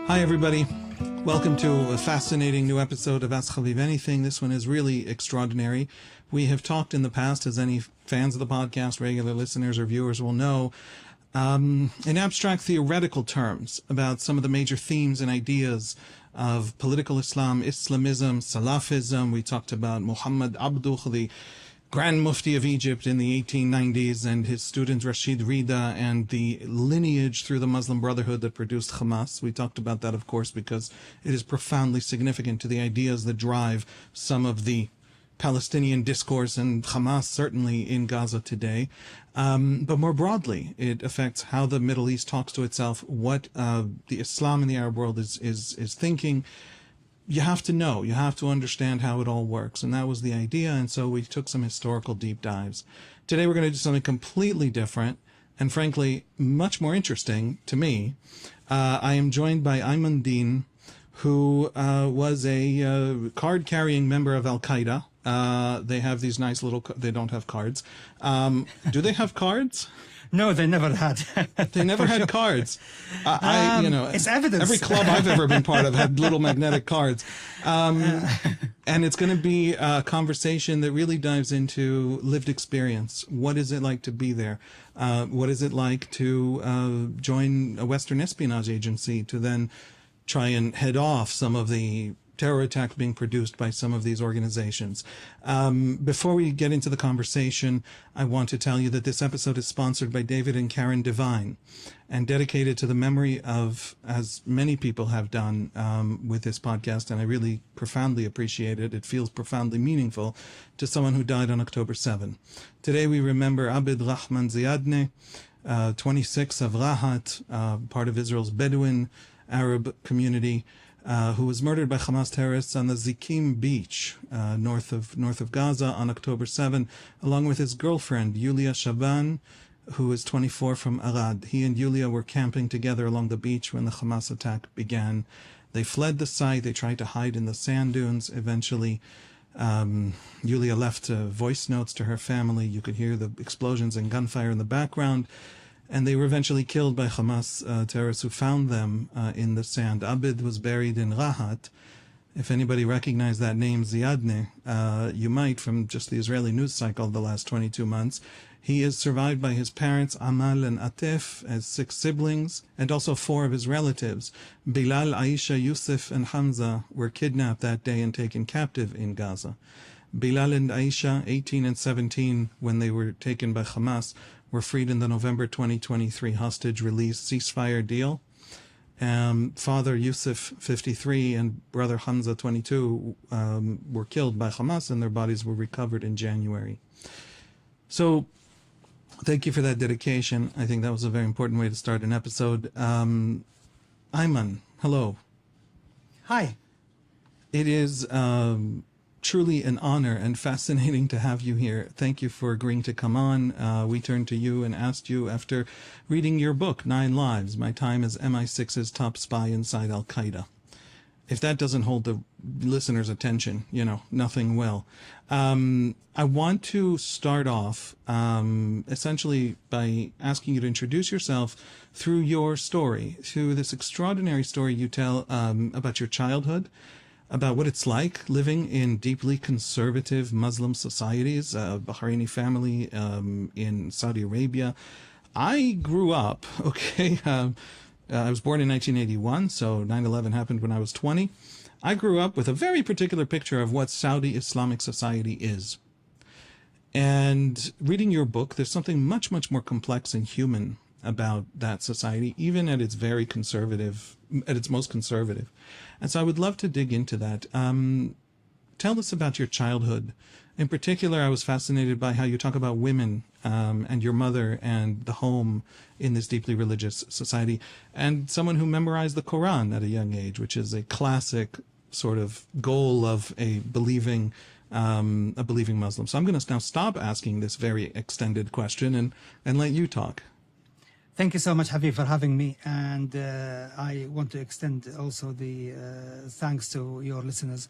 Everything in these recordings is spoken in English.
Hi, everybody. Welcome to a fascinating new episode of Ask Haviv Anything. This one is really extraordinary. We have talked in the past, as any fans of the podcast, regular listeners or viewers will know, in abstract theoretical terms about some of the major themes and ideas of political Islam, Islamism, Salafism. We talked about Muhammad Abduh, the Grand Mufti of Egypt in the 1890s, and his student Rashid Rida, and the lineage through the Muslim Brotherhood that produced Hamas. We talked about that, of course, because it is profoundly significant to the ideas that drive some of the Palestinian discourse and Hamas certainly in Gaza today. But more broadly, it affects how the Middle East talks to itself, what the Islam in the Arab world is thinking. You have to know, you have to understand how it all works. And that was the idea. And so we took some historical deep dives. Today we're going to do something completely different and frankly, much more interesting to me. I am joined by Aimen Dean, who was a card-carrying member of Al-Qaeda. They have these nice little, they don't have cards. Do they have cards? No, they never had. They never had cards. It's evidence. Every club I've ever been part of had little magnetic cards. And it's going to be a conversation that really dives into lived experience. What is it like to be there? What is it like to join a Western espionage agency to then try and head off some of the terror attacks being produced by some of these organizations? Before we get into the conversation, I want to tell you that this episode is sponsored by David and Karen Devine and dedicated to the memory of, as many people have done with this podcast, and I really profoundly appreciate it. It feels profoundly meaningful to someone who died on October 7. Today we remember Abd Rahman Ziadne, 26 of Rahat, part of Israel's Bedouin Arab community, who was murdered by Hamas terrorists on the Zikim beach, north of Gaza on October 7, along with his girlfriend, Yulia Shaban, who is 24 from Arad. He and Yulia were camping together along the beach when the Hamas attack began. They fled the site. They tried to hide in the sand dunes. Eventually, Yulia left voice notes to her family. You could hear the explosions and gunfire in the background. And they were eventually killed by Hamas terrorists who found them in the sand. Abid was buried in Rahat. If anybody recognized that name, Ziadne, you might from just the Israeli news cycle of the last 22 months. He is survived by his parents, Amal and Atef, as 6 siblings, and also 4 of his relatives. Bilal, Aisha, Yusuf, and Hamza were kidnapped that day and taken captive in Gaza. Bilal and Aisha, 18 and 17, when they were taken by Hamas, were freed in the November 2023 hostage release ceasefire deal. Father Yusuf, 53, and brother Hamza, 22, were killed by Hamas, and their bodies were recovered in January. So, thank you for that dedication. I think that was a very important way to start an episode. Aimen, hello. Hi. It is truly an honor and fascinating to have you here. Thank you for agreeing to come on. We turned to you and asked you after reading your book, 9 Lives, My Time as MI6's Top Spy Inside Al-Qaeda. If that doesn't hold the listener's attention, nothing will. I want to start off essentially by asking you to introduce yourself through your story, through this extraordinary story you tell about your childhood, about what it's like living in deeply conservative Muslim societies, a Bahraini family in Saudi Arabia. I grew up, I was born in 1981, so 9/11 happened when I was 20. I grew up with a very particular picture of what Saudi Islamic society is. And reading your book, there's something much, much more complex and human about that society, even at its very conservative, at its most conservative. And so I would love to dig into that. Tell us about your childhood. In particular, I was fascinated by how you talk about women and your mother and the home in this deeply religious society, and someone who memorized the Quran at a young age, which is a classic sort of goal of a believing Muslim. So I'm going to now stop asking this very extended question and let you talk. Thank you so much, Haviv, for having me. And I want to extend also the thanks to your listeners.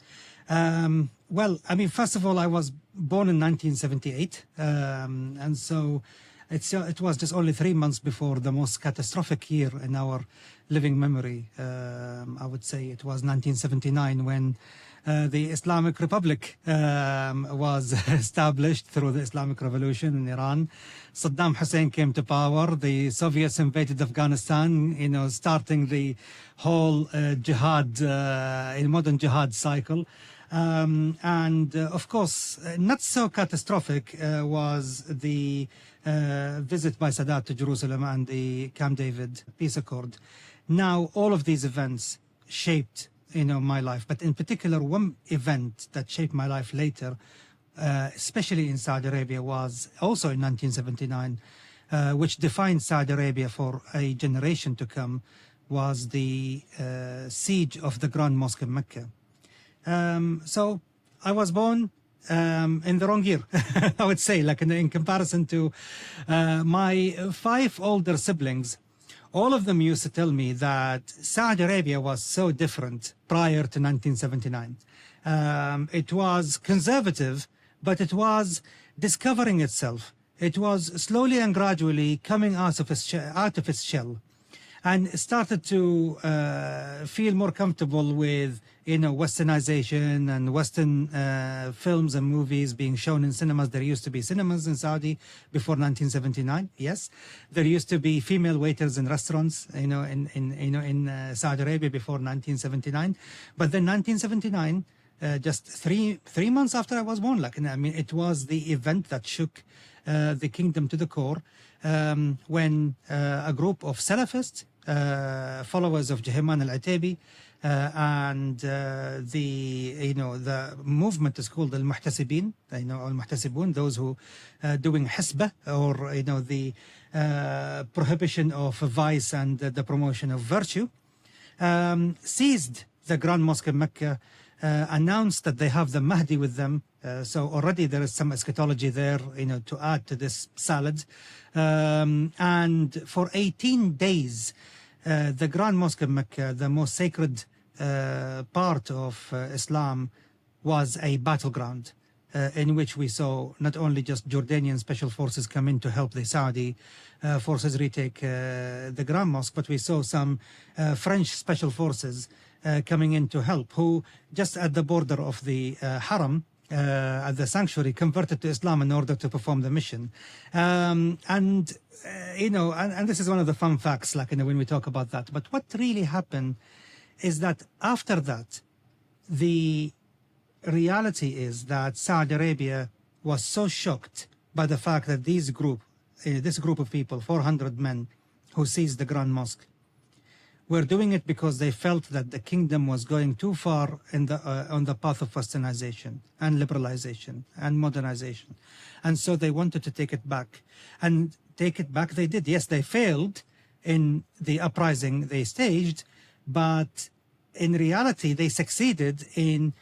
Well, I mean, first of all, I was born in 1978. And so it was just only 3 months before the most catastrophic year in our living memory. I would say it was 1979 when the Islamic Republic was established through the Islamic Revolution in Iran. Saddam Hussein came to power. The Soviets invaded Afghanistan, starting the whole jihad, modern jihad cycle. Of course, not so catastrophic was the visit by Sadat to Jerusalem and the Camp David peace accord. Now, all of these events shaped my life, but in particular, one event that shaped my life later, especially in Saudi Arabia, was also in 1979, which defined Saudi Arabia for a generation to come, was the siege of the Grand Mosque in Mecca. So I was born in the wrong year, I would say, like in comparison to my 5 older siblings. All of them used to tell me that Saudi Arabia was so different prior to 1979. It was conservative, but it was discovering itself. It was slowly and gradually coming out of its shell, and started to feel more comfortable with westernization and Western films and movies being shown in cinemas. There used to be cinemas in Saudi before 1979. Yes, there used to be female waiters in restaurants, in Saudi Arabia before 1979. But then 1979, just three months after I was born, it was the event that shook the kingdom to the core, when a group of Salafists, followers of Jahiman al-Atabi, and the movement is called al-Muhtasibin, al-Muhtasibun, those who doing hisbah, or the prohibition of vice and the promotion of virtue, seized the Grand Mosque in Mecca, announced that they have the Mahdi with them. So already there is some eschatology there, to add to this salad. And for 18 days, the Grand Mosque in Mecca, the most sacred part of Islam, was a battleground in which we saw not only just Jordanian special forces come in to help the Saudi forces retake the Grand Mosque, but we saw some French special forces coming in to help, who just at the border of the Haram, at the sanctuary, converted to Islam in order to perform the mission. And this is one of the fun facts, when we talk about that. But what really happened is that after that, the reality is that Saudi Arabia was so shocked by the fact that this group of people, 400 men who seized the Grand Mosque, were doing it because they felt that the kingdom was going too far on the path of westernization and liberalization and modernization. And so they wanted to take it back. And take it back they did. Yes, they failed in the uprising they staged, but in reality they succeeded in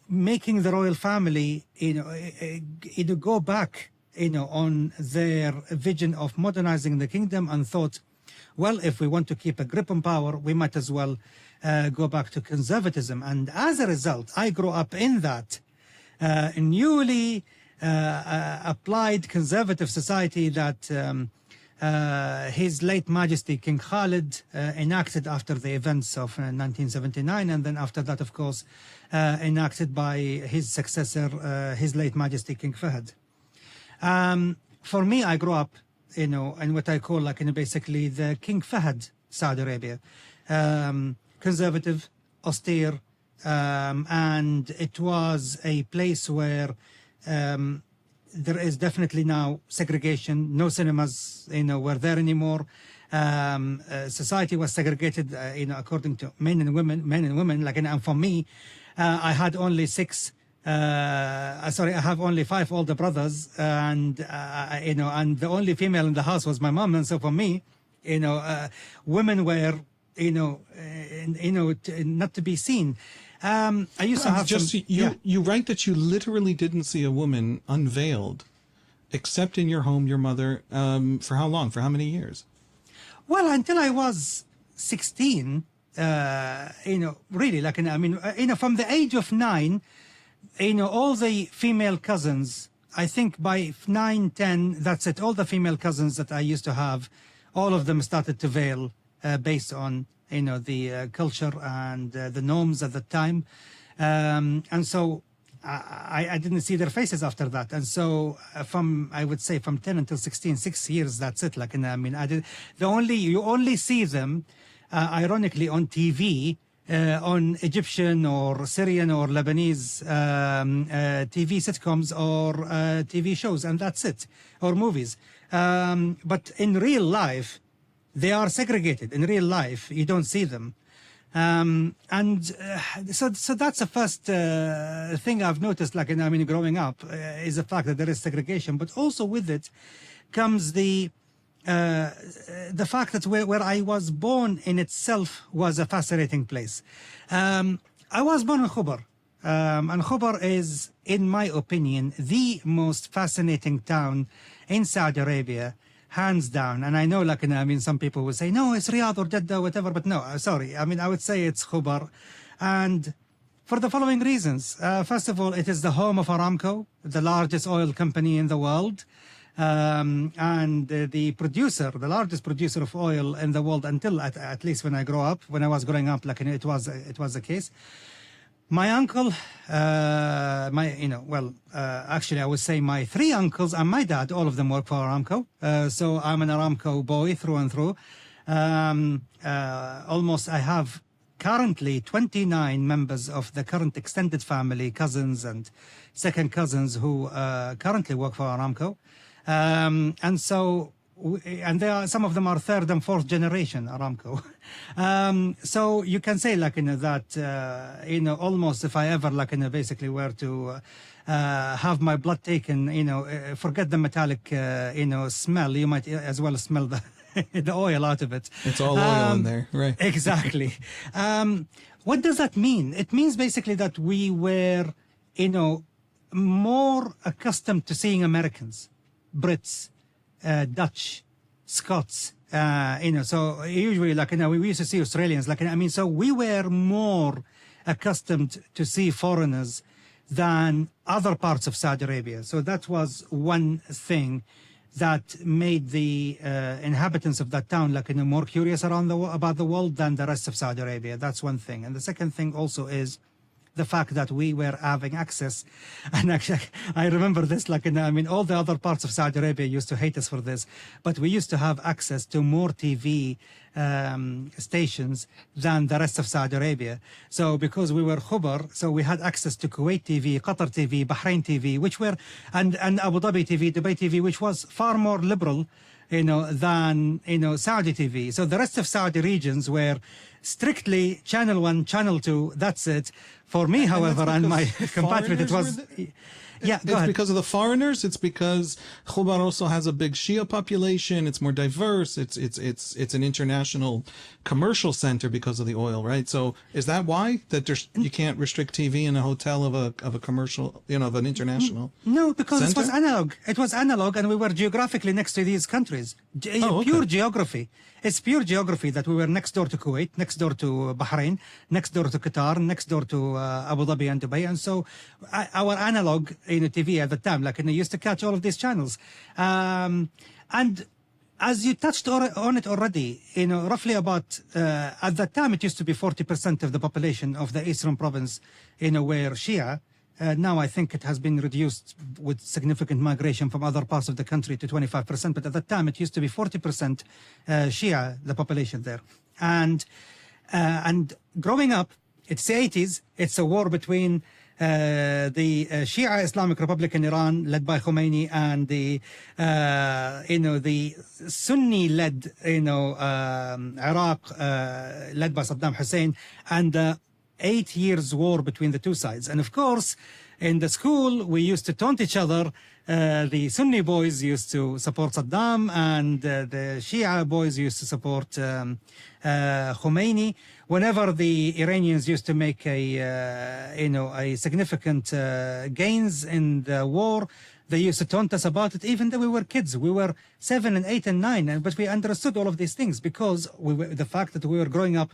making the royal family go back on their vision of modernizing the kingdom, and thought, well, if we want to keep a grip on power, we might as well go back to conservatism. And as a result, I grew up in that newly applied conservative society that His late Majesty King Khalid enacted after the events of 1979, and then after that, of course, enacted by his successor, His late Majesty King Fahd. For me, I grew up, in what I call basically the King Fahd Saudi Arabia, conservative, austere, and it was a place where there is definitely now segregation. No cinemas, were there anymore. Society was segregated, according to men and women. And for me, I had only I have only 5 older brothers, and and the only female in the house was my mom. And so for me, women were, not to be seen. I used to have you write that you literally didn't see a woman unveiled, except in your home, your mother, for how long? For how many years? Well, until I was 16, really, from the age of 9, all the female cousins I think by 9, 10, that's it. All the female cousins that I used to have, all of them started to veil based on, the culture and the norms at the time. And so I didn't see their faces after that. And so I would say from 10 until 16, 6 years, that's it. Like, you only see them, ironically, on TV, on Egyptian or Syrian or Lebanese TV sitcoms or TV shows, and that's it, or movies. But in real life, they are segregated. In real life, you don't see them. So that's the first thing I've noticed, like, growing up, is the fact that there is segregation. But also with it comes the fact that where I was born in itself was a fascinating place. I was born in Khobar. And Khobar is, in my opinion, the most fascinating town in Saudi Arabia, hands down. And I know, like, some people will say, no, it's Riyadh or Jeddah, whatever, but no, sorry. I would say it's Khobar. And for the following reasons. First of all, it is the home of Aramco, the largest oil company in the world. And the largest producer of oil in the world until at least when I was growing up, like, it was the case. My uncle, actually I would say my 3 uncles and my dad, all of them work for Aramco. So I'm an Aramco boy through and through. Almost I have currently 29 members of the current extended family, cousins and second cousins who currently work for Aramco. And some of them are 3rd and 4th generation Aramco. So you can say, like, that, almost if I ever, like, basically were to have my blood taken, forget the metallic, smell, you might as well smell the the oil out of it. It's all oil in there, right? Exactly. What does that mean? It means basically that we were, more accustomed to seeing Americans, Brits, Dutch, Scots, so usually, like, we used to see Australians, like, so we were more accustomed to see foreigners than other parts of Saudi Arabia. So that was one thing that made the inhabitants of that town, like, more curious about the world than the rest of Saudi Arabia. That's one thing. And the second thing also is the fact that we were having access, and actually I remember this, like, all the other parts of Saudi Arabia used to hate us for this, but we used to have access to more TV stations than the rest of Saudi Arabia. So because we were Khobar, so we had access to Kuwait TV, Qatar TV, Bahrain TV, which were, and Abu Dhabi TV, Dubai TV, which was far more liberal, than, Saudi TV. So the rest of Saudi regions were strictly Channel 1, Channel 2, that's it. For me, however, and my compatriot, it was... Yeah, go ahead. It's because of the foreigners. It's because Khobar also has a big Shia population. It's more diverse. It's an international commercial center because of the oil, right? So is that why that you can't restrict TV in a hotel of a commercial, of an international? No, because center? It was analog. It was analog, and we were geographically next to these countries. Pure geography. It's pure geography that we were next door to Kuwait, next door to Bahrain, next door to Qatar, next door to Abu Dhabi and Dubai. And so our analog TV at the time, like, used to catch all of these channels. And as you touched on it already, roughly about, at that time, it used to be 40% of the population of the eastern province, were Shia. Now I think it has been reduced with significant migration from other parts of the country to 25%. But at that time, it used to be 40% Shia, the population there. And growing up, it's the 80s. It's a war between the Shia Islamic Republic in Iran, led by Khomeini, and the Sunni-led, Iraq, led by Saddam Hussein, and 8 years war between the two sides. And of course, in the school, we used to taunt each other. The Sunni boys used to support Saddam, and the Shia boys used to support Khomeini. Whenever the Iranians used to make a significant gains in the war, they used to taunt us about it, even though we were kids. We were 7 and 8 and 9, but we understood all of these things because the fact that we were growing up.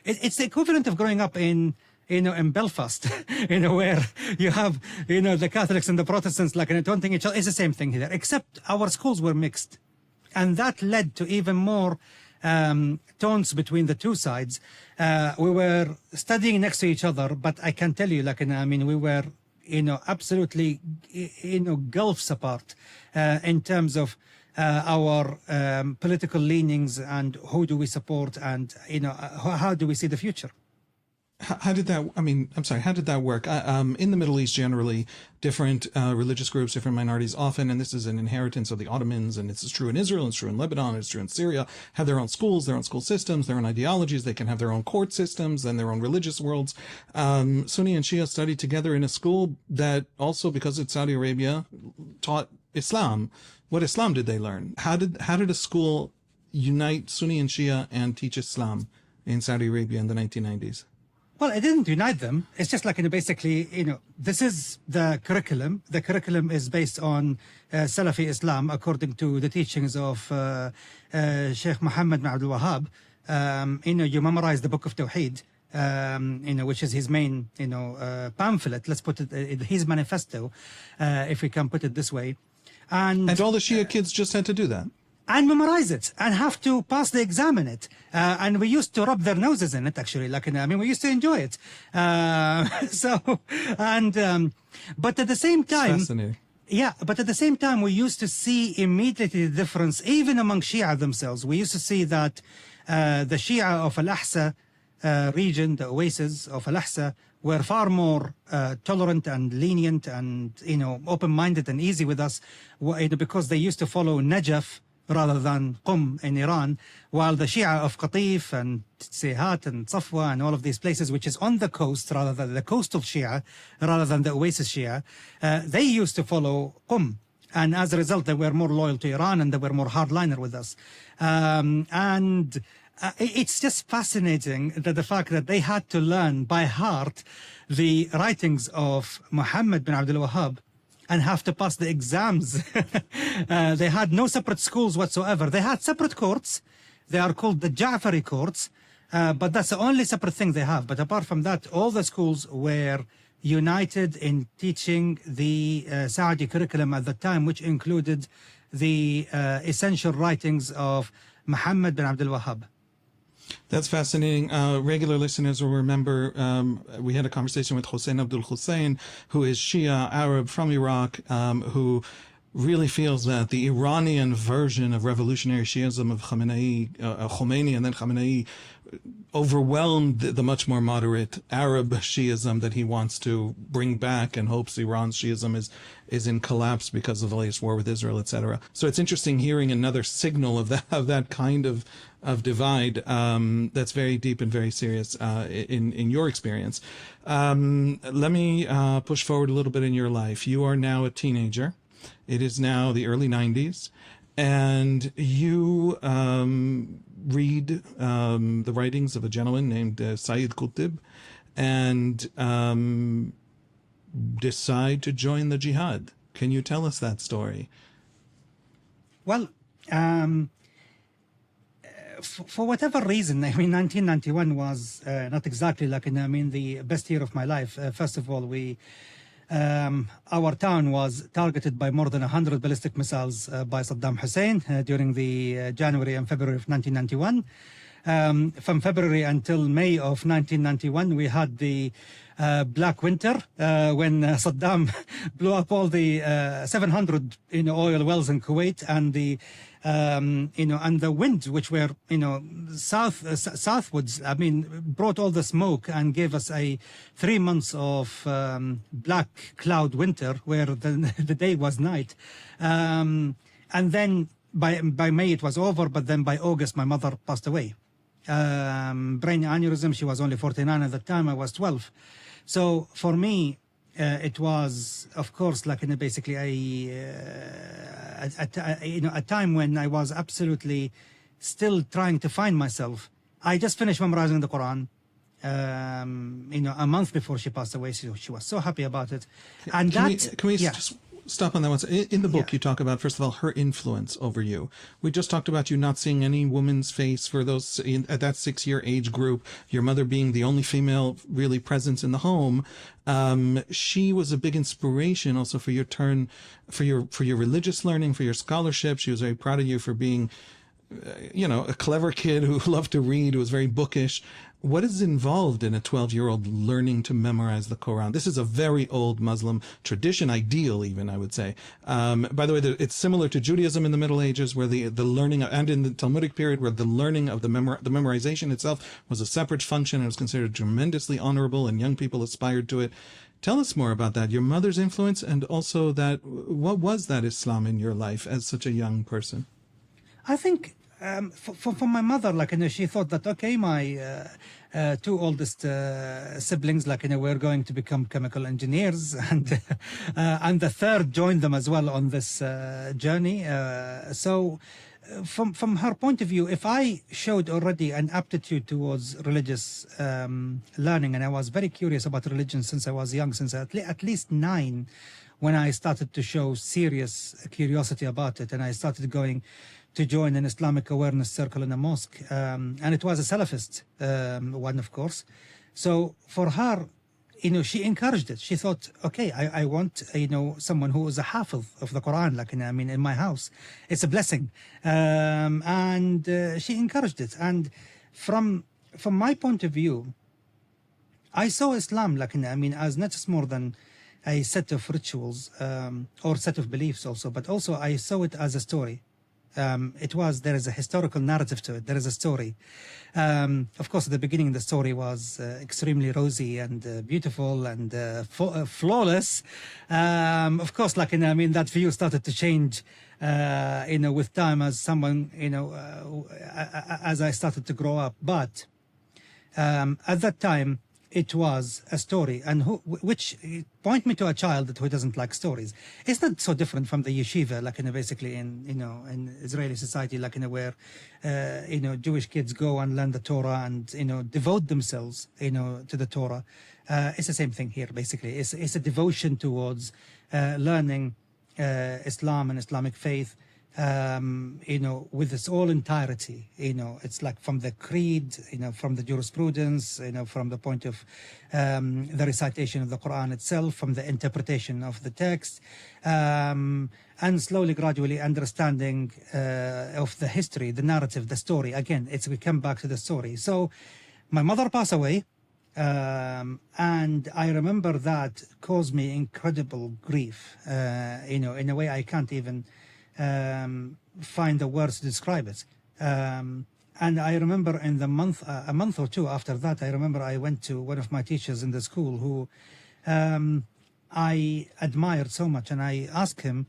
It's the equivalent of growing up in in Belfast, where you have, the Catholics and the Protestants like taunting each other. It's the same thing here, except our schools were mixed. And that led to even more taunts between the two sides. We were studying next to each other, but I can tell you, we were, absolutely, gulfs apart in terms of our political leanings and who do we support and, how do we see the future. How did that, how did that work? In the Middle East, generally, different religious groups, different minorities often, and this is an inheritance of the Ottomans, and this is true in Israel, it's true in Lebanon, it's true in Syria, have their own schools, their own school systems, their own ideologies, they can have their own court systems and their own religious worlds. Sunni and Shia studied together in a school that also, because it's Saudi Arabia, taught Islam. What Islam did they learn? How did a school unite Sunni and Shia and teach Islam in Saudi Arabia in the 1990s? Well, it didn't unite them. It's just basically, this is the curriculum. The curriculum is based on Salafi Islam, according to the teachings of Sheikh Muhammad bin Abdul Wahhab. You memorize the Book of Tawheed, which is his main, pamphlet. Let's put it, his manifesto, if we can put it this way. And all the Shia kids just had to do that? And memorize it and have to pass the exam in it. And we used to rub their noses in it, actually. We used to enjoy it. But at the same time, fascinating. Yeah, but at the same time, we used to see immediately the difference, even among Shia themselves. We used to see that the Shia of Al-Ahsa region, the oasis of Al-Ahsa, were far more tolerant and lenient and, open-minded and easy with us, because they used to follow Najaf rather than Qum in Iran, while the Shia of Qatif and Sihat and Safwa and all of these places, which is on the coast rather than the coastal Shia, rather than the oasis Shia, they used to follow Qum. And as a result, they were more loyal to Iran and they were more hardliner with us. It's just fascinating that the fact that they had to learn by heart the writings of Muhammad bin Abdul Wahhab and have to pass the exams. They had no separate schools whatsoever. They had separate courts. They are called the Ja'fari courts, but that's the only separate thing they have. But apart from that, all the schools were united in teaching the Saudi curriculum at the time, which included the essential writings of Muhammad bin Abdul Wahhab. That's fascinating. Regular listeners will remember we had a conversation with Hussein Abdul Hussein, who is Shia Arab from Iraq, who really feels that the Iranian version of revolutionary Shiism of Khomeini and then Khamenei overwhelmed the much more moderate Arab Shiism that he wants to bring back and hopes Iran's Shiism is in collapse because of the latest war with Israel, etc. So it's interesting hearing another signal of that kind of divide that's very deep and very serious in your experience. Let me push forward a little bit in your life. You are now a teenager. It is now the early 90s, and you read the writings of a gentleman named Sayyid Qutb and decide to join the Jihad. Can you tell us that story? Well, for whatever reason, 1991 was not exactly the best year of my life. First of all, our town was targeted by more than 100 ballistic missiles by Saddam Hussein during the January and February of 1991. From February until May of 1991, we had the Black Winter when Saddam blew up all the 700 oil wells in Kuwait, and the and the wind, which were southwards, brought all the smoke and gave us a 3 months of black cloud winter where the day was night, and then by May it was over, but then by August my mother passed away. Brain aneurysm. She was only 49 at the time. I was 12. So for me, it was, of course, basically a time when I was absolutely still trying to find myself. I just finished memorizing the Quran, a month before she passed away. So she was so happy about it. And can we yeah. just stop on that one. In the book, you talk about, first of all, her influence over you. We just talked about you not seeing any woman's face for those at that 6-year age group. Your mother being the only female really presence in the home. She was a big inspiration also for your for your religious learning, for your scholarship. She was very proud of you for being, a clever kid who loved to read, who was very bookish. What is involved in a 12-year-old learning to memorize the Quran? This is a very old Muslim tradition, ideal even, I would say. By the way, it's similar to Judaism in the Middle Ages, where the learning, and in the Talmudic period, where the learning of the memorization itself was a separate function and was considered tremendously honorable, and young people aspired to it. Tell us more about that, your mother's influence, and also what was that Islam in your life as such a young person? I think for my mother, she thought that, okay, my two oldest siblings, were going to become chemical engineers, and the third joined them as well on this journey. So from her point of view, if I showed already an aptitude towards religious learning, and I was very curious about religion since I was young, since at least 9, when I started to show serious curiosity about it, and I started going to join an Islamic awareness circle in a mosque, and it was a Salafist one, of course. So for her, she encouraged it. She thought, okay, I want, someone who is a hafiz of the Quran, in my house. It's a blessing. And she encouraged it. And from my point of view, I saw Islam, as not just more than a set of rituals or set of beliefs also, but also I saw it as a story. There is a historical narrative to it. There is a story. Of course, at the beginning, the story was extremely rosy and beautiful and flawless. Of course, that view started to change, with time as someone, as I started to grow up. But at that time, it was a story, and which point me to a child who doesn't like stories. It's not so different from the yeshiva, basically in Israeli society, where Jewish kids go and learn the Torah and devote themselves to the Torah. It's the same thing here, basically. It's a devotion towards learning Islam and Islamic faith. With its all entirety, it's from the creed, from the jurisprudence, from the point of the recitation of the Quran itself, from the interpretation of the text, and slowly, gradually understanding of the history, the narrative, the story. Again, we come back to the story. So my mother passed away, and I remember that caused me incredible grief, in a way I can't even find the words to describe it. And I remember in a month or two after that, I remember I went to one of my teachers in the school who I admired so much, and I asked him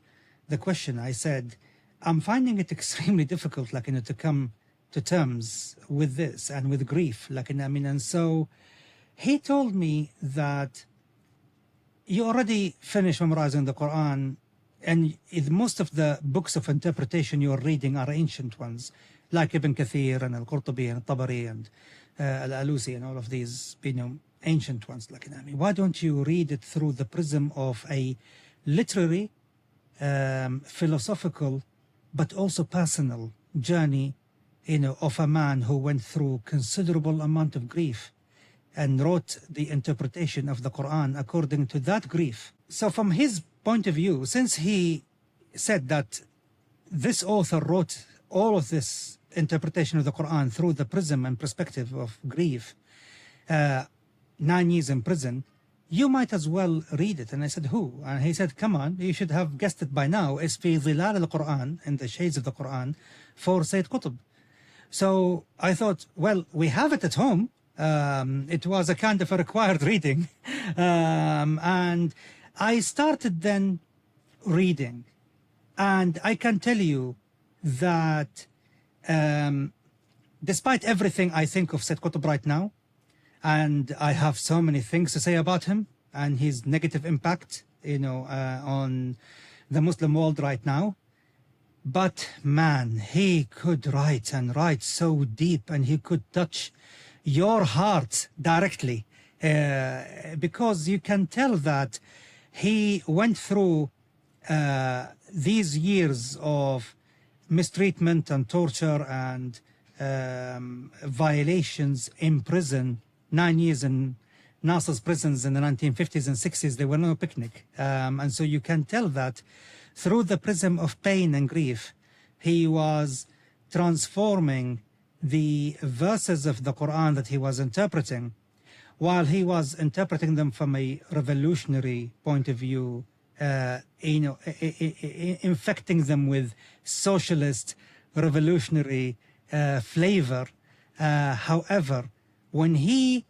the question. I said, I'm finding it extremely difficult, to come to terms with this and with grief, and so he told me that you already finished memorizing the Quran, and most of the books of interpretation you're reading are ancient ones, like Ibn Kathir and Al-Qutb and Al-Tabari and Al-Alusi and all of these, ancient ones. Why don't you read it through the prism of a literary, philosophical, but also personal journey, of a man who went through considerable amount of grief and wrote the interpretation of the Quran according to that grief. So from his point of view, since he said that this author wrote all of this interpretation of the Quran through the prism and perspective of grief, 9 years in prison, you might as well read it. And I said, who? And he said, come on, you should have guessed it by now. It's fi dhilal al-Quran, in the shades of the Quran, for Sayyid Qutb. So I thought, well, we have it at home. It was a kind of a required reading. And I started then reading, and I can tell you that despite everything I think of Sayyid Qutb right now, and I have so many things to say about him and his negative impact, on the Muslim world right now, but man, he could write and write so deep, and he could touch your heart directly, because you can tell that he went through these years of mistreatment and torture and violations in prison, 9 years in Nasser's prisons in the 1950s and 60s, they were no picnic. And so you can tell that through the prism of pain and grief, he was transforming the verses of the Quran that he was interpreting, while he was interpreting them from a revolutionary point of view, infecting them with socialist, revolutionary flavor. However, when he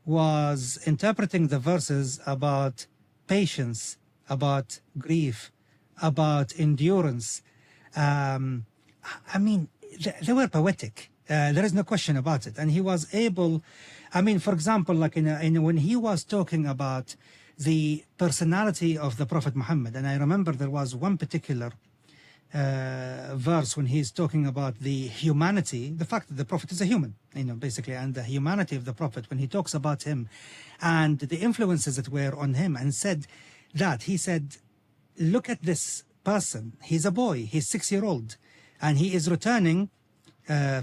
was interpreting the verses about patience, about grief, about endurance, I mean, they were poetic. There is no question about it. And he was able, I mean, for example, like when he was talking about the personality of the Prophet Muhammad, and I remember there was one particular verse when he's talking about the humanity, the fact that the Prophet is a human, basically, and the humanity of the Prophet, when he talks about him and the influences that were on him, and said that, he said, look at this person, he's a boy, he's 6-year-old, and he is returning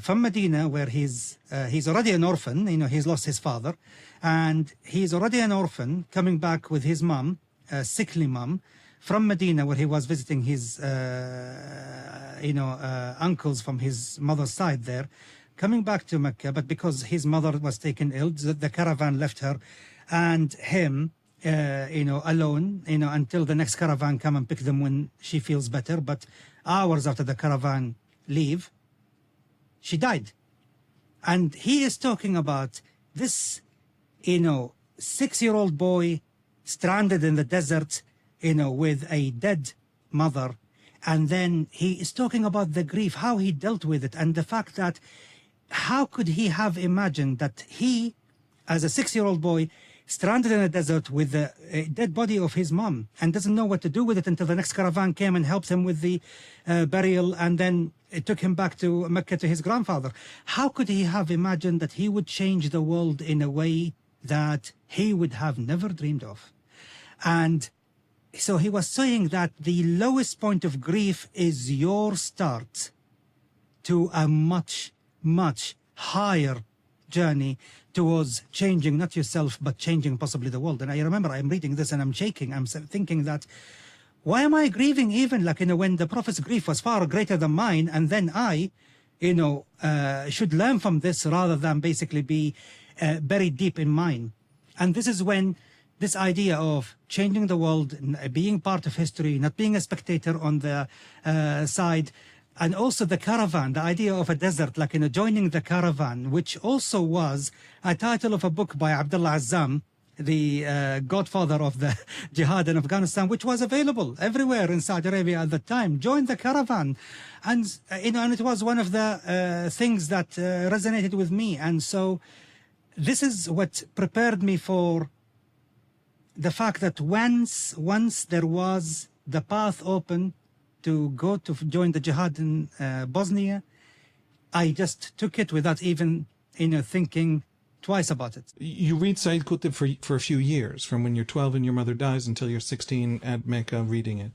from Medina, where he's already an orphan, he's lost his father, and he's already an orphan, coming back with his mom, a sickly mom, from Medina, where he was visiting his, uncles from his mother's side there, coming back to Mecca, but because his mother was taken ill, the caravan left her and him, alone, until the next caravan come and pick them when she feels better. But hours after the caravan leave, she died. And he is talking about this, 6-year-old boy stranded in the desert, with a dead mother. And then he is talking about the grief, how he dealt with it, and the fact that how could he have imagined that he, as a 6-year-old boy, stranded in a desert with the dead body of his mom and doesn't know what to do with it until the next caravan came and helped him with the burial, and then it took him back to Mecca to his grandfather. How could he have imagined that he would change the world in a way that he would have never dreamed of? And so he was saying that the lowest point of grief is your start to a much, much higher journey towards changing not yourself, but changing possibly the world. And I remember I'm reading this and I'm shaking. I'm thinking that, why am I grieving even when the Prophet's grief was far greater than mine, and then I, should learn from this rather than basically be buried deep in mine. And this is when this idea of changing the world, being part of history, not being a spectator on the side, and also the caravan, the idea of a desert, joining the caravan, which also was a title of a book by Abdullah Azzam, the godfather of the Jihad in Afghanistan, which was available everywhere in Saudi Arabia at the time. Join the caravan. And, and it was one of the things that resonated with me. And so this is what prepared me for the fact that once there was the path open to go to join the jihad in Bosnia, I just took it without even thinking twice about it. You read Sayyid Qutb for a few years, from when you're 12 and your mother dies until you're 16 at Mecca reading it.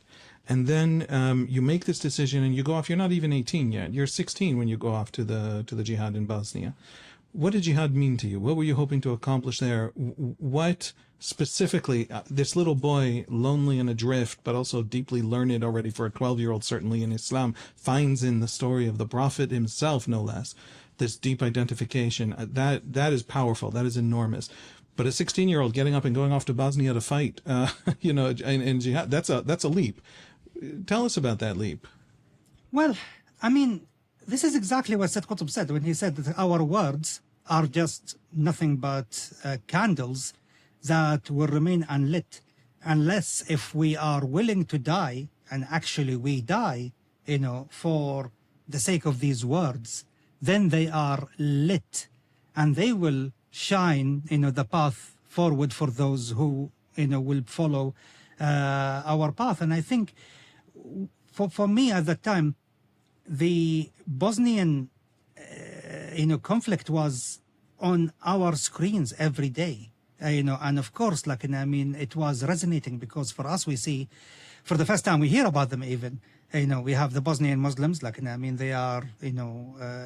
And then you make this decision and you go off. You're not even 18 yet. You're 16 when you go off to the jihad in Bosnia. What did jihad mean to you? What were you hoping to accomplish there? What specifically, this little boy, lonely and adrift, but also deeply learned already for a 12-year-old, certainly in Islam, finds in the story of the Prophet himself, no less, this deep identification. That is powerful. That is enormous. But a 16-year-old getting up and going off to Bosnia to fight, in jihad, that's a leap. Tell us about that leap. Well, I mean, this is exactly what Sayyid Qutb said when he said that our words are just nothing but candles that will remain unlit unless if we are willing to die, and actually we die, for the sake of these words, then they are lit and they will shine, the path forward for those who, will follow our path. And I think for me at that time, the Bosnian, conflict was on our screens every day, and of course, it was resonating because for us, we see for the first time we hear about them even. We have the Bosnian Muslims, they are,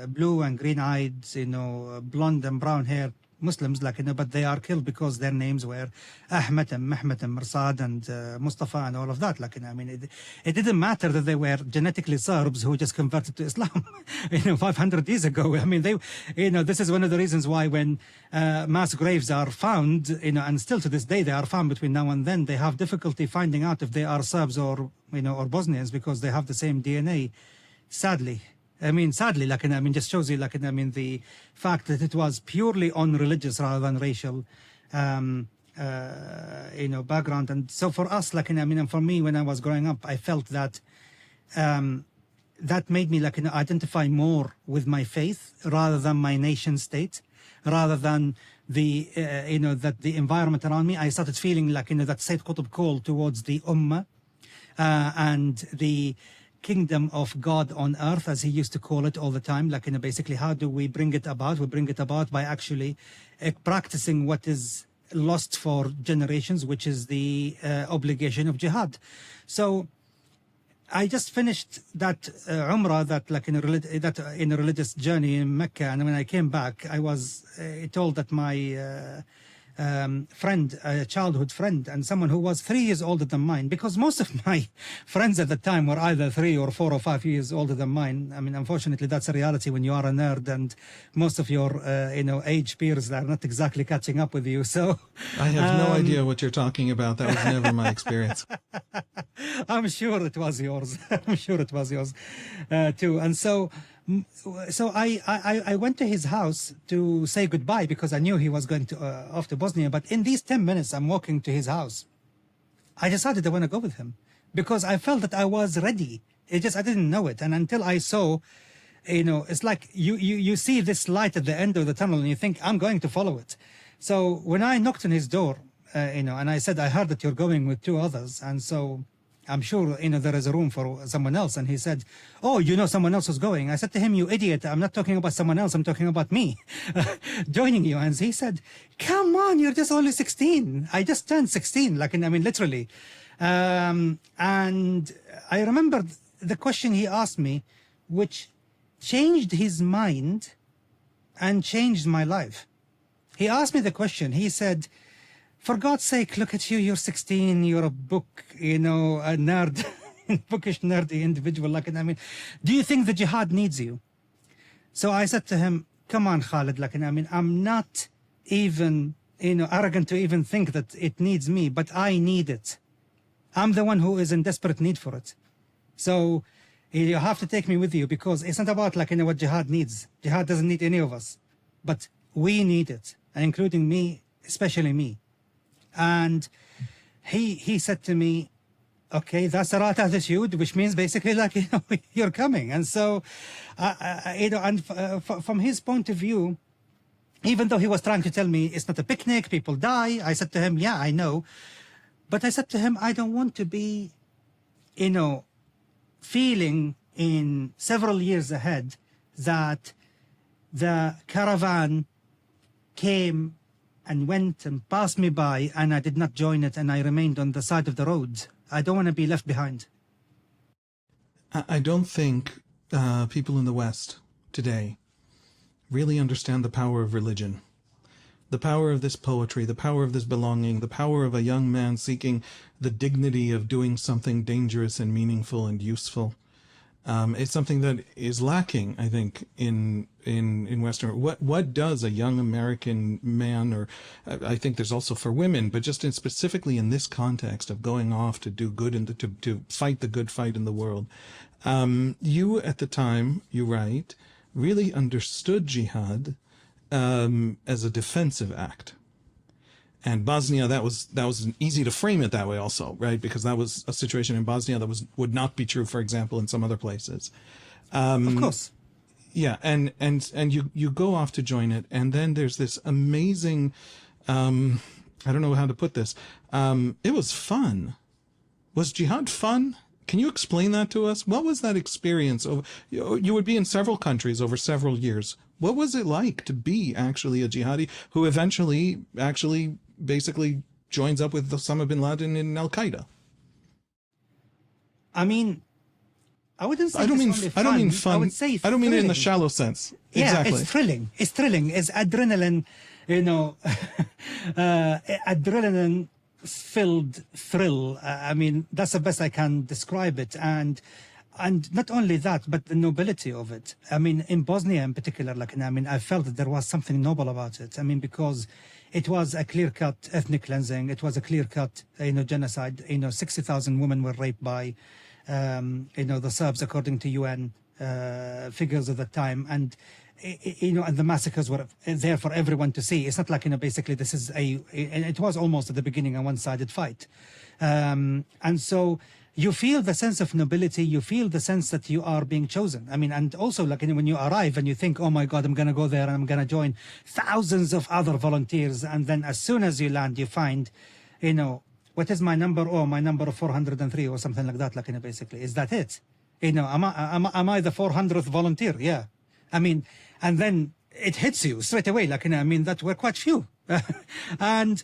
blue and green-eyed, blonde and brown-haired Muslims, but they are killed because their names were Ahmed and Mehmet and Mirsad and Mustafa and all of that. It didn't matter that they were genetically Serbs who just converted to Islam, 500 years ago. This is one of the reasons why when mass graves are found, and still to this day they are found between now and then, they have difficulty finding out if they are Serbs or Bosnians because they have the same DNA, sadly. Sadly, just shows you, the fact that it was purely on religious rather than racial, background. And so for us, and for me, when I was growing up, I felt that that made me, identify more with my faith rather than my nation state, rather than the, that the environment around me. I started feeling that Sayyid Qutb call towards the Ummah and the kingdom of God on earth, as he used to call it all the time. Basically, how do we bring it about? We bring it about by actually practicing what is lost for generations, which is the obligation of jihad. So I just finished that Umrah, that in a religious journey in Mecca, and when I came back, I was told that my friend, a childhood friend, and someone who was 3 years older than mine, because most of my friends at the time were either 3 or 4 or 5 years older than mine. Unfortunately, that's a reality when you are a nerd, and most of your, age peers are not exactly catching up with you. So I have no idea what you're talking about. That was never my experience. I'm sure it was yours. I'm sure it was yours too. And so I went to his house to say goodbye because I knew he was going to off to Bosnia. But in these 10 minutes, I'm walking to his house. I decided I want to go with him because I felt that I was ready. I didn't know it. And until I saw, it's like you see this light at the end of the tunnel and you think, I'm going to follow it. So when I knocked on his door, and I said, I heard that you're going with 2 others. And so I'm sure, there is a room for someone else. And he said, oh, someone else was going. I said to him, you idiot, I'm not talking about someone else. I'm talking about me joining you. And he said, come on, you're just only 16. I just turned 16, literally. And I remember the question he asked me, which changed his mind and changed my life. He asked me the question. He said, for God's sake, look at you, you're 16, you're a book, a nerd, bookish, nerdy individual. Do you think the jihad needs you? So I said to him, come on, Khalid, I'm not even, arrogant to even think that it needs me, but I need it. I'm the one who is in desperate need for it. So you have to take me with you because it's not about, what jihad needs. Jihad doesn't need any of us, but we need it, and including me, especially me. And he said to me, okay, that's the right attitude, which means basically you're coming. And so, from his point of view, even though he was trying to tell me it's not a picnic, people die, I said to him, yeah, I know. But I said to him, I don't want to be, feeling in several years ahead that the caravan came and went and passed me by and I did not join it and I remained on the side of the road. I don't want to be left behind. I don't think people in the West today really understand the power of religion, the power of this poetry, the power of this belonging, the power of a young man seeking the dignity of doing something dangerous and meaningful and useful. It's something that is lacking, I think, in Western. What does a young American man, or I think there's also for women, but just specifically in this context of going off to do good and to fight the good fight in the world. You at the time, you write, really understood jihad as a defensive act. And Bosnia, that was easy to frame it that way also, right? Because that was a situation in Bosnia that would not be true, for example, in some other places. Of course. Yeah, and you go off to join it, and then there's this amazing, I don't know how to put this. It was fun. Was jihad fun? Can you explain that to us? What was that experience? You would be in several countries over several years. What was it like to be actually a jihadi who eventually basically joins up with Osama bin Laden in Al-Qaeda? I mean, I wouldn't say I don't mean only I don't mean fun. I would say I don't mean it in the thrilling. shallow sense. Yeah, Exactly. it's thrilling. It's thrilling. It's adrenaline, you know, adrenaline-filled thrill. I mean, that's the best I can describe it. And not only that, but the nobility of it. I mean, in Bosnia in particular, like, I mean, I felt that there was something noble about it. I mean, because it was a clear-cut ethnic cleansing. It was a clear-cut, genocide. 60,000 women were raped by, the Serbs, according to UN figures at the time. And, and the massacres were there for everyone to see. It's not like, basically this is and it was almost at the beginning a one-sided fight. And so you feel the sense of nobility, you feel the sense that you are being chosen. I mean, and also like when you arrive and you think, oh my God, I'm going to go there and I'm going to join thousands of other volunteers. And then as soon as you land, you find, what is my number? Oh, my number 403 or something like that, like, basically. Is that it? Am I the 400th volunteer? Yeah. I mean, and then it hits you straight away, like, I mean, that were quite few. And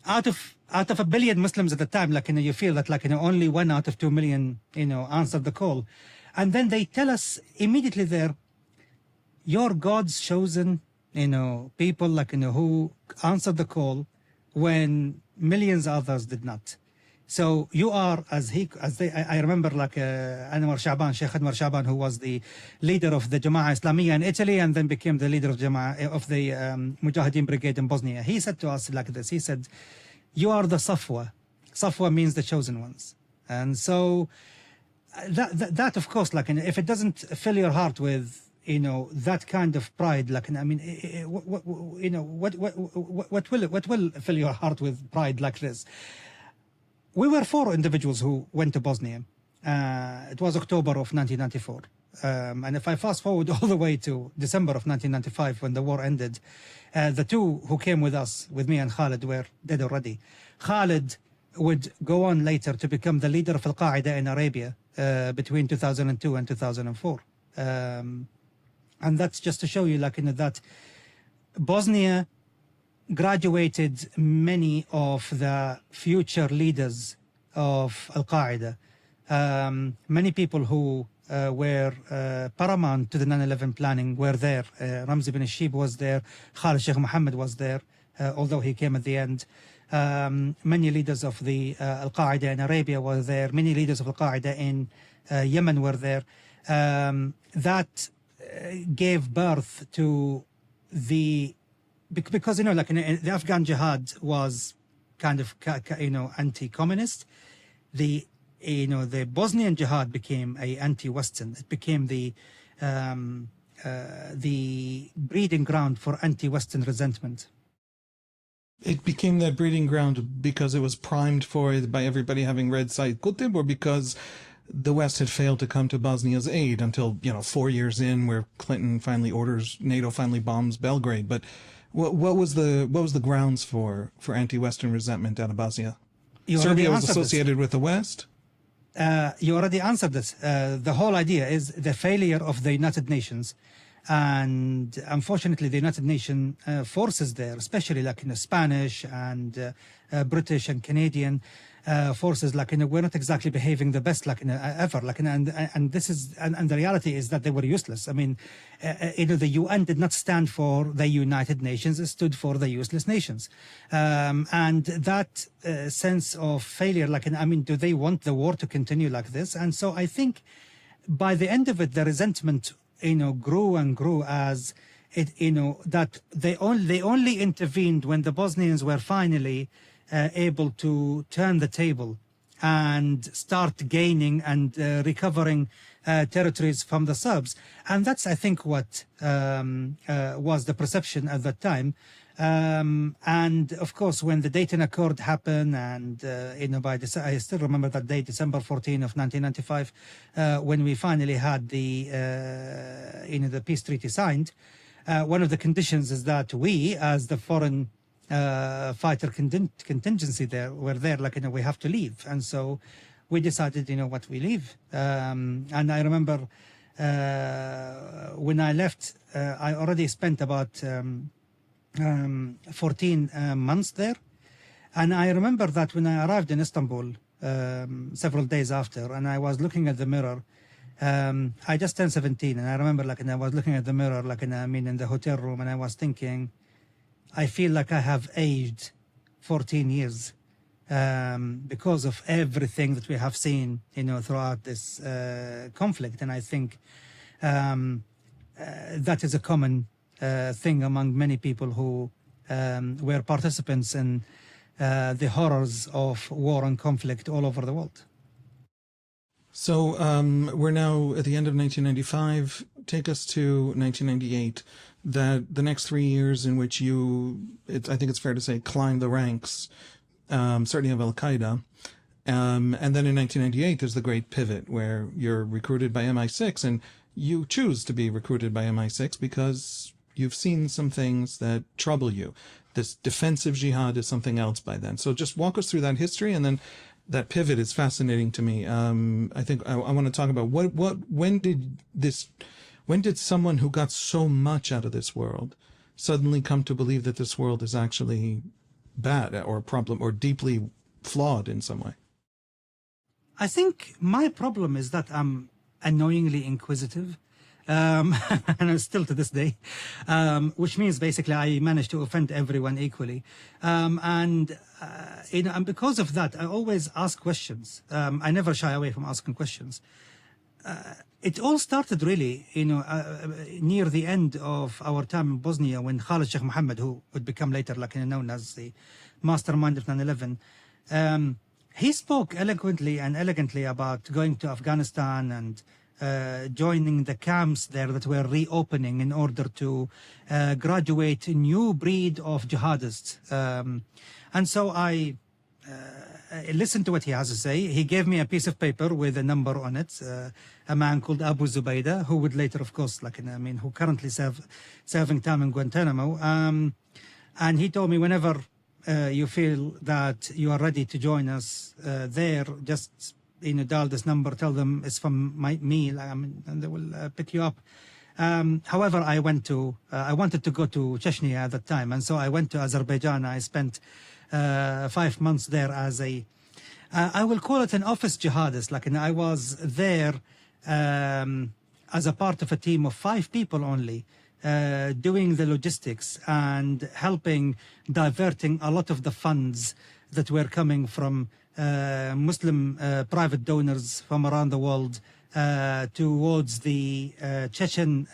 out of a billion Muslims at the time, like, you feel that, like, only 1 out of 2 million, answered the call. And then they tell us immediately there, you're God's chosen, people, like, who answered the call when millions others did not. So you are, I remember, like, Anwar Shaban, Sheikh Anwar Shaban, who was the leader of the Jama'ah Islamiyya in Italy and then became the leader of the Mujahideen Brigade in Bosnia. He said to us like this, he said, you are the Safwa. Safwa means the chosen ones. And so that of course, like, if it doesn't fill your heart with, that kind of pride, like, I mean, what will fill your heart with pride like this? We were 4 individuals who went to Bosnia. It was October of 1994. And if I fast forward all the way to December of 1995, when the war ended, the 2 who came with us, with me and Khalid, were dead already. Khalid would go on later to become the leader of Al-Qaeda in Arabia between 2002 and 2004. And that's just to show you, like, that Bosnia graduated many of the future leaders of Al-Qaeda. Many people who were paramount to the 9/11 planning were there. Ramzi bin Ashib was there. Khalid Sheikh Mohammed was there, although he came at the end. Many leaders of the Al-Qaeda in Arabia were there. Many leaders of Al-Qaeda in Yemen were there. That gave birth to because like the Afghan Jihad was kind of anti-communist. The Bosnian Jihad became a anti-Western. It became the breeding ground for anti-Western resentment. It became that breeding ground because it was primed for it by everybody having read Sayyid Qutb, or because the West had failed to come to Bosnia's aid until 4 years in, where Clinton finally orders NATO finally bombs Belgrade. But what was the grounds for anti-Western resentment out of Bosnia? Serbia was associated with the West. You already answered this. The whole idea is the failure of the United Nations. And unfortunately, the United Nations forces there, especially like Spanish and British and Canadian forces, like we're not exactly behaving the best, like ever, like and this is and the reality is that they were useless. I mean, the UN did not stand for the United Nations; it stood for the useless nations, and that sense of failure, like I mean, do they want the war to continue like this? And so I think by the end of it, the resentment grew and grew as it that they only intervened when the Bosnians were finally able to turn the table and start gaining and recovering territories from the Serbs. And that's, I think, what was the perception at that time. And of course, when the Dayton Accord happened, and by I still remember that day, December 14 of 1995, when we finally had the the peace treaty signed. One of the conditions is that we, as the foreign fighter contingency there, were there, like we have to leave, and so we decided, what, we leave. And I remember when I left, I already spent about 14 months there. And I remember that when I arrived in Istanbul, several days after, and I was looking at the mirror. I just turned 17, and I remember and I was looking at the mirror in the hotel room, and I was thinking, I feel like I have aged 14 years because of everything that we have seen, throughout this conflict. And I think that is a common thing among many people who were participants in the horrors of war and conflict all over the world. So we're now at the end of 1995. Take us to 1998. That the next 3 years in which I think it's fair to say, climbed the ranks, certainly of Al-Qaeda. And then in 1998, there's the great pivot where you're recruited by MI6, and you choose to be recruited by MI6 because you've seen some things that trouble you. This defensive jihad is something else by then. So just walk us through that history, and then that pivot is fascinating to me. I think I want to talk about when did someone who got so much out of this world suddenly come to believe that this world is actually bad or a problem or deeply flawed in some way? I think my problem is that I'm annoyingly inquisitive. And still to this day, which means basically I managed to offend everyone equally. And because of that, I always ask questions. I never shy away from asking questions. It all started really, near the end of our time in Bosnia, when Khalid Sheikh Mohammed, who would become later known as the mastermind of 9/11, he spoke eloquently and elegantly about going to Afghanistan and joining the camps there that were reopening in order to graduate a new breed of jihadists. And so I listened to what he has to say. He gave me a piece of paper with a number on it, a man called Abu Zubaydah, who would later, of course, who currently serving time in Guantanamo. And he told me, whenever you feel that you are ready to join us there, just dial this number, tell them it's from me, and they will pick you up. However, I wanted to go to Chechnya at that time, and so I went to Azerbaijan. I spent 5 months there as I will call it an office jihadist. I was there as a part of a team of 5 people only, doing the logistics and helping diverting a lot of the funds that were coming from Muslim private donors from around the world towards the Chechen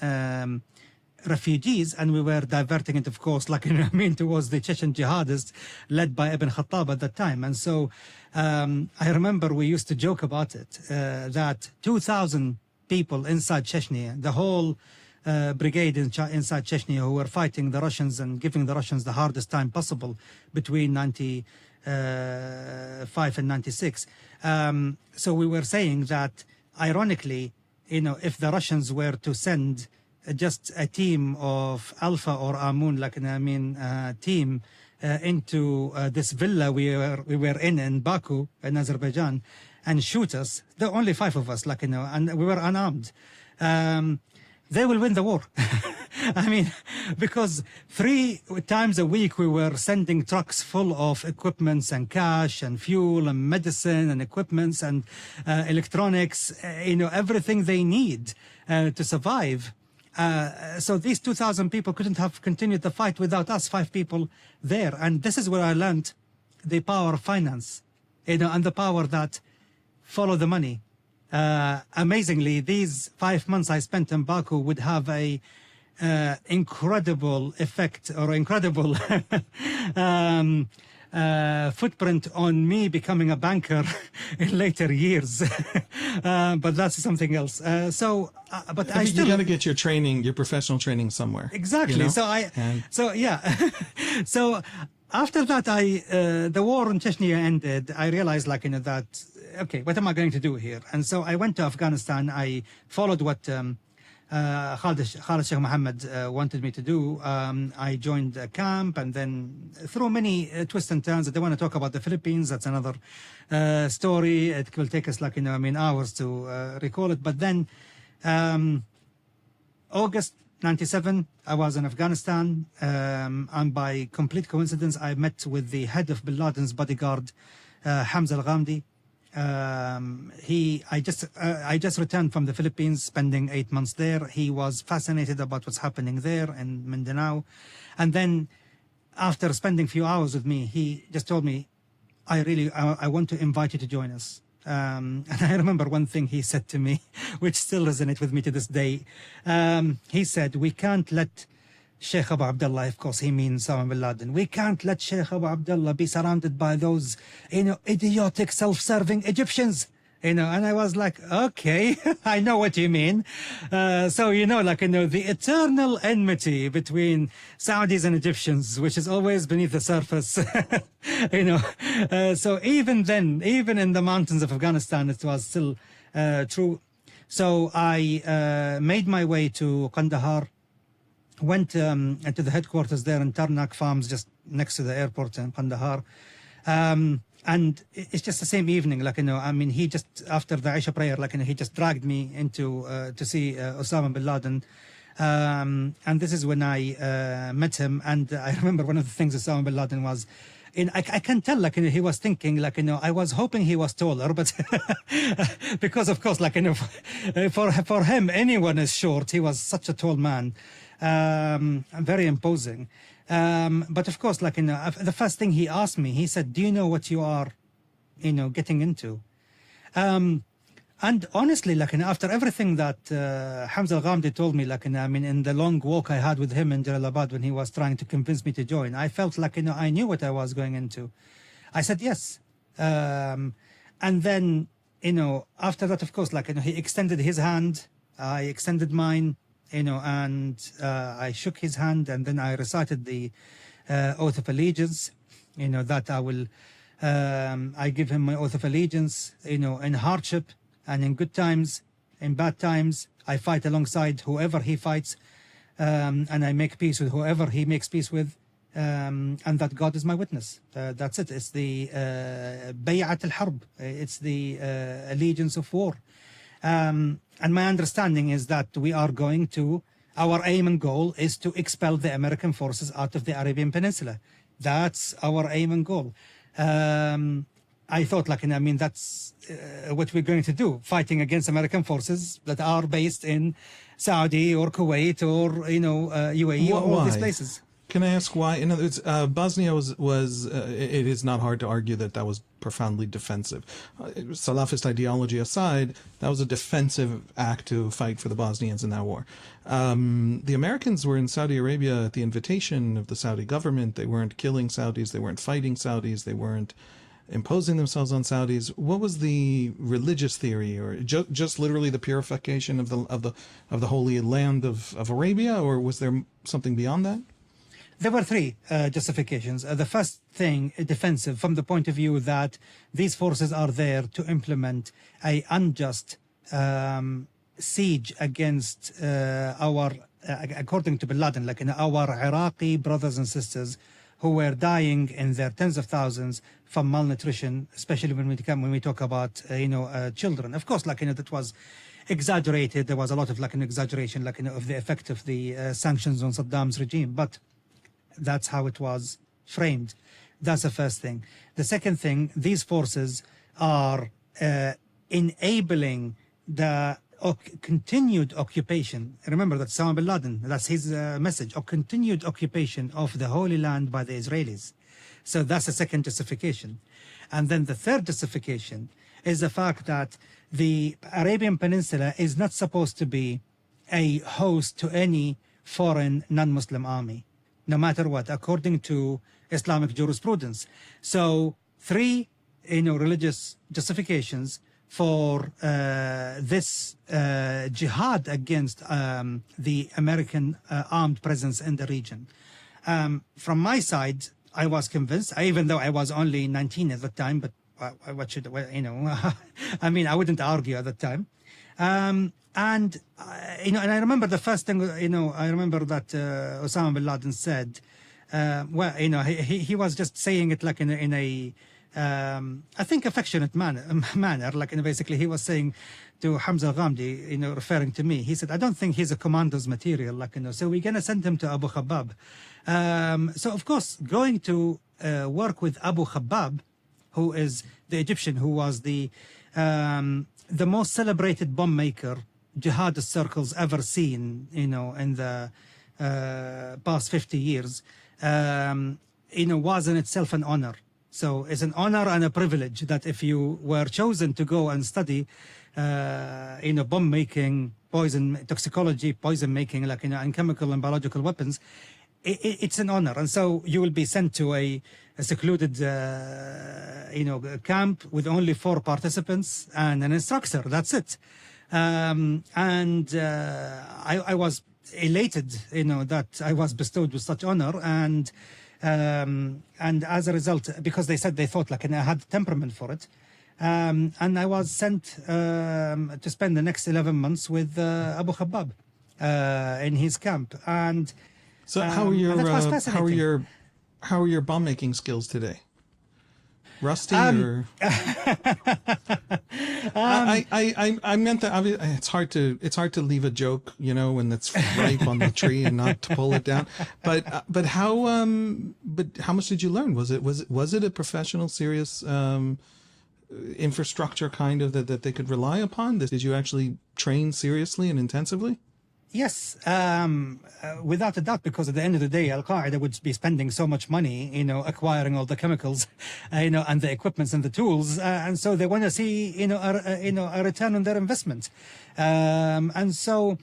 refugees, and we were diverting it, of course, towards the Chechen jihadists led by Ibn Khattab at that time. And so I remember we used to joke about it, that 2,000 people inside Chechnya, the whole brigade inside Chechnya, who were fighting the Russians and giving the Russians the hardest time possible between 95 and 96. So we were saying that, ironically, if the Russians were to send just a team of Alpha or Amun, team into this villa we were in Baku, in Azerbaijan, and shoot us, there were only 5 of us, and we were unarmed. They will win the war. Because 3 times a week we were sending trucks full of equipments and cash and fuel and medicine and equipments and electronics, everything they need to survive. So these 2,000 people couldn't have continued the fight without us 5 people there. And this is where I learned the power of finance, and the power that follow the money. Amazingly, these 5 months I spent in Baku would have a incredible effect, or incredible footprint on me becoming a banker in later years. But that's something else. But I still, you got to get your training, your professional training somewhere. Exactly. So So after that, the war in Chechnya ended. I realized, that, okay, what am I going to do here? And so I went to Afghanistan. I followed what Khalid Sheikh Mohammed wanted me to do. I joined a camp, and then through many twists and turns. I don't want to talk about the Philippines. That's another story. It will take us hours to recall it. But then August 97, I was in Afghanistan, and by complete coincidence, I met with the head of Bin Laden's bodyguard, Hamza al-Ghamdi. I just returned from the Philippines, spending 8 months there. He was fascinated about what's happening there in Mindanao. And then after spending a few hours with me, he just told me, I want to invite you to join us. And I remember one thing he said to me, which still resonates with me to this day. He said, we can't let Sheikh Abu Abdullah, of course he means Osama bin Laden, we can't let Sheikh Abu Abdullah be surrounded by those, idiotic, self-serving Egyptians. And I was like, okay, I know what you mean. So, the eternal enmity between Saudis and Egyptians, which is always beneath the surface, so even then, even in the mountains of Afghanistan, it was still true. So I made my way to Kandahar, went to the headquarters there in Tarnak Farms, just next to the airport in Kandahar. And it's just the same evening, he just, after the Isha prayer, he just dragged me into, to see Osama bin Laden. And this is when I met him. And I remember one of the things Osama bin Laden was, I can tell, he was thinking, I was hoping he was taller, but because of course, for him, anyone is short. He was such a tall man, very imposing. But of course, the first thing he asked me, he said, do you know what you are, getting into? And honestly, after everything that Hamza al-Ghamdi told me, in the long walk I had with him in Jalalabad when he was trying to convince me to join, I felt I knew what I was going into. I said yes. And then, after that, of course, he extended his hand, I extended mine, and I shook his hand, and then I recited the oath of allegiance, that I will, I give him my oath of allegiance, in hardship and in good times, in bad times, I fight alongside whoever he fights, and I make peace with whoever he makes peace with, and that God is my witness. That's it. It's the bay'at al-harb. It's the allegiance of war. And my understanding is that we are going to, our aim and goal is to expel the American forces out of the Arabian Peninsula. That's our aim and goal. I thought, that's what we're going to do, fighting against American forces that are based in Saudi or Kuwait or, UAE or all these places. Can I ask why? In other words, Bosnia was it is not hard to argue that was profoundly defensive. Salafist ideology aside, that was a defensive act to fight for the Bosnians in that war. The Americans were in Saudi Arabia at the invitation of the Saudi government. They weren't killing Saudis. They weren't fighting Saudis. They weren't imposing themselves on Saudis. What was the religious theory, or just literally the purification of the holy land of Arabia, or was there something beyond that? There were three justifications. The first thing, defensive, from the point of view that these forces are there to implement a unjust siege against according to bin Laden, our Iraqi brothers and sisters who were dying in their tens of thousands from malnutrition, especially when we talk about children. Of course, that was exaggerated. There was a lot of exaggeration, of the effect of the sanctions on Saddam's regime, but that's how it was framed. That's the first thing. The second thing, these forces are enabling the continued occupation. Remember that Osama bin Laden, that's his message, of continued occupation of the Holy Land by the Israelis. So that's the second justification. And then the third justification is the fact that the Arabian Peninsula is not supposed to be a host to any foreign non-Muslim army, no matter what, according to Islamic jurisprudence. So three, religious justifications for this jihad against the American armed presence in the region. From my side, I was convinced, even though I was only 19 at the time, but what should, I mean, I wouldn't argue at the time. And and I remember the first thing, I remember that Osama bin Laden said, he was just saying it in a I think affectionate manner, basically he was saying to Hamza al-Ghamdi, referring to me, he said, I don't think he's a commander's material, so we're going to send him to Abu Khabbab. So of course, going to work with Abu Khabbab who is the Egyptian, who was the most celebrated bomb maker jihadist circles ever seen, in the past 50 years, was in itself an honor. So it's an honor and a privilege that if you were chosen to go and study, bomb making, toxicology, poison making, and chemical and biological weapons, it's an honor. And so you will be sent to a secluded, camp with only 4 participants and an instructor. That's it. I was elated, that I was bestowed with such honor, and as a result, because they said they thought I had temperament for it, and I was sent to spend the next 11 months with Abu Khabbab in his camp. And so, how are your bomb making skills today? Rusty or? I meant that it's hard to leave a joke, when it's ripe on the tree and not to pull it down. But how much did you learn? Was it a professional, serious infrastructure kind of that they could rely upon? Did you actually train seriously and intensively? Yes, without a doubt, because at the end of the day, Al-Qaeda would be spending so much money, acquiring all the chemicals, and the equipments and the tools, and so they want to see, a return on their investment. And so,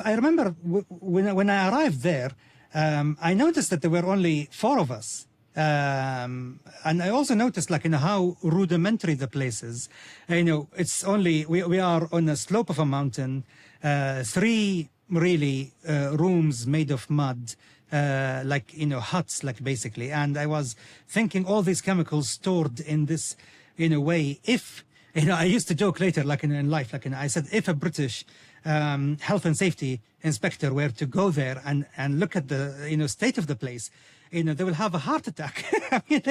I remember when I arrived there, I noticed that there were only 4 of us. And I also noticed, how rudimentary the place is. It's only, we are on a slope of a mountain, 3 really rooms made of mud, huts, basically. And I was thinking all these chemicals stored in this, way. If, I used to joke later, in life, I said, if a British health and safety inspector were to go there and look at the, state of the place, they will have a heart attack. I mean,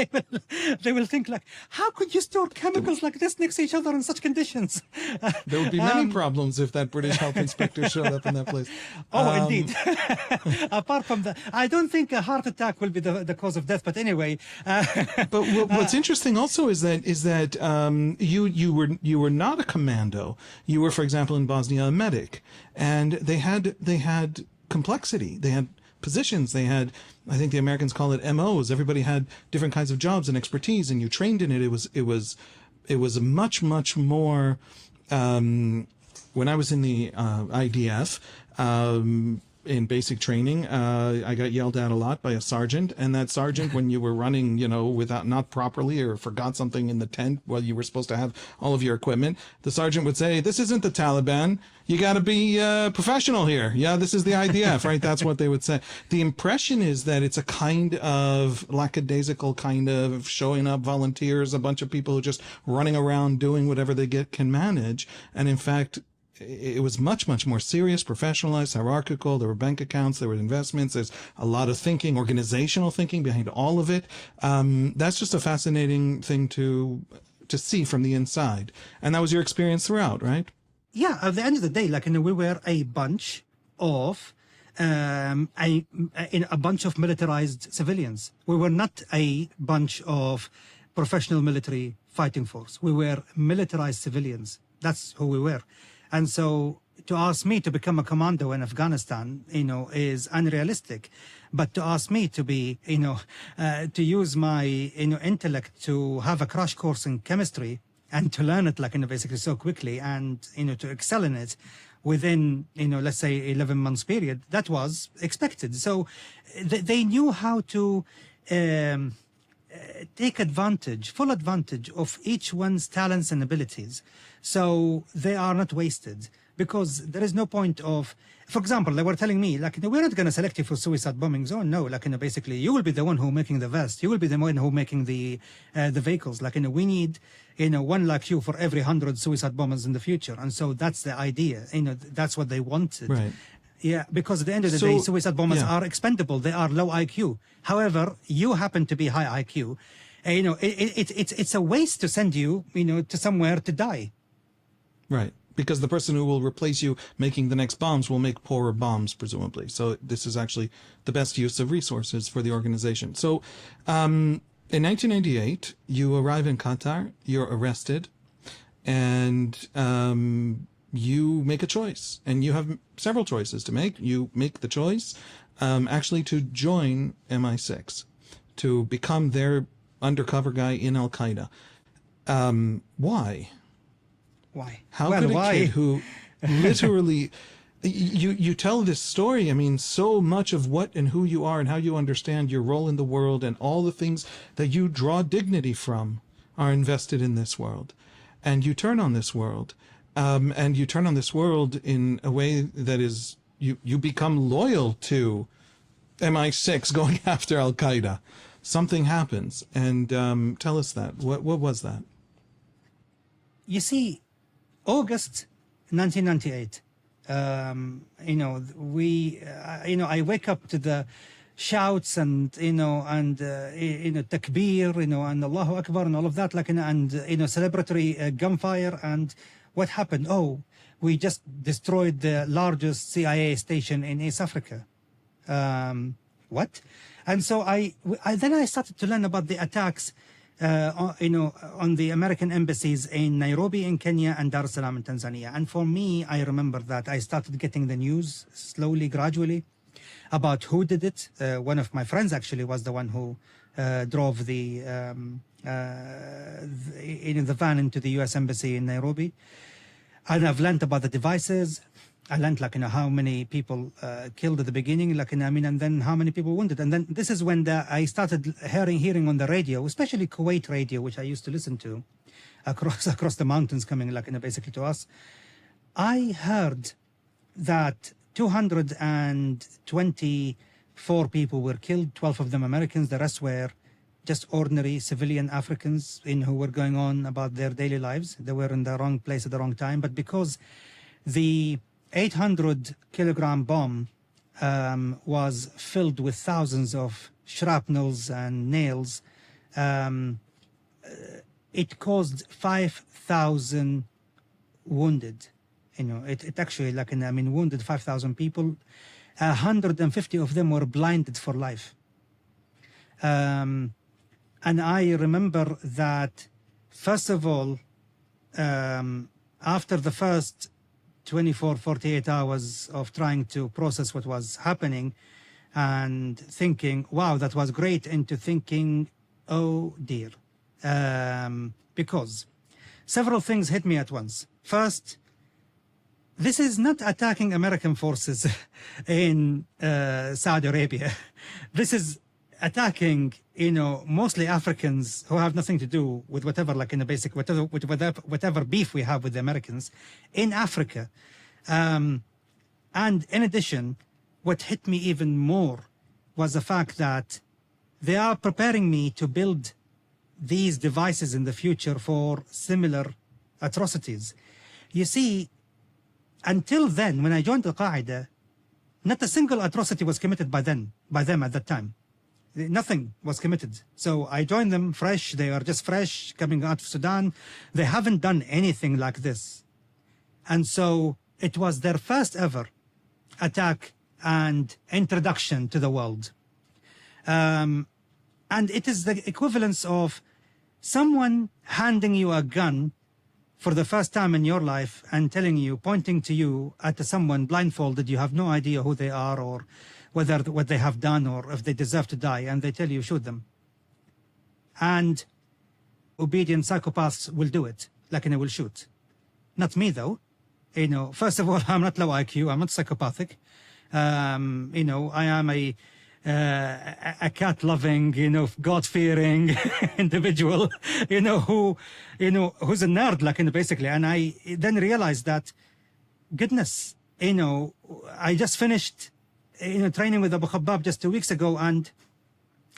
they will think how could you store chemicals like this next to each other in such conditions? There would be many problems if that British health inspector showed up in that place. Oh, indeed. Apart from that, I don't think a heart attack will be the cause of death. But anyway. But what's interesting also is that you were not a commando. You were, for example, in Bosnia, a medic, and they had complexity. They had positions. They had, I think the Americans call it MOs. Everybody had different kinds of jobs and expertise, and you trained in it. It was much more. When I was in the IDF, in basic training, I got yelled at a lot by a sergeant, and that sergeant, when you were running, without not properly or forgot something in the tent while you were supposed to have all of your equipment, the sergeant would say, "This isn't the Taliban. You got to be professional here. Yeah, this is the IDF," right? That's what they would say. The impression is that it's a kind of lackadaisical kind of showing up volunteers, a bunch of people who are just running around doing whatever they can manage, and in fact, it was much more serious, professionalized, hierarchical. There were bank accounts, there were investments, there's a lot of thinking, organizational thinking behind all of it. That's just a fascinating thing to see from the inside. And that was your experience throughout, right? Yeah, at the end of the day, we were a bunch of a bunch of militarized civilians. We were not a bunch of professional military fighting force. We were militarized civilians. That's who we were. And so to ask me to become a commando in Afghanistan, is unrealistic. But to ask me to be, to use my, intellect to have a crash course in chemistry and to learn it, basically so quickly and, to excel in it within, let's say 11 months period, that was expected. So they knew how to take full advantage of each one's talents and abilities. So they are not wasted, because there is no point of, for example, they were telling me, we're not going to select you for suicide bombings. Oh, no, basically, you will be the one who making the vest. You will be the one who making the vehicles. We need, one like you for every 100 suicide bombers in the future. And so that's the idea. That's what they wanted. Right. Yeah, because at the end of the day, suicide bombers are expendable. They are low IQ. However, you happen to be high IQ. It's a waste to send you, to somewhere to die. Right. Because the person who will replace you making the next bombs will make poorer bombs, presumably. So this is actually the best use of resources for the organization. So In 1998, you arrive in Qatar, you're arrested, and you make a choice. And you have several choices to make. You make the choice actually to join MI6, to become their undercover guy in Al-Qaeda. Why? Why? How could a kid who literally... You tell this story, I mean, so much of what and who you are and how you understand your role in the world and all the things that you draw dignity from are invested in this world. And you turn on this world. And you turn on this world in a way that is, you become loyal to MI6 going after Al-Qaeda. Something happens. And tell us that. What was that? You see, August 1998. I wake up to the shouts and takbir, and Allahu Akbar and all of that, celebratory gunfire. And what happened? Oh, we just destroyed the largest CIA station in East Africa. What? And so then I started to learn about the attacks on the American embassies in Nairobi in Kenya and Dar es Salaam in Tanzania. And for me, I remember that I started getting the news slowly, gradually, about who did it. One of my friends actually was the one who drove the van into the U.S. embassy in Nairobi. And I've learned about the devices. I learned how many people killed at the beginning, and then how many people wounded. And then this is when I started hearing on the radio, especially Kuwait radio, which I used to listen to across the mountains coming basically to us. I heard that 224 people were killed, 12 of them Americans, the rest were just ordinary civilian Africans who were going on about their daily lives. They were in the wrong place at the wrong time. But because the 800-kilogram bomb was filled with thousands of shrapnels and nails, it caused 5,000 wounded. It actually wounded 5,000 people. 150 of them were blinded for life. And I remember that, first of all, after the first 48 hours of trying to process what was happening and thinking, wow, that was great, into thinking, oh dear. Because several things hit me at once. First, this is not attacking American forces in Saudi Arabia. This is attacking, mostly Africans who have nothing to do with whatever, whatever beef we have with the Americans in Africa. And in addition, what hit me even more was the fact that they are preparing me to build these devices in the future for similar atrocities. You see, until then, when I joined Al-Qaeda, not a single atrocity was committed by them at that time. Nothing was committed. So I joined them fresh. They are just fresh, coming out of Sudan. They haven't done anything like this. And so it was their first ever attack and introduction to the world. And it is the equivalence of someone handing you a gun for the first time in your life and telling you, pointing to you at someone blindfolded. You have no idea who they are or whether what they have done or if they deserve to die, and they tell you, shoot them. And obedient psychopaths will do it, they will shoot. Not me, though. First of all, I'm not low IQ, I'm not psychopathic. I am a cat-loving, God-fearing individual, who's a nerd, basically. And I then realized that, goodness, I just finished training with Abu Khabbab just 2 weeks ago, and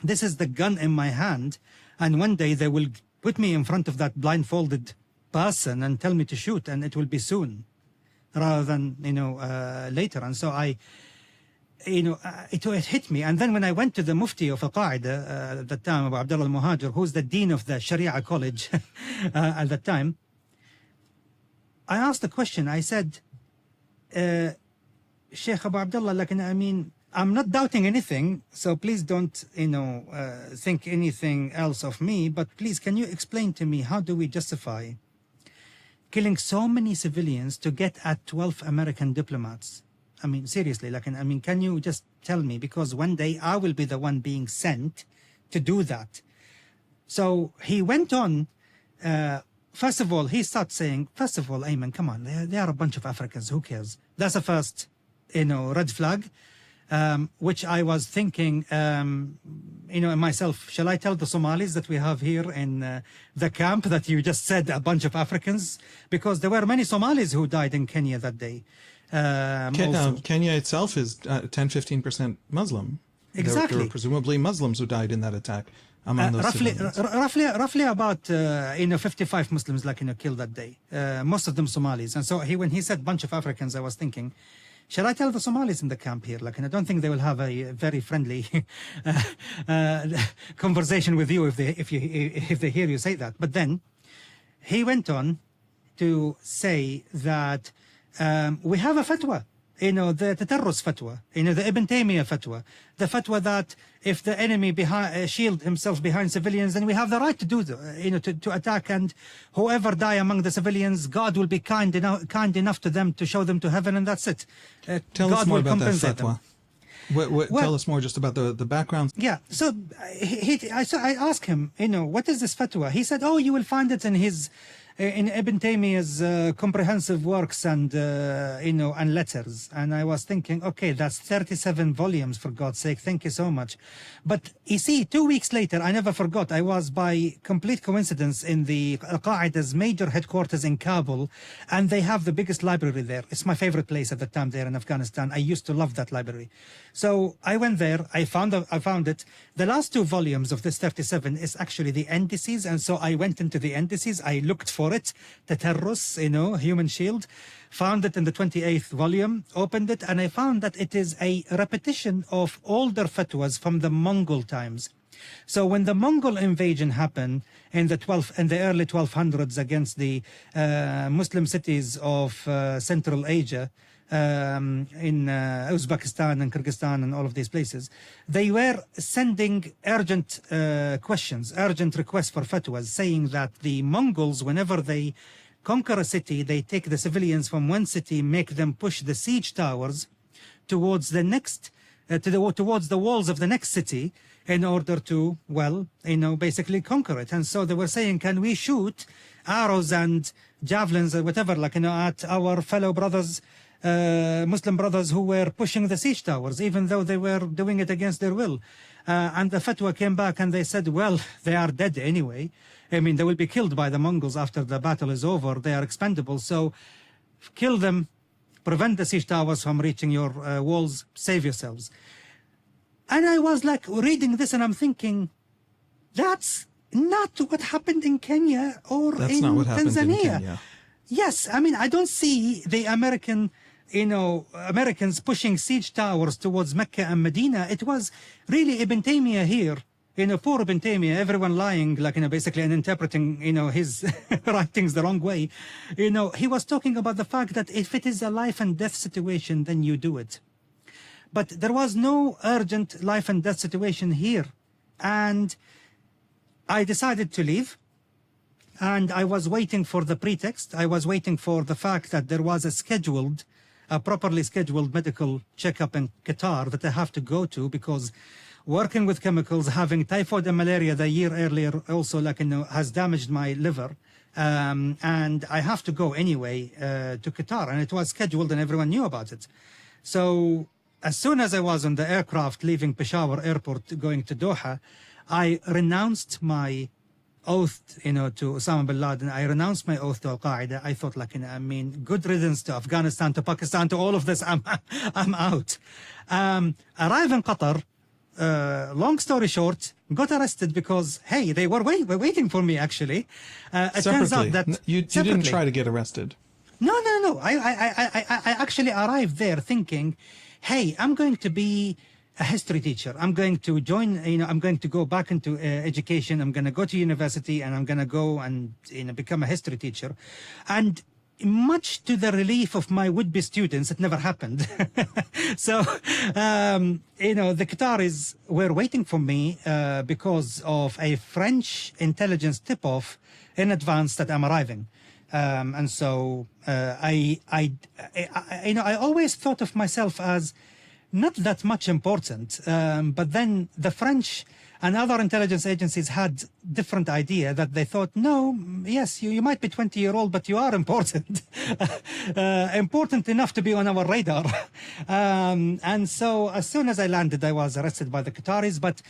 this is the gun in my hand, and one day they will put me in front of that blindfolded person and tell me to shoot, and it will be soon rather than later. And so it hit me. And then when I went to the Mufti of Al-Qaeda at that time, Abu Abdullah al-Muhajir, who's the dean of the Sharia college at that time, I asked the question. I said, Sheikh Abu Abdullah, I'm not doubting anything, so please don't, think anything else of me. But please, can you explain to me, how do we justify killing so many civilians to get at 12 American diplomats? I mean, seriously, can you just tell me? Because one day I will be the one being sent to do that. So he went on. First of all, he started saying, first of all, Aimen, come on, they are a bunch of Africans. Who cares? That's the first, red flag. Which I was thinking, myself, shall I tell the Somalis that we have here in the camp that you just said a bunch of Africans? Because there were many Somalis who died in Kenya that day. Kenya itself is 10-15% Muslim. Exactly. There were presumably Muslims who died in that attack. Among those roughly about 55 Muslims killed that day. Most of them Somalis. And so when he said bunch of Africans, I was thinking, shall I tell the Somalis in the camp here? I don't think they will have a very friendly conversation with you if they hear you say that. But then he went on to say that we have a fatwa, the terrorist fatwa, the Ibn Taymiyyah fatwa, the fatwa that if the enemy shield himself behind civilians, then we have the right to do to attack, and whoever die among the civilians, God will be kind enough to them to show them to heaven, and that's it. Tell us more about that fatwa. Well, tell us more just about the background. Yeah, so I asked him, what is this fatwa? He said, oh, you will find it in Ibn Taymiyyah's comprehensive works and and letters. And I was thinking, okay, that's 37 volumes, for God's sake, thank you so much. But you see, 2 weeks later, I never forgot, I was by complete coincidence in the Al-Qaeda's major headquarters in Kabul, and they have the biggest library there. It's my favorite place at the time there in Afghanistan. I used to love that library. So I went there, I found it. The last 2 volumes of this 37 is actually the indices, and so I went into the indices, I looked for it, the terrorists, human shield, found it in the 28th volume, opened it, and I found that it is a repetition of older fatwas from the Mongol times. So when the Mongol invasion happened in the early 1200s against the Muslim cities of Central Asia, in Uzbekistan and Kyrgyzstan and all of these places, they were sending urgent requests for fatwas, saying that the Mongols, whenever they conquer a city, they take the civilians from one city, make them push the siege towers towards the next, towards the walls of the next city, in order to, basically conquer it. And so they were saying, can we shoot arrows and javelins or whatever, at our fellow brothers, Muslim brothers who were pushing the siege towers, even though they were doing it against their will. And the fatwa came back and they said, well, they are dead anyway. I mean, they will be killed by the Mongols after the battle is over. They are expendable. So kill them, prevent the siege towers from reaching your walls, save yourselves. And I was reading this and I'm thinking, that's not what happened in Kenya or that's in not what happened Tanzania. In Kenya. Yes, I mean, I don't see the Americans pushing siege towers towards Mecca and Medina. It was really Ibn Taymiyyah here, poor Ibn Taymiyyah, everyone lying, basically, and interpreting, his writings the wrong way. He was talking about the fact that if it is a life and death situation, then you do it. But there was no urgent life and death situation here. And I decided to leave. And I was waiting for the pretext. I was waiting for the fact that there was a properly scheduled medical checkup in Qatar that I have to go to, because working with chemicals, having typhoid and malaria the year earlier also has damaged my liver. And I have to go anyway to Qatar. And it was scheduled and everyone knew about it. So as soon as I was on the aircraft leaving Peshawar airport going to Doha, I renounced my oath, to Osama bin Laden. I renounced my oath to Al-Qaeda. I thought, good riddance to Afghanistan, to Pakistan, to all of this. I'm out. Arrive in Qatar. Long story short, got arrested because, hey, they were waiting for me, actually. It turns out that you didn't try to get arrested. No. I actually arrived there thinking, hey, I'm going to be a history teacher. I'm going to join, I'm going to go back into education. I'm going to go to university and I'm going to go and become a history teacher. And much to the relief of my would-be students, it never happened. So, you know, the Qataris were waiting for me because of a French intelligence tip-off in advance that I'm arriving. And so you know, I always thought of myself as not that much important. But then the French and other intelligence agencies had different idea that they thought, no, yes, you might be 20-year-old, but you are important. Important enough to be on our radar. And so as soon as I landed, I was arrested by the Qataris. But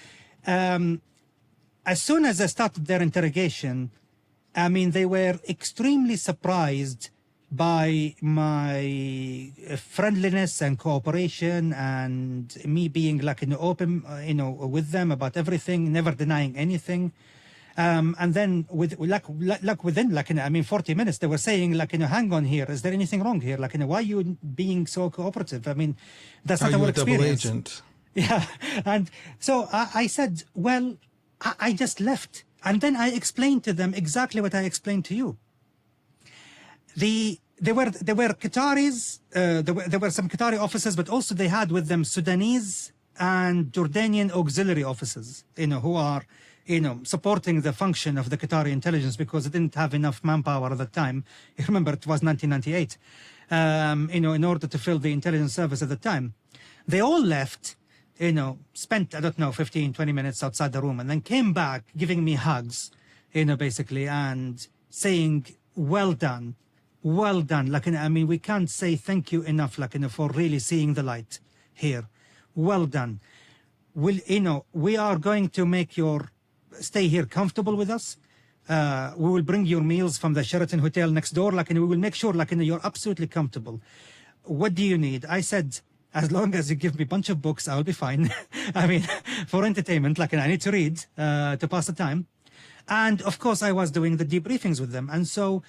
as soon as I started their interrogation, I mean, they were extremely surprised by my friendliness and cooperation and me being like, you know, open, you know, with them about everything, never denying anything. And then within, like, you know, I mean, 40 minutes, they were saying, like, you know, hang on here. Is there anything wrong here? Like, you know, why are you being so cooperative? I mean, that's not our experience. Double agent? Yeah. And so I said, well, I just left. And then I explained to them exactly what I explained to you. There were Qataris, there were some Qatari officers, but also they had with them Sudanese and Jordanian auxiliary officers, you know, who are, you know, supporting the function of the Qatari intelligence because they didn't have enough manpower at the time. You remember, it was 1998, you know, in order to fill the intelligence service at the time. They all left, you know, spent, I don't know, 15, 20 minutes outside the room and then came back giving me hugs, you know, basically, and saying, well done. Well done. Like, I mean, we can't say thank you enough, like, you know, for really seeing the light here. Well done. You know, we are going to make your stay here comfortable with us. We will bring your meals from the Sheraton Hotel next door. Like, and we will make sure, like, you know, you're absolutely comfortable. What do you need? I said, as long as you give me a bunch of books, I'll be fine. I mean, for entertainment, like, and I need to read to pass the time. And of course, I was doing the debriefings with them. And so,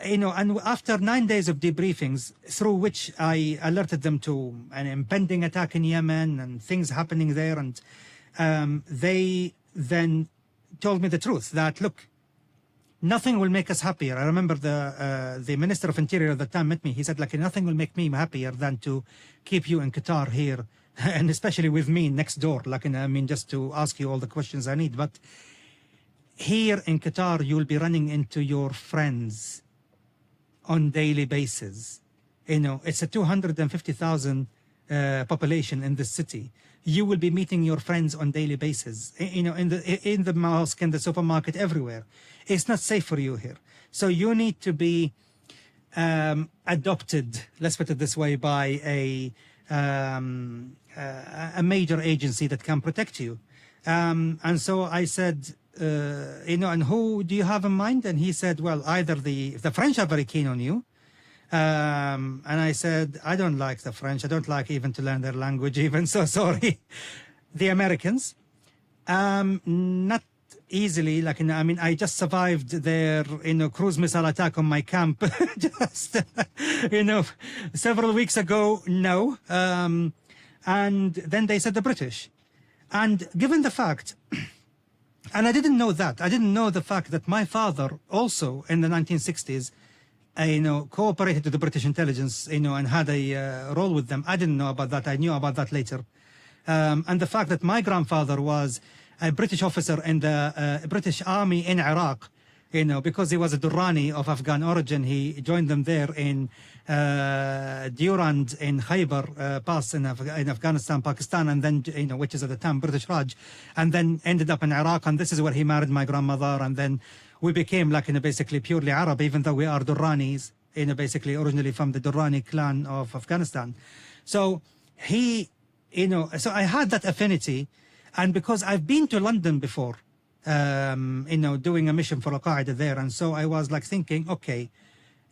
you know, and after 9 days of debriefings, through which I alerted them to an impending attack in Yemen and things happening there, and they then told me the truth that, look, nothing will make us happier. I remember the Minister of Interior at the time met me. He said, like, nothing will make me happier than to keep you in Qatar here, and especially with me next door. Like, I mean, just to ask you all the questions I need. But here in Qatar, you'll be running into your friends on daily basis. You know, it's a 250,000 population in this city. You will be meeting your friends on daily basis, you know, in the mosque, in the supermarket, everywhere. It's not safe for you here. So you need to be adopted, let's put it this way, by a major agency that can protect you. And so I said, you know, and who do you have in mind? And he said, well, either the French are very keen on you. And I said, I don't like the French. I don't like even to learn their language even. So sorry. The Americans, not easily. Like, I mean, I just survived their, you know, cruise missile attack on my camp just, you know, several weeks ago. No. And then they said the British. And given the fact, and I didn't know that. I didn't know the fact that my father also in the 1960s, you know, cooperated with the British intelligence, you know, and had a role with them. I didn't know about that. I knew about that later. And the fact that my grandfather was a British officer in the British Army in Iraq, you know, because he was a Durrani of Afghan origin, he joined them there in Durand in Khobar Pass in Afghanistan, Pakistan, and then, you know, which is at the time British Raj, and then ended up in Iraq, and this is where he married my grandmother, and then we became, like, you know, basically purely Arab, even though we are Durranis, you know, basically originally from the Durrani clan of Afghanistan. So he, you know, so I had that affinity, and because I've been to London before, you know, doing a mission for Al-Qaeda there, and so I was like thinking, okay,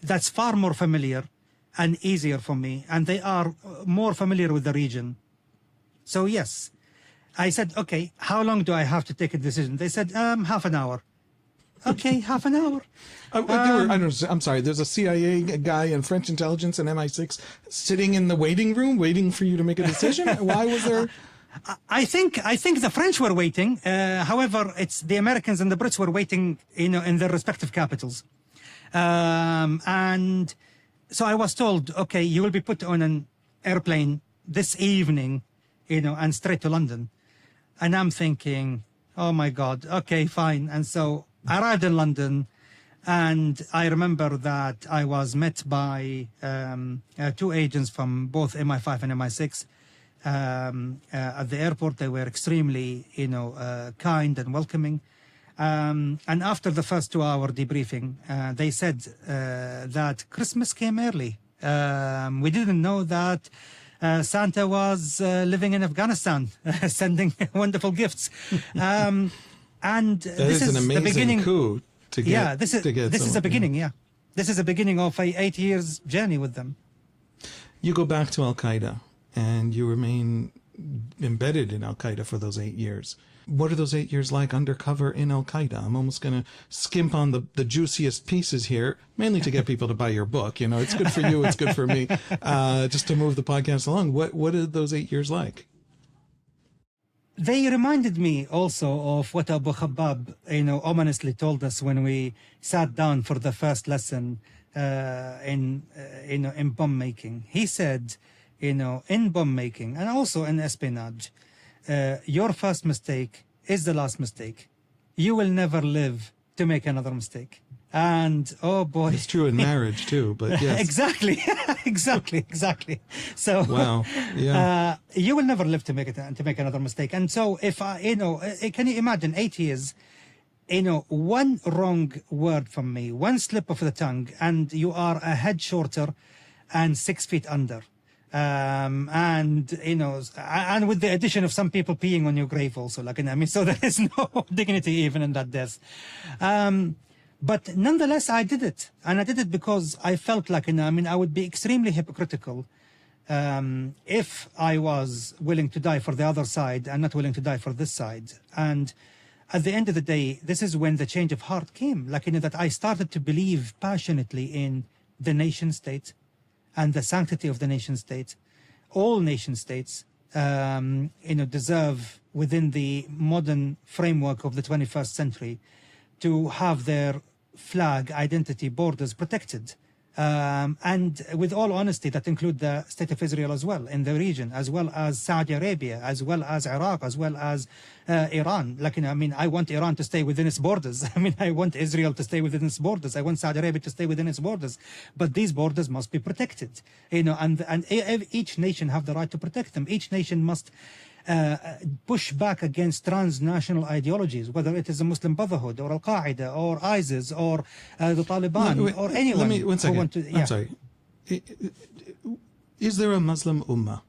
that's far more familiar and easier for me, and they are more familiar with the region. So yes, I said, okay, how long do I have to take a decision? They said, half an hour. Okay, half an hour. I'm sorry, there's a CIA guy and French intelligence and MI6 sitting in the waiting room waiting for you to make a decision? Why was there... I think the French were waiting. However, it's the Americans and the Brits were waiting, you know, in their respective capitals. And so I was told, okay, you will be put on an airplane this evening, and straight to London. And I'm thinking, oh my God, okay, fine. And so I arrived in London, and I remember that I was met by two agents from both MI5 and MI6 at the airport. They were extremely, kind and welcoming. And after the first 2-hour debriefing, they said that Christmas came early. We didn't know that Santa was living in Afghanistan, sending wonderful gifts. And this is an amazing the beginning. coup to get. Yeah, this is the beginning. Yeah, this is the beginning of a 8 years journey with them. You go back to Al-Qaeda, and you remain embedded in Al-Qaeda for those 8 years. What are those 8 years like undercover in Al-Qaeda? I'm almost going to skimp on the juiciest pieces here, mainly to get people to buy your book. It's good for you, it's good for me, just to move the podcast along. What are those 8 years like? They reminded me also of what Abu Khabbab, ominously told us when we sat down for the first lesson in bomb making. He said, in bomb making and also in espionage, your first mistake is the last mistake. You will never live to make another mistake. And oh boy, it's true in marriage too. But yes, exactly, exactly. So wow, yeah, you will never live to make another mistake. And so if can you imagine 8 years? One wrong word from me, one slip of the tongue, and you are a head shorter and 6 feet under. And with the addition of some people peeing on your grave also, so there is no dignity even in that death. But nonetheless, I did it. And I did it because I felt like, I would be extremely hypocritical if I was willing to die for the other side and not willing to die for this side. And at the end of the day, this is when the change of heart came, that I started to believe passionately in the nation state and the sanctity of the nation state. All nation states, deserve within the modern framework of the 21st century to have their flag, identity, borders protected. And with all honesty, that include the State of Israel as well in the region, as well as Saudi Arabia, as well as Iraq, as well as Iran. I want Iran to stay within its borders. I want Israel to stay within its borders. I want Saudi Arabia to stay within its borders. But these borders must be protected. And each nation have the right to protect them. Each nation must push back against transnational ideologies, whether it is a Muslim Brotherhood or Al-Qaeda or ISIS or the Taliban or anyone. Let me, one second. Yeah. I'm sorry. Is there a Muslim Ummah?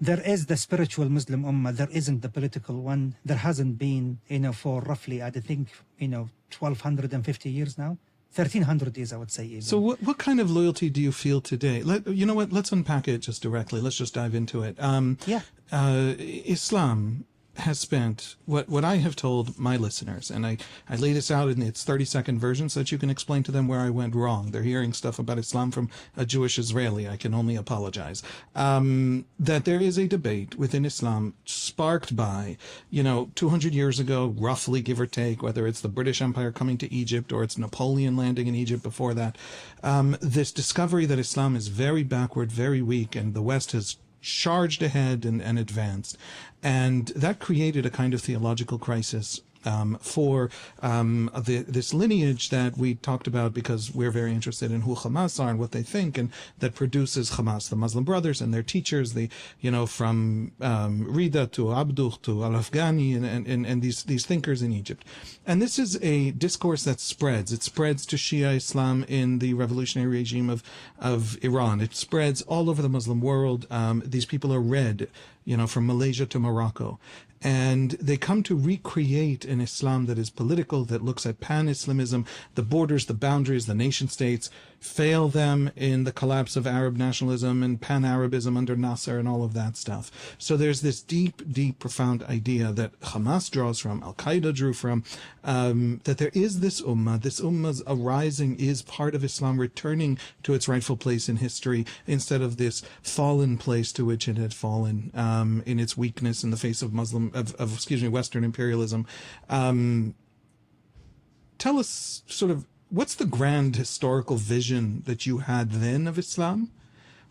There is the spiritual Muslim Ummah. There isn't the political one. There hasn't been, for roughly, I think, 1,250 years now. 1,300 years, I would say. Even. So what kind of loyalty do you feel today? You know what? Let's unpack it just directly. Let's just dive into it. Islam has spent, what I have told my listeners, and I lay this out in its 30-second version so that you can explain to them where I went wrong. They're hearing stuff about Islam from a Jewish Israeli. I can only apologize. That there is a debate within Islam sparked by, 200 years ago, roughly, give or take, whether it's the British Empire coming to Egypt or it's Napoleon landing in Egypt before that, this discovery that Islam is very backward, very weak, and the West has charged ahead and advanced. And that created a kind of theological crisis for this lineage that we talked about, because we're very interested in who Hamas are and what they think, and that produces Hamas, the Muslim Brothers and their teachers, from Rida to Abduh to Al-Afghani and these thinkers in Egypt. And this is a discourse that spreads. It spreads to Shia Islam in the revolutionary regime of Iran. It spreads all over the Muslim world. These people are read, from Malaysia to Morocco. And they come to recreate an Islam that is political, that looks at pan-Islamism, the borders, the boundaries, the nation states, fail them in the collapse of Arab nationalism and pan-Arabism under Nasser and all of that stuff. So there's this deep, deep, profound idea that Hamas draws from, Al-Qaeda drew from, that there is this ummah's arising is part of Islam returning to its rightful place in history instead of this fallen place to which it had fallen in its weakness in the face of Western imperialism. tell us sort of, what's the grand historical vision that you had then of Islam?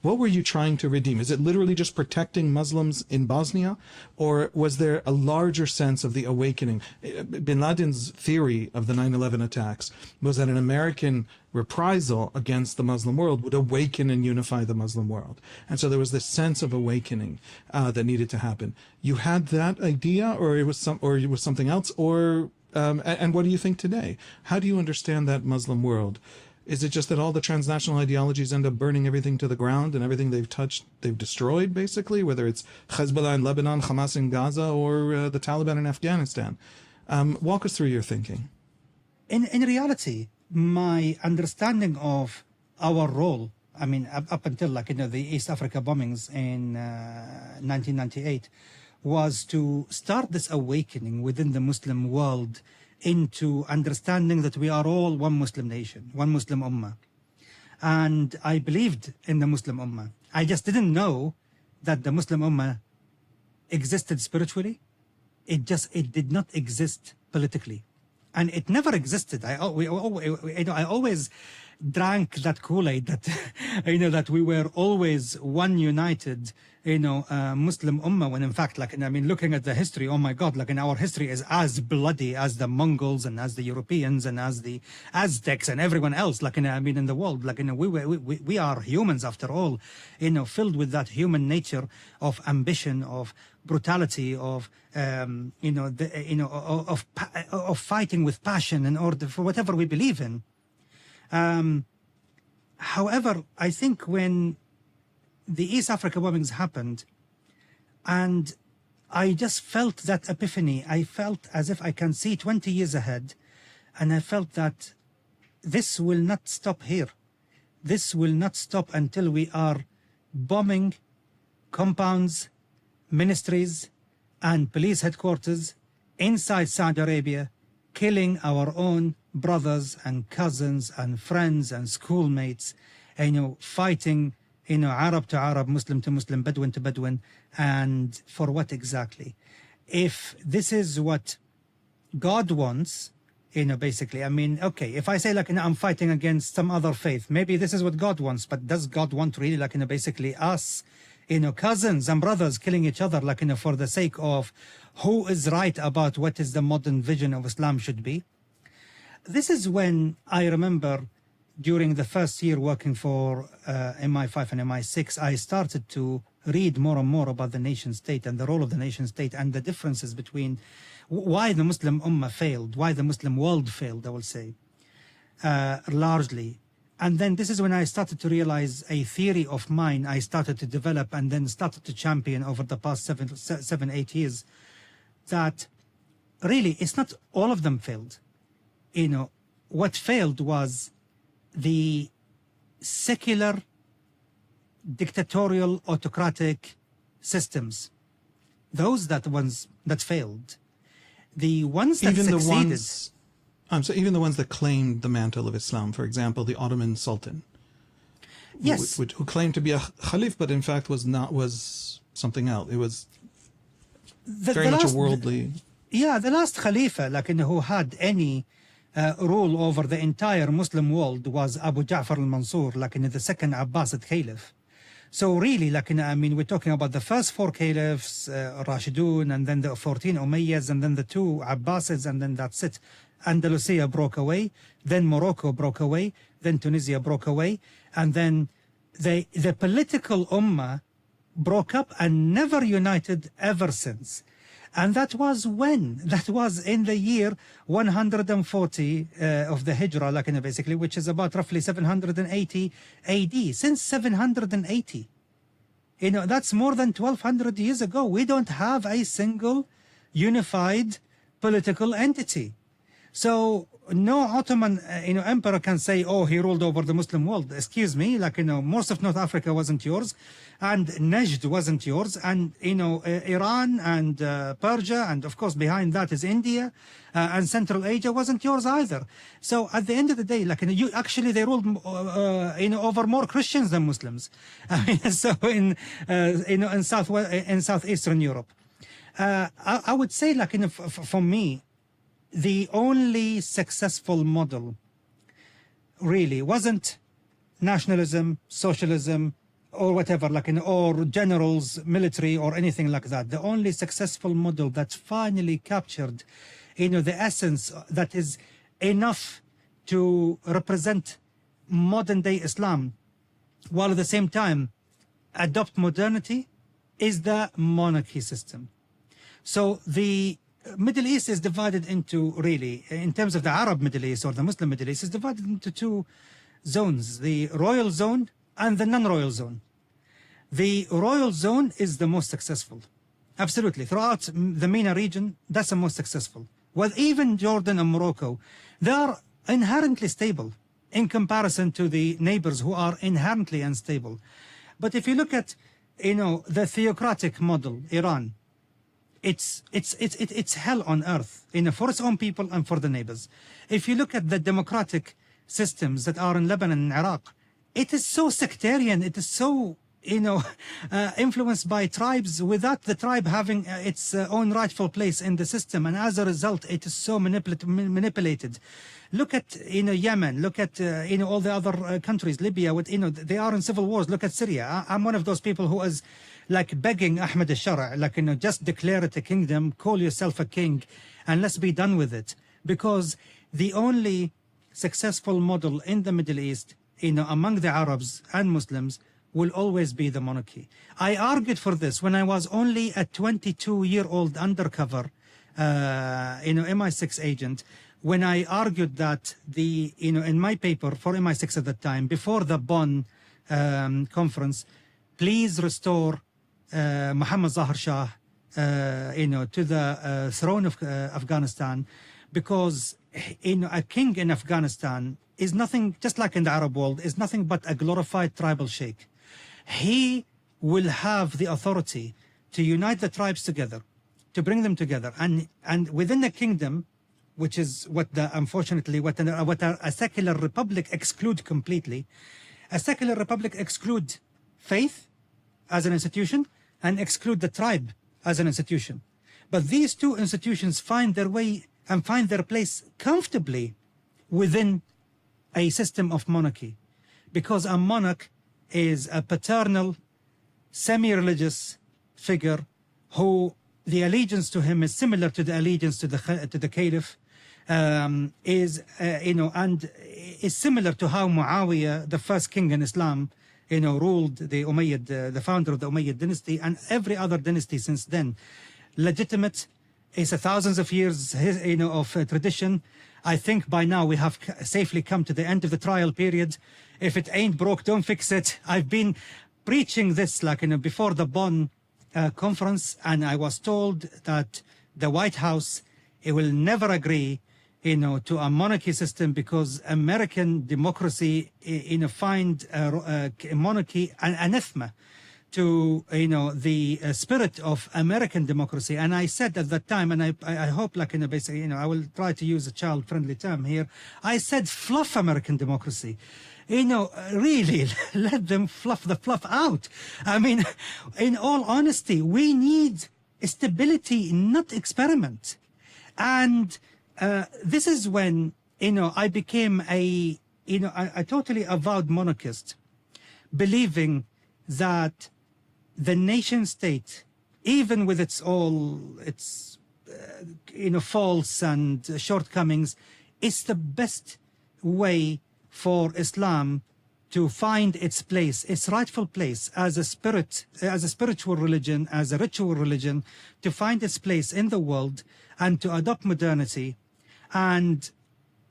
What were you trying to redeem? Is it literally just protecting Muslims in Bosnia? Or was there a larger sense of the awakening? Bin Laden's theory of the 9/11 attacks was that an American reprisal against the Muslim world would awaken and unify the Muslim world. And so there was this sense of awakening that needed to happen. You had that idea, or it was something else? Or and what do you think today? How do you understand that Muslim world? Is it just that all the transnational ideologies end up burning everything to the ground, and everything they've touched, they've destroyed, basically, whether it's Hezbollah in Lebanon, Hamas in Gaza, or the Taliban in Afghanistan? Walk us through your thinking. In reality, my understanding of our role, I mean, up until the East Africa bombings in 1998, was to start this awakening within the Muslim world into understanding that we are all one Muslim nation, one Muslim ummah. And I believed in the Muslim ummah. I just didn't know that the Muslim ummah existed spiritually. It did not exist politically. And it never existed. I always drank that Kool-Aid that, that we were always one united, Muslim ummah, when in fact, looking at the history, oh my God, our history is as bloody as the Mongols and as the Europeans and as the Aztecs and everyone else, in the world. We are humans after all, filled with that human nature of ambition, of brutality, of of fighting with passion in order for whatever we believe in. However, I think when the East Africa bombings happened, and I just felt that epiphany, I felt as if I can see 20 years ahead, and I felt that this will not stop here. This will not stop until we are bombing compounds, ministries, and police headquarters inside Saudi Arabia, killing our own brothers and cousins and friends and schoolmates, fighting, Arab to Arab, Muslim to Muslim, Bedouin to Bedouin, and for what exactly? If this is what God wants, basically, okay, if I say I'm fighting against some other faith, maybe this is what God wants, but does God want really basically us, cousins and brothers killing each other, for the sake of who is right about what is the modern vision of Islam should be? This is when I remember during the first year working for MI5 and MI6, I started to read more and more about the nation state and the role of the nation state and the differences between why the Muslim ummah failed, why the Muslim world failed, I will say, largely. And then this is when I started to realize a theory of mine I started to develop and then started to champion over the past 7-8 years, that really it's not all of them failed. What failed was the secular, dictatorial, autocratic systems. Those ones that failed. The ones that succeeded. So even the ones that claimed the mantle of Islam, for example, the Ottoman Sultan. Yes. Who claimed to be a Khalif, but in fact was something else. It was very much a worldly. The last Khalifa, who had any rule over the entire Muslim world was Abu Ja'far al-Mansur, the second Abbasid Caliph. So really, we're talking about the first 4 caliphs, Rashidun, and then the 14 Umayyads, and then the 2 Abbasids, and then that's it. Andalusia broke away, then Morocco broke away, then Tunisia broke away, and then the political ummah broke up and never united ever since. And that was when? That was in the year 140 of the Hijrah, basically, which is about roughly 780 AD. Since 780, that's more than 1200 years ago. We don't have a single unified political entity. So no Ottoman emperor can say, oh, he ruled over the Muslim world. Excuse me, most of North Africa wasn't yours, and Najd wasn't yours, and Iran and Persia, and of course behind that is India, and Central Asia wasn't yours either. So at the end of the day, they ruled over more Christians than Muslims. So in southeastern Europe, I would say for me, the only successful model really wasn't nationalism, socialism, or whatever, like or generals, military, or anything like that. The only successful model that finally captured, the essence that is enough to represent modern day Islam, while at the same time adopt modernity, is the monarchy system. So the Middle East is divided into, really, in terms of the Arab Middle East or the Muslim Middle East, is divided into two zones, the royal zone and the non-royal zone. The royal zone is the most successful. Absolutely. Throughout the MENA region, that's the most successful. Well, even Jordan and Morocco, they are inherently stable in comparison to the neighbors who are inherently unstable. But if you look at, the theocratic model, Iran, it's hell on earth, for its own people and for the neighbors. If you look at the democratic systems that are in Lebanon and Iraq, it is so sectarian, it is so, influenced by tribes without the tribe having its own rightful place in the system. And as a result, it is so manipulated. Look at, Yemen, look at, all the other countries, Libya, with, they are in civil wars. Look at Syria. I'm one of those people who is like begging Ahmed al-Sharaa, like, just declare it a kingdom, call yourself a king, and let's be done with it. Because the only successful model in the Middle East, among the Arabs and Muslims, will always be the monarchy. I argued for this when I was only a 22-year-old undercover, MI6 agent, when I argued that in my paper for MI6 at the time, before the Bonn conference, please restore Muhammad Zahir Shah, to the throne of Afghanistan, because a king in Afghanistan is nothing, just like in the Arab world, is nothing but a glorified tribal sheikh. He will have the authority to unite the tribes together, to bring them together, and within the kingdom, which is what unfortunately what a secular republic exclude completely. A secular republic exclude faith as an institution and exclude the tribe as an institution. But these two institutions find their way and find their place comfortably within a system of monarchy, because a monarch is a paternal, semi-religious figure who the allegiance to him is similar to the allegiance to the caliph, and is similar to how Muawiyah, the first king in Islam, ruled the Umayyad, the founder of the Umayyad dynasty, and every other dynasty since then. Legitimate, it's thousands of years, of tradition. I think by now we have safely come to the end of the trial period. If it ain't broke, don't fix it. I've been preaching this before the Bonn conference, and I was told that the White House, it will never agree to a monarchy system, because American democracy find monarchy an anathema to the spirit of American democracy. And I said at that time, and I hope basically I will try to use a child-friendly term here, I said fluff American democracy. Really let them fluff the fluff out. I mean, in all honesty, we need stability, not experiment. And this is when I became a totally avowed monarchist, believing that the nation state, even with its faults and shortcomings, is the best way for Islam to find its place, its rightful place as a spiritual religion, as a ritual religion, to find its place in the world and to adopt modernity. And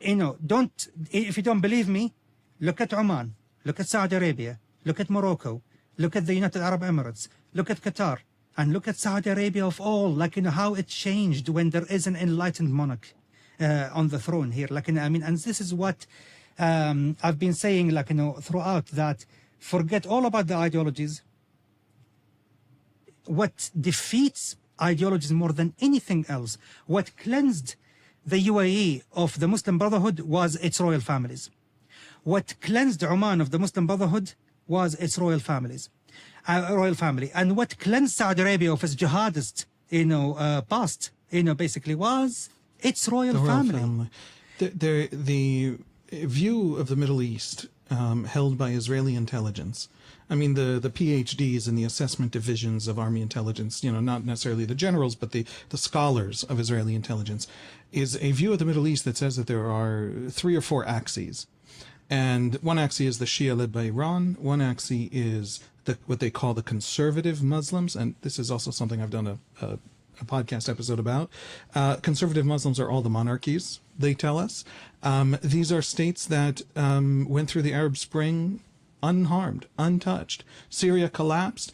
if you don't believe me, look at Oman, look at Saudi Arabia, look at Morocco, look at the United Arab Emirates, look at Qatar, and look at Saudi Arabia of all, how it changed when there is an enlightened monarch on the throne here. And this is what I've been saying, throughout, that forget all about the ideologies. What defeats ideologies more than anything else, what cleansed the UAE of the Muslim Brotherhood was its royal families. What cleansed Oman of the Muslim Brotherhood was its royal family. And what cleansed Saudi Arabia of its jihadist, past, basically was its royal The royal family. family. The view of the Middle East held by Israeli intelligence, I mean, the PhDs in the assessment divisions of army intelligence, not necessarily the generals, but the scholars of Israeli intelligence, is a view of the Middle East that says that there are 3 or 4 axes. And one axis is the Shia led by Iran. One axis is what they call the conservative Muslims. And this is also something I've done a podcast episode about. Conservative Muslims are all the monarchies, they tell us. These are states that went through the Arab Spring unharmed, untouched. Syria collapsed,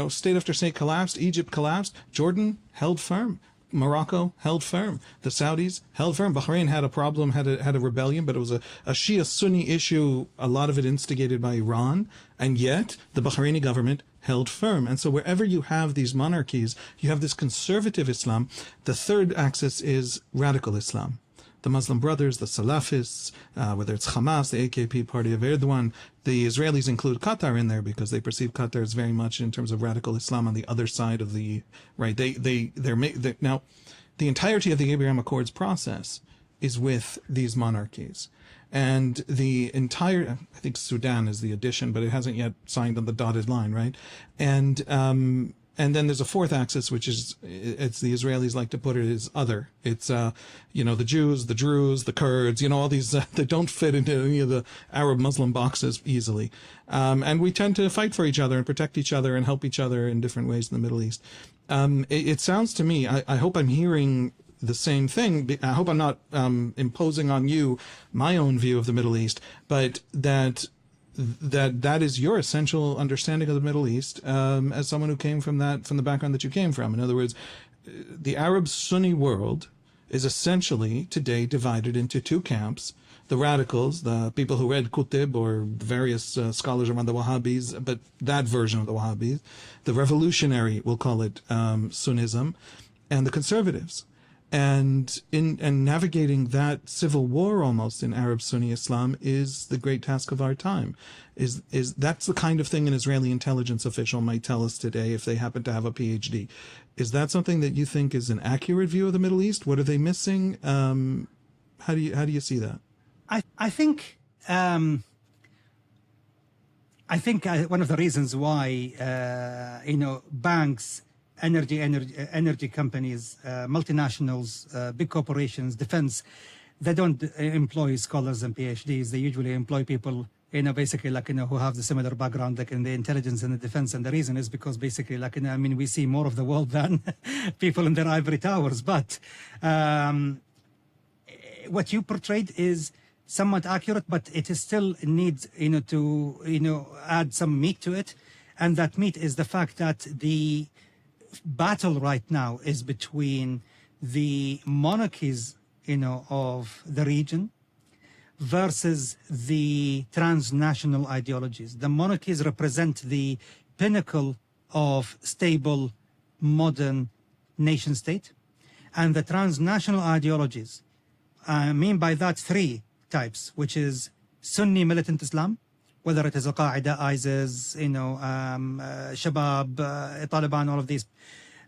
state after state collapsed. Egypt collapsed. Jordan held firm. Morocco held firm. The Saudis held firm. Bahrain had a problem, had a rebellion, but it was a Shia-Sunni issue, a lot of it instigated by Iran, and yet the Bahraini government held firm. And so wherever you have these monarchies, you have this conservative Islam. The third axis is radical Islam. The Muslim Brothers, the Salafists, whether it's Hamas, the AKP party of Erdogan. The Israelis include Qatar in there because they perceive Qatar as very much in terms of radical Islam on the other side of the, right? Now, the entirety of the Abraham Accords process is with these monarchies. And the entire, I think Sudan is the addition, but it hasn't yet signed on the dotted line, right? And then there's a fourth axis, which is, it's the Israelis like to put it, is other. It's, the Jews, the Druze, the Kurds, all these that don't fit into any of the Arab Muslim boxes easily. And we tend to fight for each other and protect each other and help each other in different ways in the Middle East. It sounds to me, I hope I'm hearing the same thing. I hope I'm not imposing on you my own view of the Middle East, but that is your essential understanding of the Middle East as someone who came from the background that you came from. In other words, the Arab Sunni world is essentially today divided into 2 camps: the radicals, the people who read Qutb or various scholars around the Wahhabis, but that version of the Wahhabis, the revolutionary, we'll call it Sunnism, and the conservatives. And navigating that civil war almost in Arab Sunni Islam is the great task of our time. Is that's the kind of thing an Israeli intelligence official might tell us today if they happen to have a PhD. Is that something that you think is an accurate view of the Middle East? What are they missing? How do you see that? I think one of the reasons why banks, energy companies, multinationals, big corporations, defense, they don't employ scholars and PhDs. They usually employ people, basically who have the similar background, like in the intelligence and the defense. And the reason is because basically, we see more of the world than people in their ivory towers. But what you portrayed is somewhat accurate, but it is still needs, to, add some meat to it. And that meat is the fact that the battle right now is between the monarchies, of the region versus the transnational ideologies. The monarchies represent the pinnacle of stable, modern nation state. And the transnational ideologies, I mean by that 3 types, which is Sunni militant Islam, whether it is Al-Qaeda, ISIS, Shabab, Taliban, all of these.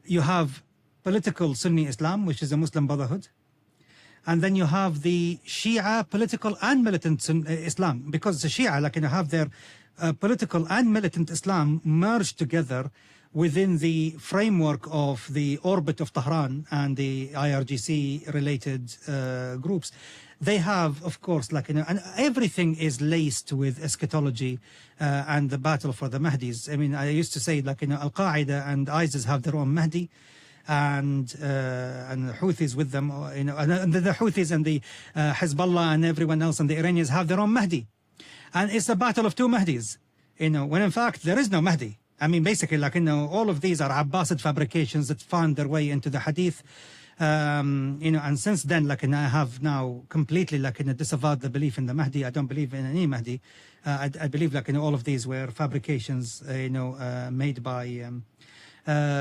You have political Sunni Islam, which is a Muslim Brotherhood. And then you have the Shia political and militant Islam, because the Shia, have their political and militant Islam merged together within the framework of the orbit of Tehran and the IRGC-related groups. They have, of course, and everything is laced with eschatology and the battle for the Mahdis. I mean, I used to say, Al-Qaeda and ISIS have their own Mahdi, and Houthis with them, and the Houthis and the Hezbollah and everyone else and the Iranians have their own Mahdi. And it's the battle of 2 Mahdis, when in fact there is no Mahdi. I mean, basically, all of these are Abbasid fabrications that found their way into the Hadith. And since then, I have now completely, disavowed the belief in the Mahdi. I don't believe in any Mahdi. I believe, all of these were fabrications, made by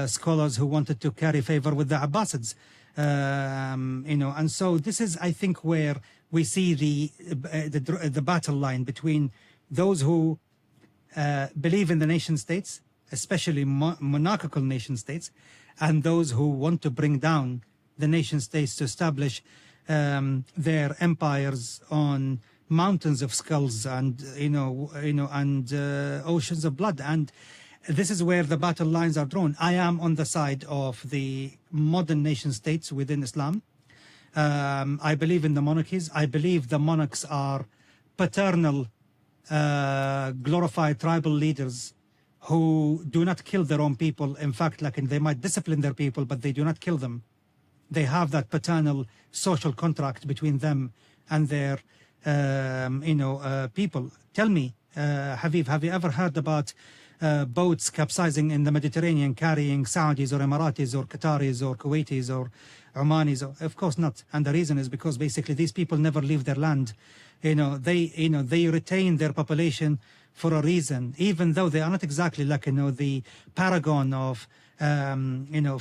scholars who wanted to carry favor with the Abbasids. And so this is, I think, where we see the battle line between those who believe in the nation states, especially monarchical nation states, and those who want to bring down the nation states to establish their empires on mountains of skulls and oceans of blood. And this is where the battle lines are drawn. I am on the side of the modern nation states within Islam. I believe in the monarchies. I believe the monarchs are paternal, glorified tribal leaders who do not kill their own people. In fact, they might discipline their people, but they do not kill them. They have that paternal social contract between them and their people. Tell me, Haviv, have you ever heard about boats capsizing in the Mediterranean carrying Saudis or Emiratis or Qataris or Kuwaitis or Omanis? Of course not. And the reason is because basically these people never leave their land. They retain their population for a reason, even though they are not exactly the paragon of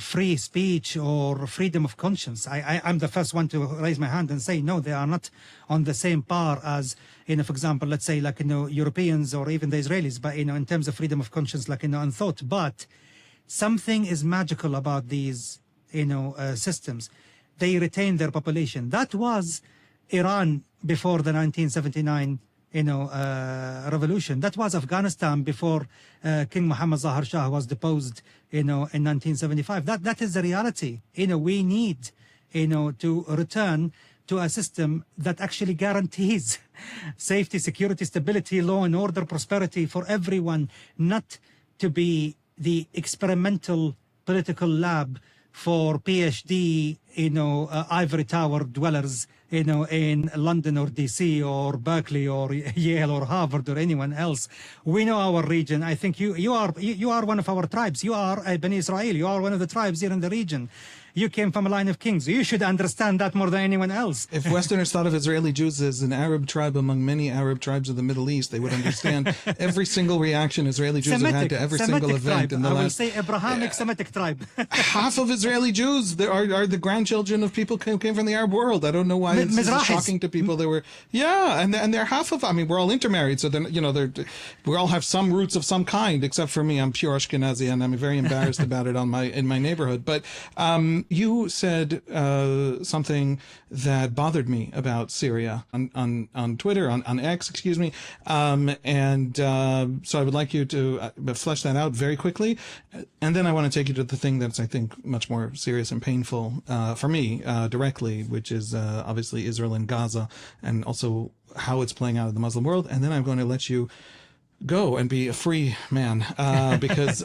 free speech or freedom of conscience. I'm the first one to raise my hand and say, no, they are not on the same par as, for example, let's say Europeans or even the Israelis, but, in terms of freedom of conscience, and thought. But something is magical about these, systems. They retain their population. That was Iran before the 1979 revolution. That was Afghanistan before King Muhammad Zahir Shah was deposed, in 1975. That is the reality. We need, to return to a system that actually guarantees safety, security, stability, law and order, prosperity for everyone, not to be the experimental political lab for PhD, ivory tower dwellers, in London or DC or Berkeley or Yale or Harvard or anyone else. We know our region. I think you are one of our tribes. You are Bani Israel. You are one of the tribes here in the region. You came from a line of kings. You should understand that more than anyone else. If Westerners thought of Israeli Jews as an Arab tribe among many Arab tribes of the Middle East, they would understand every single reaction Israeli Jews have had to every single event in the last... I will say Abrahamic Semitic tribe. Half of Israeli Jews are the grandchildren of people who came from the Arab world. I don't know why it's shocking to people. They were, and they're half of... I mean, we're all intermarried, so then we all have some roots of some kind, except for me. I'm pure Ashkenazi, and I'm very embarrassed about it in my neighborhood. But you said something that bothered me about Syria on Twitter, on X, excuse me, and so I would like you to flesh that out very quickly, and then I want to take you to the thing that's, I think, much more serious and painful for me directly, which is obviously Israel and Gaza, and also how it's playing out in the Muslim world, and then I'm going to let you go and be a free man because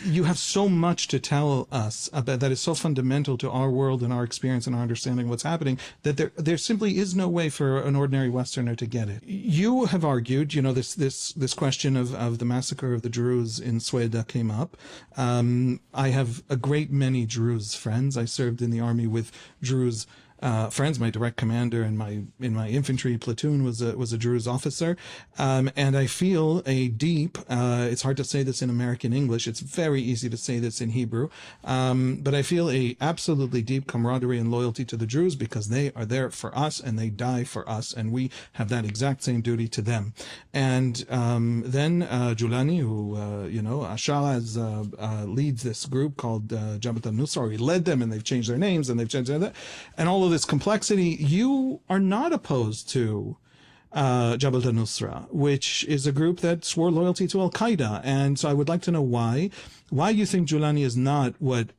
you have so much to tell us about that is so fundamental to our world and our experience and our understanding of what's happening that there simply is no way for an ordinary Westerner to get it. You have argued, this question of the massacre of the Druze in Sweden came up. I have a great many Druze friends. I served in the army with Druze friends. My direct commander in my infantry platoon was a Druze officer, and I feel a deep. It's hard to say this in American English. It's very easy to say this in Hebrew, but I feel a absolutely deep camaraderie and loyalty to the Druze because they are there for us and they die for us, and we have that exact same duty to them. And then Julani, who al-Sharaa leads this group called Jabhat al-Nusra, or he led them, and they've changed their names and they've changed that, and all of this complexity. You are not opposed to Jabhat al-Nusra, which is a group that swore loyalty to Al-Qaeda. And so I would like to know why you think Julani is not what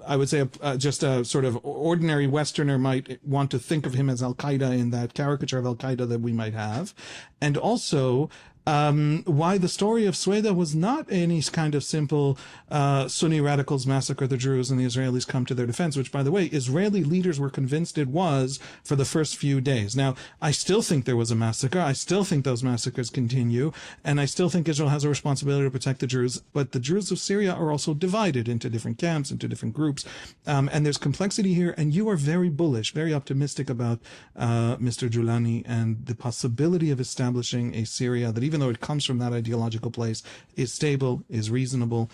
I would say just a sort of ordinary Westerner might want to think of him as Al-Qaeda in that caricature of Al-Qaeda that we might have. And also why the story of Sweden was not any kind of simple Sunni radicals massacre the Druze and the Israelis come to their defense, which, by the way, Israeli leaders were convinced it was for the first few days. Now, I still think there was a massacre. I still think those massacres continue, and I still think Israel has a responsibility to protect the Druze, but the Druze of Syria are also divided into different camps, into different groups, and there's complexity here, and you are very bullish, very optimistic about Mr. Julani and the possibility of establishing a Syria that, even though it comes from that ideological place, is stable, is reasonable,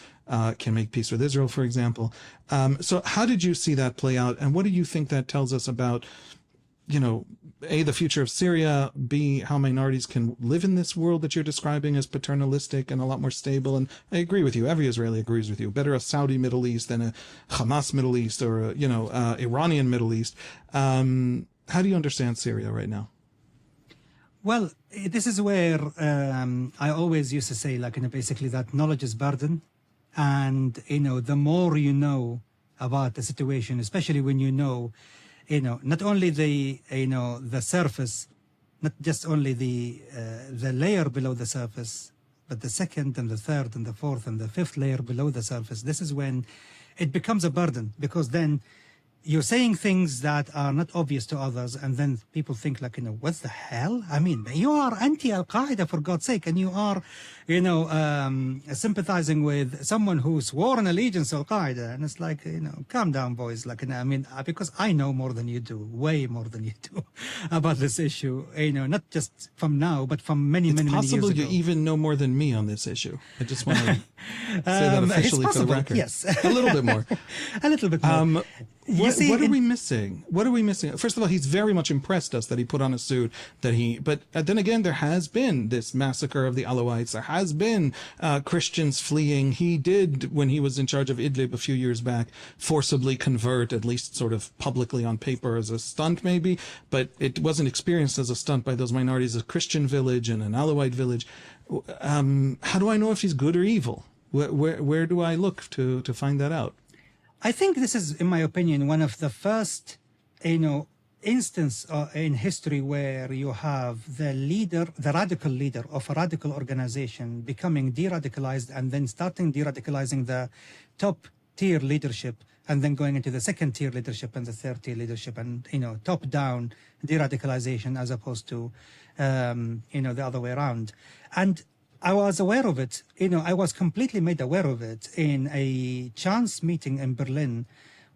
can make peace with Israel, for example. So how did you see that play out, and what do you think that tells us about you know, A, the future of Syria, B, how minorities can live in this world that you're describing as paternalistic and a lot more stable. And I agree with you. Every Israeli agrees with you. Better a Saudi Middle East than a Hamas Middle East or a, Iranian Middle East. How do you understand Syria right now? Well, this is where I always used to say, basically that knowledge is burden. And, the more you know about the situation, especially when you know, not only the surface, not just only the layer below the surface, but the second and the third and the fourth and the fifth layer below the surface. This is when it becomes a burden, because then you're saying things that are not obvious to others, and then people think what the hell? I mean, you are anti-Al-Qaeda, for God's sake, and you are, sympathizing with someone who swore an allegiance to Al-Qaeda, and it's calm down, boys. Because I know more than you do, way more than you do, about this issue. Not just from now, but from many years ago. It's possible you even know more than me on this issue. I just want to say that officially for the record. Yes, a little bit more. A little bit more. What are we missing? What are we missing? First of all, he's very much impressed us that he put on a suit, but then again, there has been this massacre of the Alawites. There has been Christians fleeing. He did, when he was in charge of Idlib a few years back, forcibly convert, at least sort of publicly on paper as a stunt maybe, but it wasn't experienced as a stunt by those minorities, a Christian village and an Alawite village. How do I know if he's good or evil? Where do I look to find that out? I think this is, in my opinion, one of the first, instance in history where you have the radical leader of a radical organization becoming de-radicalized and then starting de-radicalizing the top tier leadership and then going into the second tier leadership and the third tier leadership and, top down de-radicalization as opposed to, the other way around. And I was aware of it, I was completely made aware of it in a chance meeting in Berlin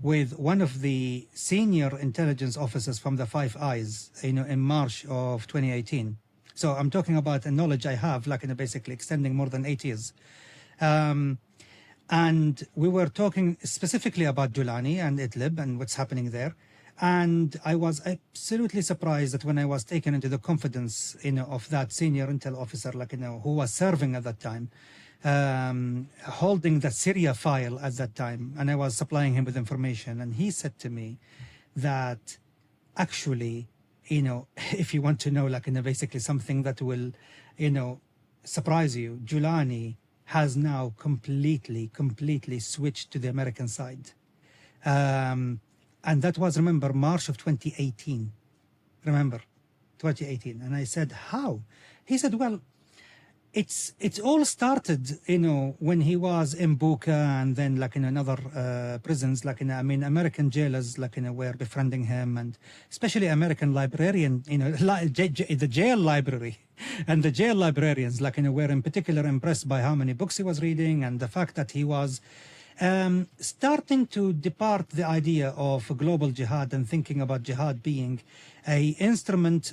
with one of the senior intelligence officers from the Five Eyes, in March of 2018. So I'm talking about a knowledge I have, basically extending more than 8 years. And we were talking specifically about Julani and Idlib and what's happening there. And I was absolutely surprised that when I was taken into the confidence, of that senior intel officer, who was serving at that time, holding the Syria file at that time, and I was supplying him with information, and he said to me that actually, if you want to know, basically something that will, surprise you, Julani has now completely switched to the American side. And that was, remember, March of 2018. Remember, 2018. And I said, how? He said, well, it's all started, when he was in Buka and then, in other prisons, American jailers, were befriending him, and especially American librarian, the jail library. And the jail librarians, were in particular impressed by how many books he was reading and the fact that he was starting to depart the idea of a global jihad and thinking about jihad being an instrument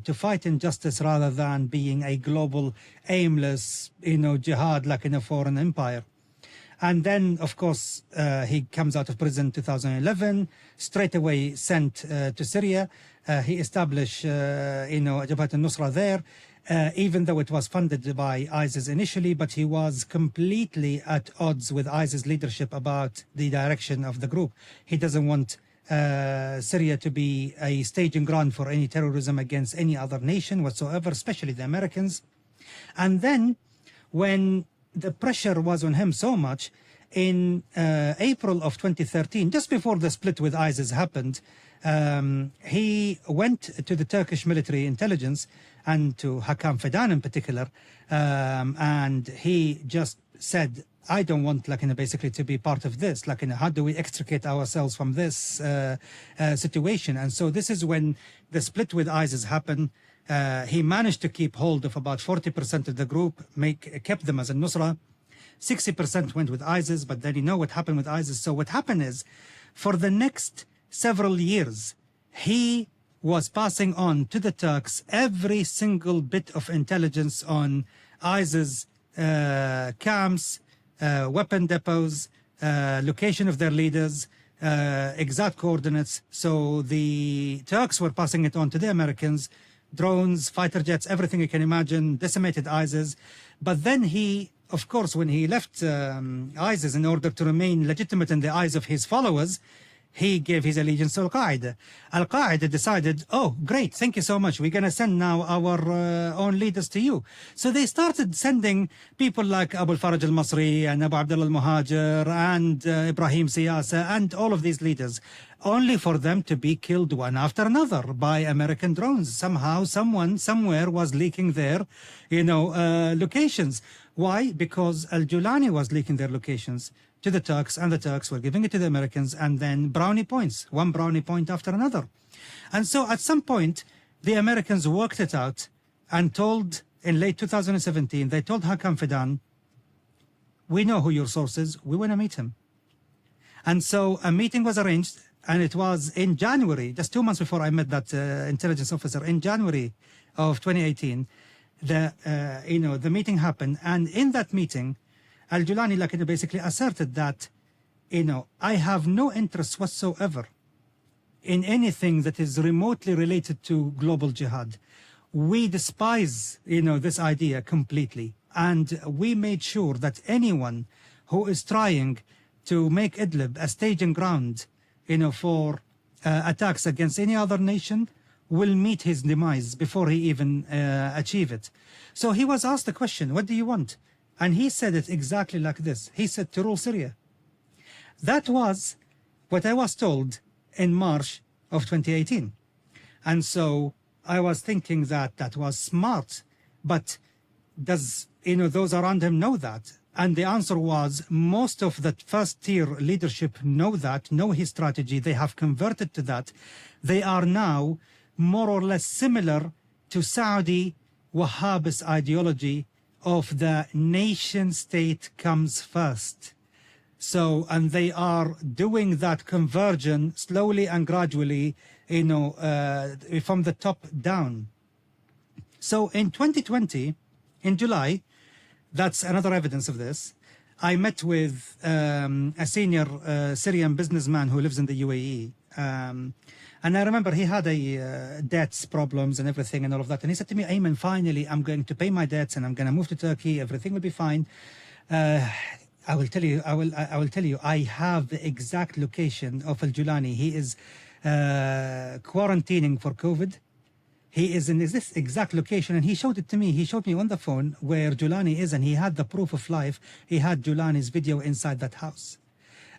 to fight injustice rather than being a global aimless, jihad in a foreign empire. And then, of course, he comes out of prison 2011, straight away sent to Syria. He established, Jabhat al-Nusra there. Even though it was funded by ISIS initially, but he was completely at odds with ISIS leadership about the direction of the group. He doesn't want Syria to be a staging ground for any terrorism against any other nation whatsoever, especially the Americans. And then when the pressure was on him so much, in April of 2013, just before the split with ISIS happened, he went to the Turkish military intelligence and to Hakan Fidan in particular, and he just said, I don't want, basically to be part of this. How do we extricate ourselves from this situation? And so this is when the split with ISIS happened. He managed to keep hold of about 40% of the group, kept them as a Nusra. 60% went with ISIS, but then you know what happened with ISIS. So what happened is, for the next several years, he was passing on to the Turks every single bit of intelligence on ISIS camps, weapon depots, location of their leaders, exact coordinates. So the Turks were passing it on to the Americans, drones, fighter jets, everything you can imagine, decimated ISIS. But then he, of course, when he left ISIS in order to remain legitimate in the eyes of his followers, he gave his allegiance to Al-Qaeda. Al-Qaeda decided, oh, great, thank you so much. We're going to send now our own leaders to you. So they started sending people like Abu al-Faraj al-Masri and Abu Abdullah al-Muhajir and Ibrahim Siyasa and all of these leaders, only for them to be killed one after another by American drones. Somehow, someone, somewhere was leaking their, locations. Why? Because Al-Julani was leaking their locations to the Turks, and the Turks were giving it to the Americans, and then brownie points, one brownie point after another. And so at some point, the Americans worked it out and told, in late 2017, they told Hakam Fidan, we know who your source is, we want to meet him. And so a meeting was arranged, and it was in January, just 2 months before I met that intelligence officer, in January of 2018, the meeting happened, and in that meeting, Al-Julani basically asserted that, I have no interest whatsoever in anything that is remotely related to global jihad. We despise, this idea completely. And we made sure that anyone who is trying to make Idlib a staging ground, for attacks against any other nation will meet his demise before he even achieve it. So he was asked the question, what do you want? And he said it exactly like this. He said, to rule Syria. That was what I was told in March of 2018. And so I was thinking that that was smart. But does, those around him know that? And the answer was, most of the first-tier leadership know that, know his strategy. They have converted to that. They are now more or less similar to Saudi Wahhabist ideology of the nation state comes first. So, and they are doing that conversion slowly and gradually, from the top down. So in 2020, in July, that's another evidence of this, I met with a senior Syrian businessman who lives in the UAE. And I remember he had a debts problems and everything and all of that. And he said to me, Aimen, finally, I'm going to pay my debts and I'm going to move to Turkey. Everything will be fine. I will tell you, I have the exact location of Al-Julani. He is quarantining for COVID. He is in this exact location, and he showed it to me. He showed me on the phone where Julani is, and he had the proof of life. He had Julani's video inside that house.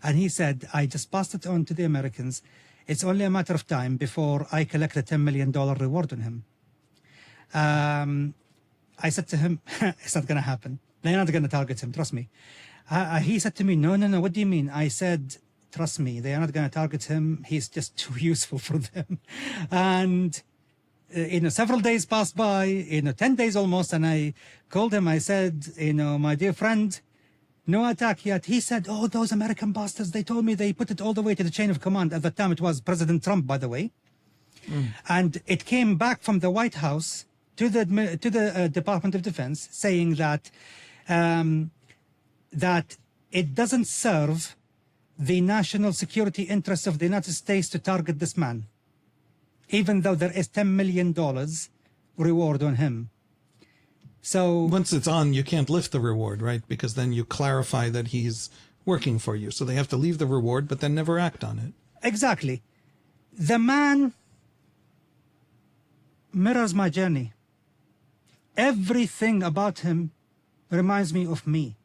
And he said, I just passed it on to the Americans. It's only a matter of time before I collect a $10 million reward on him. I said to him, it's not going to happen. They're not going to target him, trust me. He said to me, no, what do you mean? I said, trust me, they are not going to target him. He's just too useful for them. And several days passed by, 10 days almost, and I called him. I said, my dear friend, no attack yet. He said, oh, those American bastards, they told me they put it all the way to the chain of command. At that time, it was President Trump, by the way. And it came back from the White House to the Department of Defense saying that that it doesn't serve the national security interests of the United States to target this man, even though there is $10 million reward on him. So once it's on, you can't lift the reward, right? Because then you clarify that he's working for you. So they have to leave the reward, but then never act on it. Exactly. The man mirrors my journey. Everything about him reminds me of me.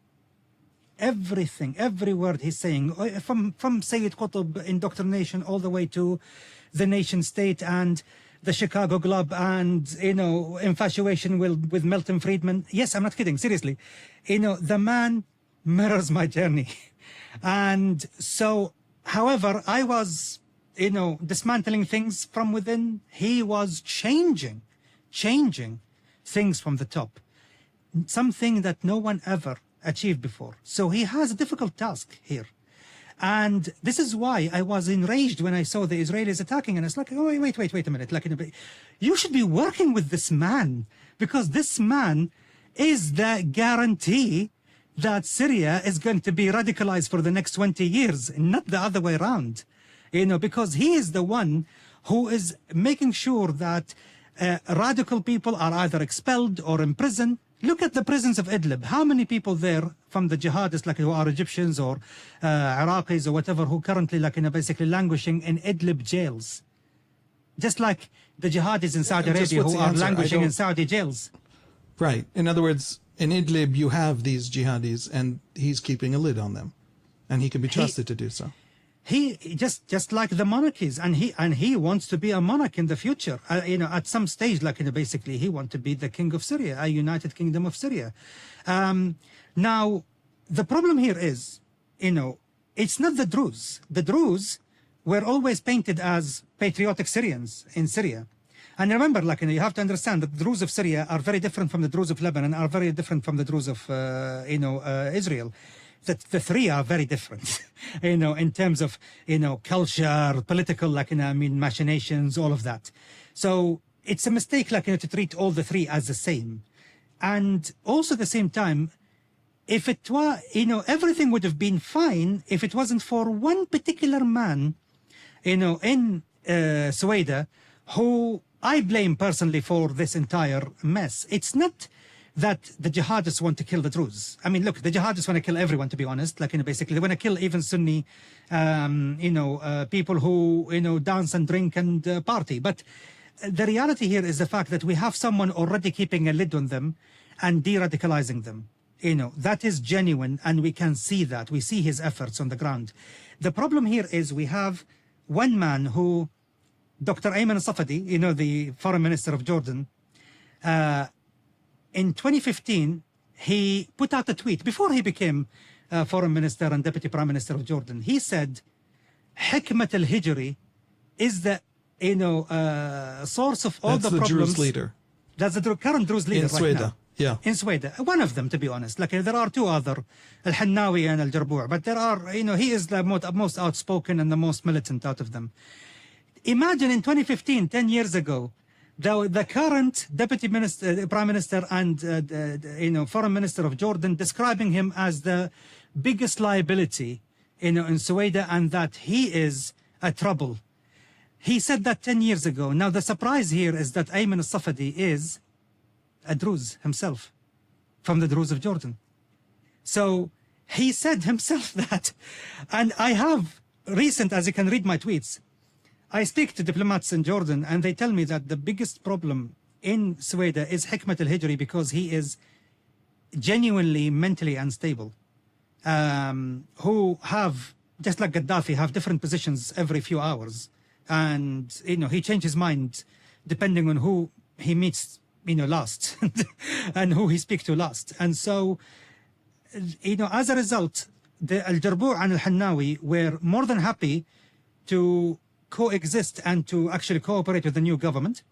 Everything, every word he's saying, from Sayyid Qutb indoctrination all the way to the nation state and the Chicago Club and, infatuation with Milton Friedman. Yes, I'm not kidding, seriously. The man mirrors my journey. And so, however, I was, dismantling things from within. He was changing things from the top. Something that no one ever achieved before. So he has a difficult task here. And this is why I was enraged when I saw the Israelis attacking. And it's like, oh, wait a minute. You should be working with this man, because this man is the guarantee that Syria is going to be radicalized for the next 20 years, not the other way around. You know, because he is the one who is making sure that radical people are either expelled or imprisoned. Look at the prisons of Idlib. How many people there from the jihadists, like who are Egyptians or Iraqis or whatever, who currently, like, you know, basically languishing in Idlib jails? Just like the jihadis in Saudi Arabia who are languishing in Saudi jails. Right. In other words, in Idlib, you have these jihadis, and he's keeping a lid on them, and he can be trusted to do so. He just like the monarchies, and he wants to be a monarch in the future. You know, at some stage, like, you know, basically he wants to be the king of Syria, a united kingdom of Syria. Now, the problem here is, you know, it's not the Druze. The Druze were always painted as patriotic Syrians in Syria. And remember, like, you know, you have to understand that the Druze of Syria are very different from the Druze of Lebanon, are very different from the Druze of, Israel. That the three are very different, you know, in terms of, you know, culture, political, like, you know, I mean, machinations, all of that. So it's a mistake, like, you know, to treat all the three as the same. And also at the same time, if it were, you know, everything would have been fine if it wasn't for one particular man, you know, in Suwaida, who I blame personally for this entire mess. It's not that the jihadists want to kill the Druze. I mean, look, the jihadists want to kill everyone, to be honest. Like, you know, basically, they want to kill even Sunni, people who, you know, dance and drink and party. But the reality here is the fact that we have someone already keeping a lid on them and de-radicalizing them. You know, that is genuine, and we can see that. We see his efforts on the ground. The problem here is we have one man who, Dr. Aimen Safadi, you know, the foreign minister of Jordan, in 2015, he put out a tweet before he became foreign minister and deputy prime minister of Jordan. He said, Hikmat al-Hijri is the, you know, source of all the problems. That's the Druze leader. That's the current Druze leader right now. Yeah. In Sweden. One of them, to be honest. Like, there are two other, Al-Hannawi and Al-Jarbu', but there are, you know, he is the most outspoken and the most militant out of them. Imagine in 2015, 10 years ago, the current deputy minister, prime minister, and you know, foreign minister of Jordan describing him as the biggest liability, you know, in Suwaida, and that he is a trouble. He said that 10 years ago. Now the surprise here is that Aimen al-Safadi is a Druze himself, from the Druze of Jordan. So he said himself that, and I have recent, as you can read my tweets, I speak to diplomats in Jordan, and they tell me that the biggest problem in Suwaida is Hikmat al-Hijri, because he is genuinely mentally unstable, who have, just like Gaddafi, have different positions every few hours. And, you know, he changes his mind depending on who he meets, you know, last and who he speaks to last. And so, you know, as a result, the Al-Jarbu' and Al-Hannawi were more than happy to coexist and to actually cooperate with the new government.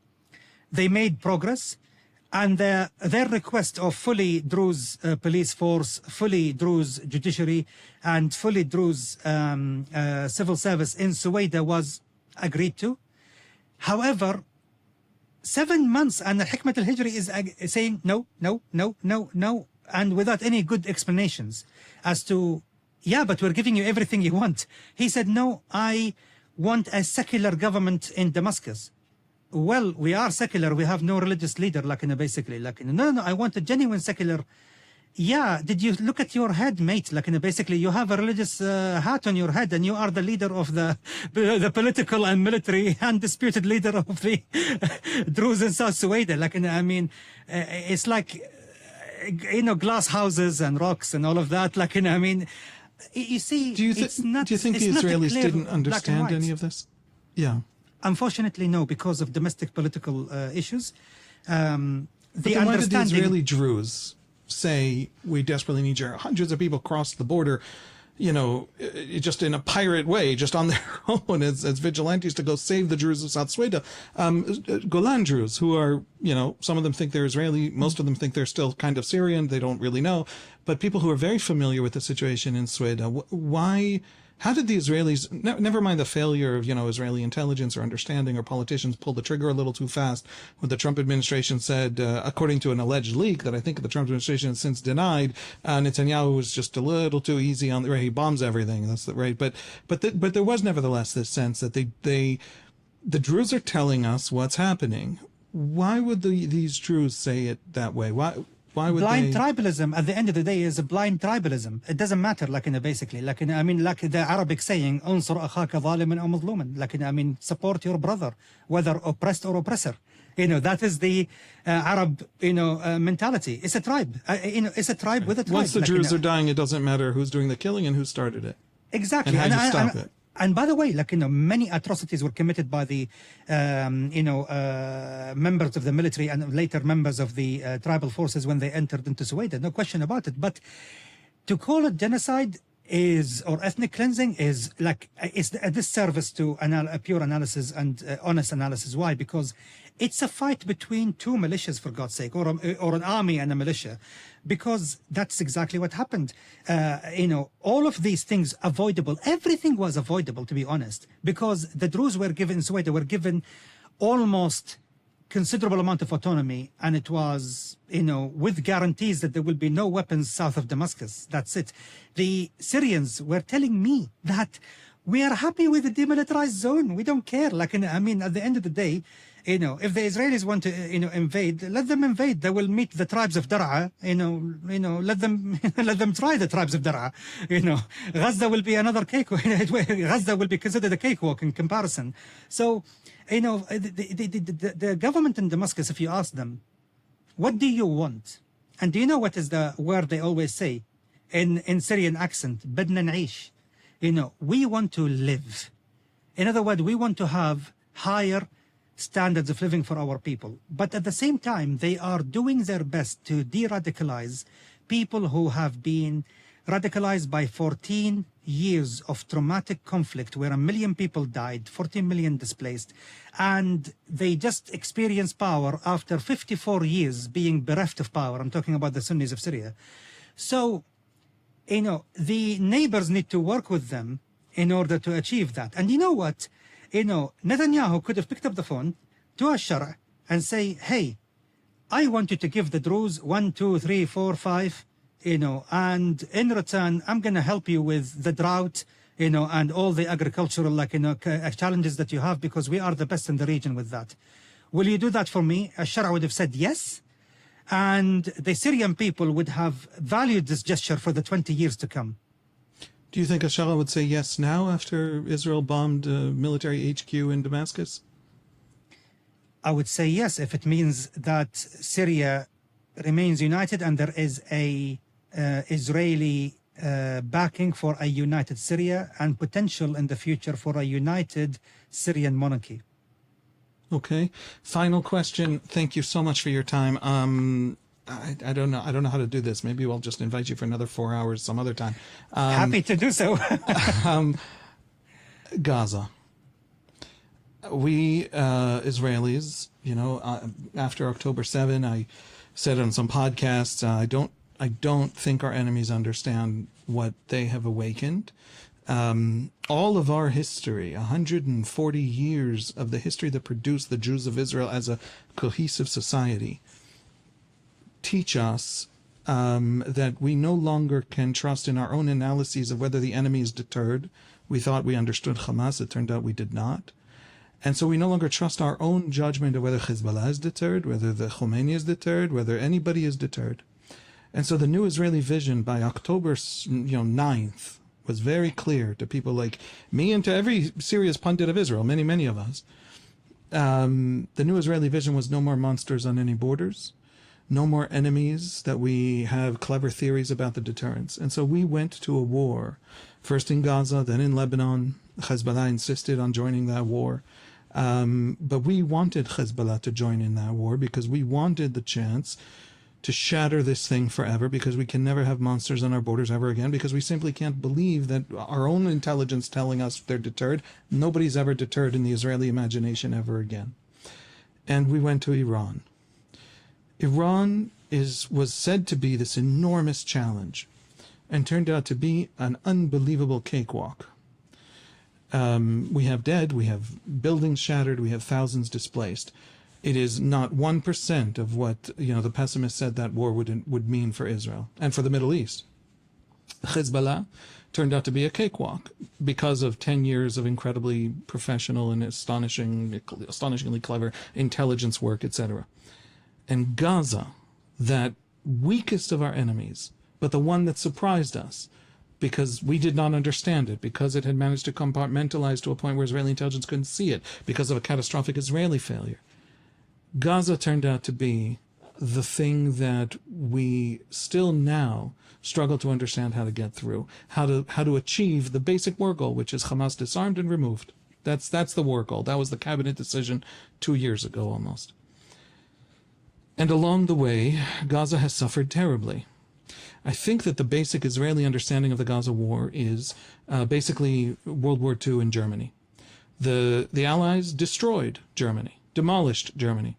They made progress, and their request of fully Druze police force, fully Druze judiciary, and fully Druze civil service in Suwaida was agreed to. However, 7 months and Hikmat al-Hijri is saying no, no, no, no, no, and without any good explanations as to, yeah, but we're giving you everything you want. He said, no, I want a secular government in Damascus. Well, we are secular, we have no religious leader, like, basically, like, no, I want a genuine secular. Yeah, did you look at your head, mate? Like, basically, you have a religious hat on your head, and you are the leader of the political and military undisputed leader of the Druze in South Suwaida. Like, I mean, it's like, you know, glass houses and rocks and all of that. Like, I mean, you see, do you think the Israelis didn't understand any of this? Yeah. Unfortunately, no, because of domestic political issues. But then why did the Israeli Druze say, we desperately need your hundreds of people across the border, you know, just in a pirate way, just on their own as vigilantes to go save the Druze of South Suwaida? Golan Druze, who are, you know, some of them think they're Israeli, most of them think they're still kind of Syrian, they don't really know. but people who are very familiar with the situation in Sweden, why? How did the Israelis, never mind the failure of, Israeli intelligence or understanding or politicians pull the trigger a little too fast when the Trump administration said, according to an alleged leak that I think the Trump administration has since denied, Netanyahu was just a little too easy on the right. He bombs everything. That's the right. But there was nevertheless this sense that the Druze are telling us what's happening. Why would these Druze say it that way? Why would blind tribalism at the end of the day is a blind tribalism. It doesn't matter, basically, like the Arabic saying, "Unsur akhaka zaliman aw mazluman," support your brother, whether oppressed or oppressor. That is the Arab, mentality. It's a tribe. It's a tribe with a tribe. Once the Druze are dying, it doesn't matter who's doing the killing and who started it. Exactly. And how you stop it. And by the way, many atrocities were committed by the, members of the military and later members of the tribal forces when they entered into Sweden. No question about it. But to call it genocide or ethnic cleansing is it's a disservice to a pure analysis and honest analysis. Why? Because it's a fight between two militias, for God's sake, or an army and a militia, because that's exactly what happened. All of these things avoidable. Everything was avoidable, to be honest, because the Druze were given almost considerable amount of autonomy, and it was, with guarantees that there will be no weapons south of Damascus. That's it. The Syrians were telling me that we are happy with the demilitarized zone. We don't care. At the end of the day, if the Israelis want to, invade, let them invade. They will meet the tribes of Dar'a. Let them try the tribes of Dar'a. Gaza will be another cakewalk. Gaza will be considered a cakewalk in comparison. So, the government in Damascus, if you ask them, what do you want? And do you know what is the word they always say in Syrian accent? Badna naish. We want to live. In other words, we want to have higher standards of living for our people. But at the same time, they are doing their best to de-radicalize people who have been radicalized by 14 years of traumatic conflict where 1 million people died, 14 million displaced, and they just experienced power after 54 years being bereft of power. I'm talking about the Sunnis of Syria. So, the neighbors need to work with them in order to achieve that. And you know what? Netanyahu could have picked up the phone to al-Sharaa and say, hey, I want you to give the Druze 1, 2, 3, 4, 5, and in return, I'm going to help you with the drought, and all the agricultural, challenges that you have, because we are the best in the region with that. Will you do that for me? Al-Sharaa would have said yes. And the Syrian people would have valued this gesture for the 20 years to come. Do you think al-Sharaa would say yes now after Israel bombed a military HQ in Damascus? I would say yes, if it means that Syria remains united and there is a Israeli backing for a united Syria and potential in the future for a united Syrian monarchy. Okay. Final question. Thank you so much for your time. I don't know. I don't know how to do this. Maybe we'll just invite you for another 4 hours some other time. Happy to do so. Gaza. We Israelis, after October 7, I said on some podcasts, I don't think our enemies understand what they have awakened. All of our history, 140 years of the history that produced the Jews of Israel as a cohesive society, teach us that we no longer can trust in our own analyses of whether the enemy is deterred. We thought we understood Hamas. It turned out we did not. And so we no longer trust our own judgment of whether Hezbollah is deterred, whether the Khomeini is deterred, whether anybody is deterred. And so the new Israeli vision by October 9th was very clear to people like me and to every serious pundit of Israel, many, many of us. The new Israeli vision was no more monsters on any borders, no more enemies that we have clever theories about the deterrence. And so we went to a war, first in Gaza, then in Lebanon. Hezbollah insisted on joining that war. But we wanted Hezbollah to join in that war because we wanted the chance to shatter this thing forever, because we can never have monsters on our borders ever again, because we simply can't believe that our own intelligence telling us they're deterred. Nobody's ever deterred in the Israeli imagination ever again. And we went to Iran. Iran was said to be this enormous challenge and turned out to be an unbelievable cakewalk. We have dead, we have buildings shattered, we have thousands displaced. It is not 1% of what the pessimists said that war would mean for Israel and for the Middle East. Hezbollah turned out to be a cakewalk because of 10 years of incredibly professional and astonishingly clever intelligence work, etc. And Gaza, that weakest of our enemies, but the one that surprised us, because we did not understand it, because it had managed to compartmentalize to a point where Israeli intelligence couldn't see it, because of a catastrophic Israeli failure. Gaza turned out to be the thing that we still now struggle to understand how to get through, how to achieve the basic war goal, which is Hamas disarmed and removed. That's the war goal. That was the cabinet decision 2 years ago almost. And along the way, Gaza has suffered terribly. I think that the basic Israeli understanding of the Gaza war is basically World War II in Germany. The Allies destroyed Germany, demolished Germany.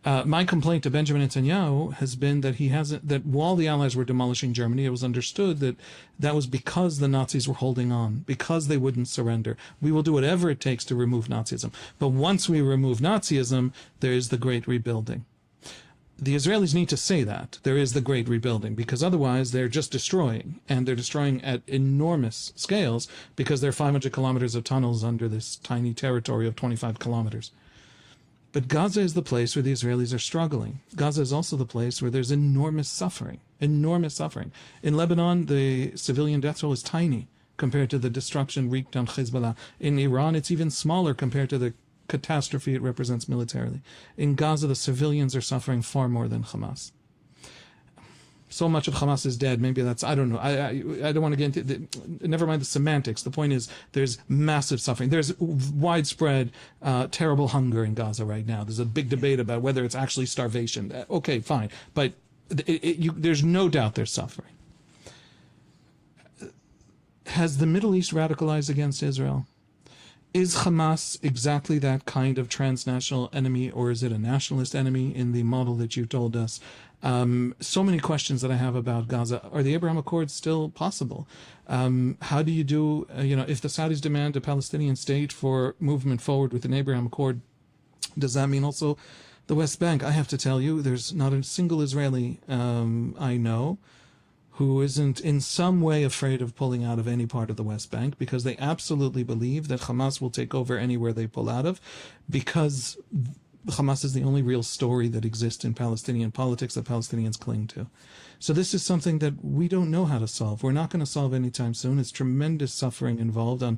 My complaint to Benjamin Netanyahu has been that that while the Allies were demolishing Germany, it was understood that that was because the Nazis were holding on, because they wouldn't surrender. We will do whatever it takes to remove Nazism. But once we remove Nazism, there is the great rebuilding. The Israelis need to say that there is the great rebuilding, because otherwise they're just destroying, and they're destroying at enormous scales because there are 500 kilometers of tunnels under this tiny territory of 25 kilometers. But Gaza is the place where the Israelis are struggling. Gaza is also the place where there's enormous suffering, enormous suffering. In Lebanon, the civilian death toll is tiny compared to the destruction wreaked on Hezbollah. In Iran, it's even smaller compared to the catastrophe it represents militarily. In Gaza, the civilians are suffering far more than Hamas. So much of Hamas is dead. Maybe that's, I don't know. I don't want to get into never mind the semantics. The point is there's massive suffering. There's widespread, terrible hunger in Gaza right now. There's a big debate about whether it's actually starvation. Okay, fine. But there's no doubt there's suffering. Has the Middle East radicalized against Israel? Is Hamas exactly that kind of transnational enemy, or is it a nationalist enemy in the model that you told us? So many questions that I have about Gaza. Are the Abraham Accords still possible? How do you do, if the Saudis demand a Palestinian state for movement forward with an Abraham Accord, does that mean also the West Bank? I have to tell you, there's not a single Israeli I know who isn't in some way afraid of pulling out of any part of the West Bank, because they absolutely believe that Hamas will take over anywhere they pull out of, because Hamas is the only real story that exists in Palestinian politics that Palestinians cling to. So this is something that we don't know how to solve. We're not going to solve anytime soon. It's tremendous suffering involved on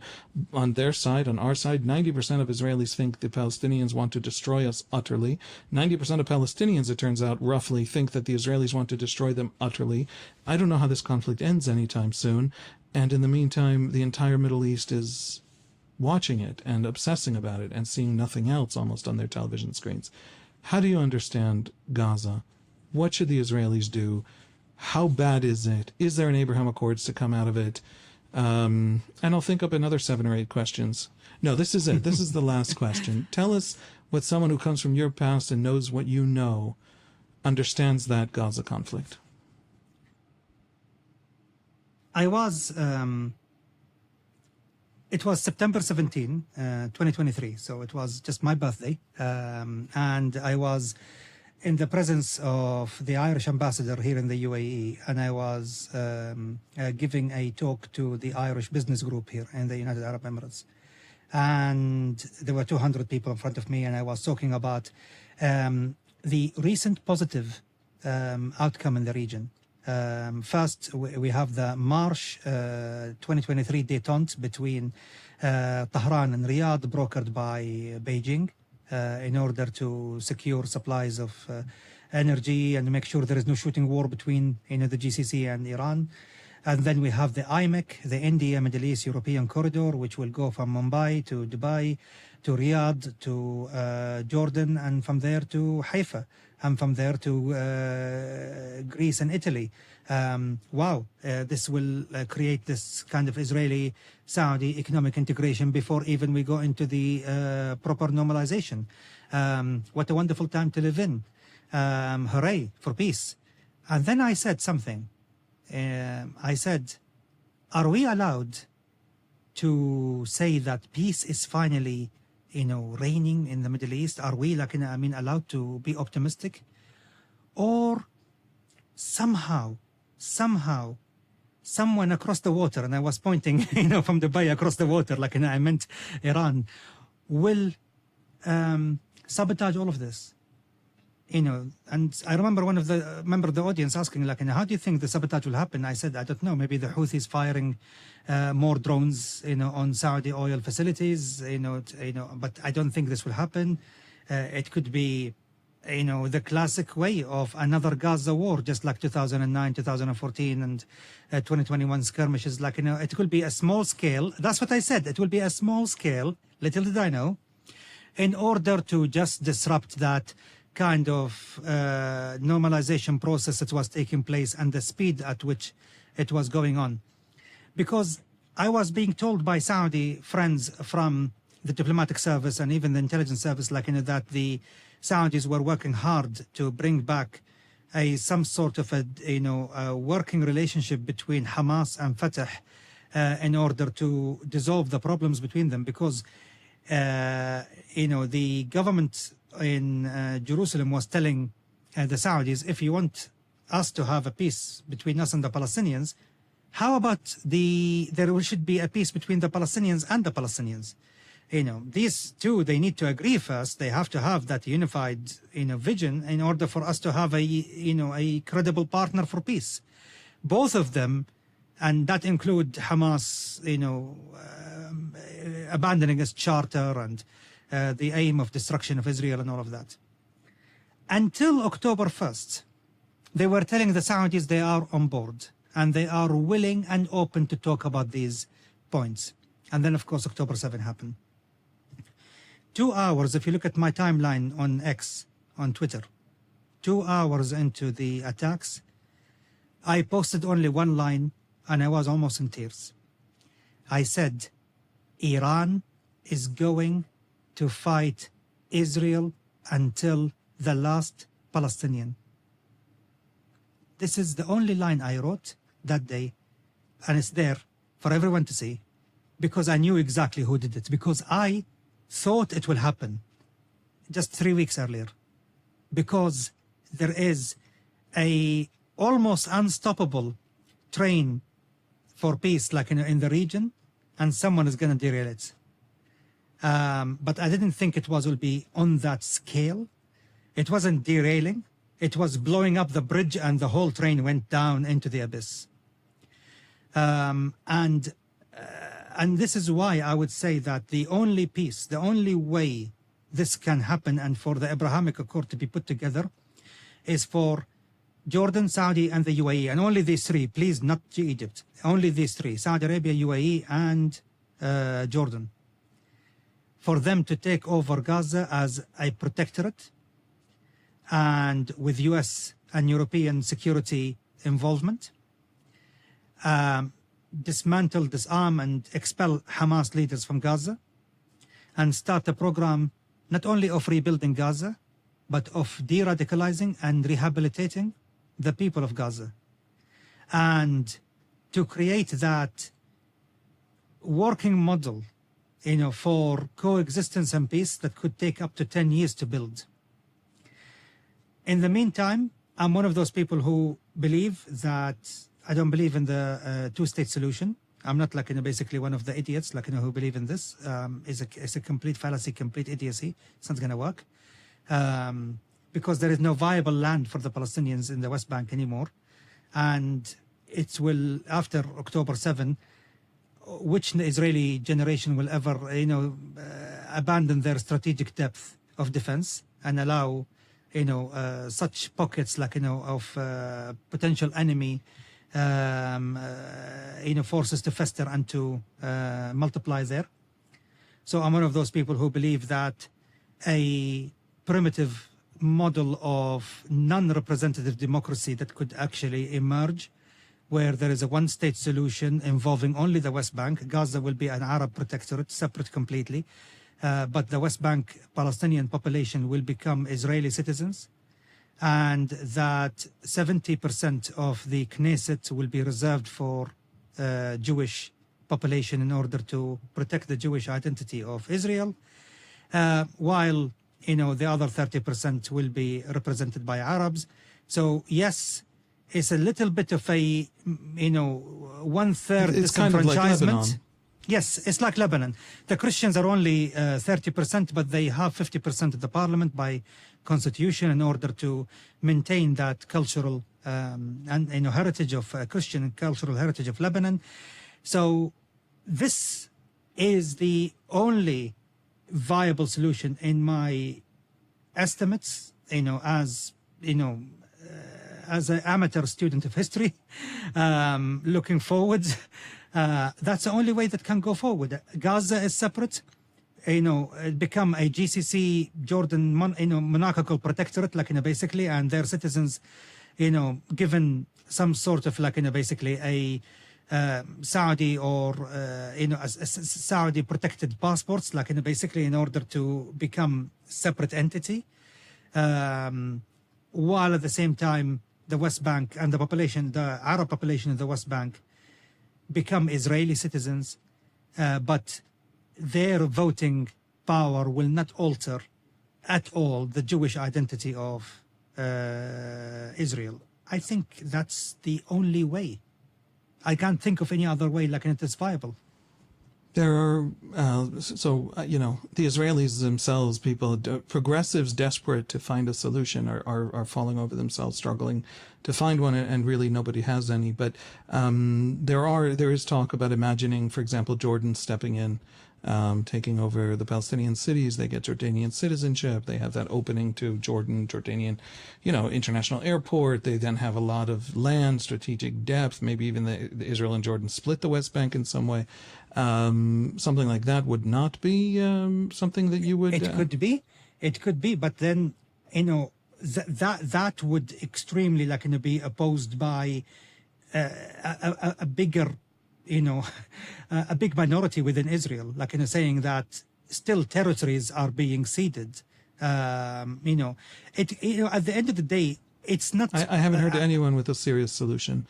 their side, on our side. 90% of Israelis think the Palestinians want to destroy us utterly. 90% of Palestinians, it turns out, roughly think that the Israelis want to destroy them utterly. I don't know how this conflict ends anytime soon. And in the meantime, the entire Middle East is watching it and obsessing about it and seeing nothing else almost on their television screens. How do you understand Gaza? What should the Israelis do? How bad is it? Is there an Abraham Accords to come out of it? And I'll think up another 7 or 8 questions. No, this is it. This is the last question. Tell us what someone who comes from your past and knows what you know understands that Gaza conflict. It was September 17, 2023, so it was just my birthday, and I was in the presence of the Irish ambassador here in the UAE, and I was giving a talk to the Irish business group here in the United Arab Emirates. And there were 200 people in front of me, and I was talking about the recent positive outcome in the region. First, we have the March 2023 détente between Tehran and Riyadh, brokered by Beijing, in order to secure supplies of energy and make sure there is no shooting war between the GCC and Iran. And then we have the IMEC, the India Middle East European corridor, which will go from Mumbai to Dubai to Riyadh to Jordan, and from there to Haifa, and from there to Greece and Italy. This will create this kind of Israeli-Saudi economic integration before even we go into the proper normalization. What a wonderful time to live in. hooray for peace. And then I said something. I said, are we allowed to say that peace is finally, reigning in the Middle East? Are we, allowed to be optimistic? Or somehow, someone across the water, and I was pointing, from Dubai across the water, I meant Iran, will sabotage all of this. And I remember one of the member of the audience asking, how do you think the sabotage will happen? I said, I don't know. Maybe the Houthis firing more drones, on Saudi oil facilities, but I don't think this will happen. It could be, the classic way of another Gaza war, just like 2009, 2014, and 2021 skirmishes. It will be a small scale. That's what I said. It will be a small scale. Little did I know, in order to just disrupt that kind of normalization process that was taking place and the speed at which it was going on. Because I was being told by Saudi friends from the diplomatic service and even the intelligence service, that the Saudis were working hard to bring back some sort of a working relationship between Hamas and Fatah in order to dissolve the problems between them, because the government in Jerusalem was telling the Saudis, if you want us to have a peace between us and the Palestinians, how about there should be a peace between the Palestinians and the Palestinians? These two, they need to agree first. They have to have that unified, vision in order for us to have a credible partner for peace. Both of them, and that include Hamas, abandoning its charter and the aim of destruction of Israel and all of that. Until October 1st, they were telling the Saudis they are on board and they are willing and open to talk about these points. And then, of course, October 7 happened. 2 hours, if you look at my timeline on X, on Twitter, 2 hours into the attacks, I posted only one line and I was almost in tears. I said, Iran is going to fight Israel until the last Palestinian. This is the only line I wrote that day, and it's there for everyone to see, because I knew exactly who did it, because I thought it will happen just 3 weeks earlier, because there is a almost unstoppable train for peace, in the region, and someone is going to derail it. But I didn't think it will be on that scale. It wasn't derailing. It was blowing up the bridge and the whole train went down into the abyss. And this is why I would say that the only peace, the only way this can happen and for the Abrahamic Accord to be put together is for Jordan, Saudi, and the UAE, and only these three, please, not Egypt, only these three, Saudi Arabia, UAE, and Jordan, for them to take over Gaza as a protectorate, and with US and European security involvement, dismantle, disarm, and expel Hamas leaders from Gaza, and start a program not only of rebuilding Gaza, but of de-radicalizing and rehabilitating the people of Gaza, and to create that working model, for coexistence and peace that could take up to 10 years to build. In the meantime, I'm one of those people who believe that I don't believe in the two-state solution. I'm not basically one of the idiots who believe in this. It's a complete fallacy, complete idiocy. It's not going to work. Because there is no viable land for the Palestinians in the West Bank anymore. And it will, after October 7, which Israeli generation will ever, abandon their strategic depth of defense and allow, such pockets of potential enemy, forces to fester and to multiply there. So I'm one of those people who believe that a primitive model of non-representative democracy that could actually emerge, where there is a one-state solution involving only the West Bank. Gaza will be an Arab protectorate, separate completely, but the West Bank Palestinian population will become Israeli citizens, and that 70% of the Knesset will be reserved for Jewish population in order to protect the Jewish identity of Israel, while the other 30% will be represented by Arabs. So yes, it's a little bit of a one-third It's kind of disenfranchisement. like Lebanon. Yes, it's like Lebanon. The Christians are only 30%, but they have 50% of the parliament by constitution in order to maintain that cultural and heritage of Christian and cultural heritage of Lebanon. So this is the only viable solution in my estimates. As an amateur student of history, looking forward. That's the only way that can go forward. Gaza is separate, become a GCC Jordan, monarchical protectorate, basically, and their citizens, given some sort of basically a Saudi or Saudi protected passports, basically, in order to become separate entity, while at the same time the West Bank and the Arab population in the West Bank become Israeli citizens, but their voting power will not alter at all the Jewish identity of Israel. I think that's the only way. I can't think of any other way it is viable. There are, the Israelis themselves, progressives desperate to find a solution are falling over themselves, struggling to find one, and really nobody has any. But there is talk about imagining, for example, Jordan stepping in, taking over the Palestinian cities. They get Jordanian citizenship. They have that opening to Jordanian, international airport. They then have a lot of land, strategic depth. Maybe even the Israel and Jordan split the West Bank in some way. Something like that would not be something that you would. It could be, but then that would extremely be opposed by a bigger, a big minority within Israel, saying that still territories are being ceded. At the end of the day, it's not. I haven't heard anyone with a serious solution.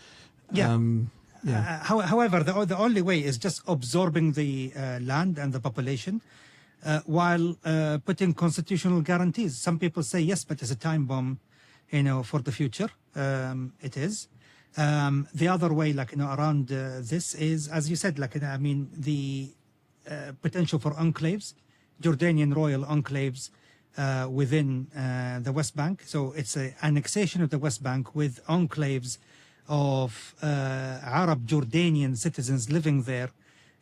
Yeah. However, the only way is just absorbing the land and the population, while putting constitutional guarantees. Some people say yes, but it's a time bomb, for the future. It is. The other way, around this is, as you said, the potential for enclaves, Jordanian royal enclaves within the West Bank. So it's an annexation of the West Bank with enclaves of Arab Jordanian citizens living there,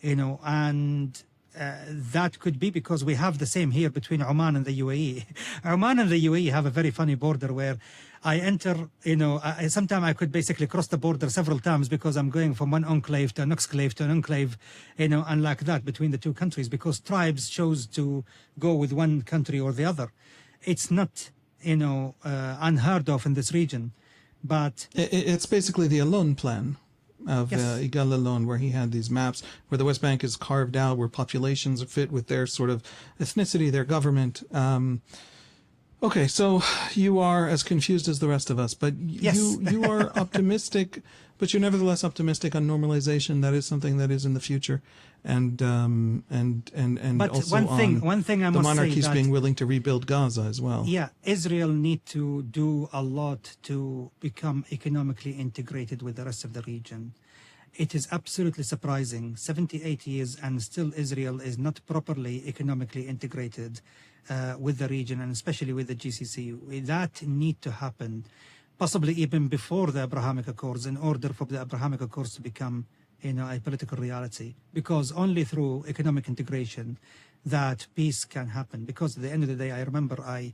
and that could be because we have the same here between Oman and the UAE. Oman and the UAE have a very funny border where I enter, sometimes I could basically cross the border several times because I'm going from one enclave to an exclave to an enclave, and like that between the two countries, because tribes chose to go with one country or the other. It's not, unheard of in this region. But it's basically the Alon plan of yes. Yigal Alon, where he had these maps where the West Bank is carved out, where populations fit with their sort of ethnicity, their government. Okay, so you are as confused as the rest of us, but yes. you are optimistic, but you're nevertheless optimistic on normalization. That is something that is in the future, and but also one thing I must the monarchies say being willing to rebuild Gaza as well. Yeah, Israel need to do a lot to become economically integrated with the rest of the region. It is absolutely surprising, 78 years and still Israel is not properly economically integrated with the region, and especially with the GCC. That need to happen, possibly even before the Abrahamic Accords, in order for the Abrahamic Accords to become a political reality, because only through economic integration that peace can happen. Because at the end of the day, I remember I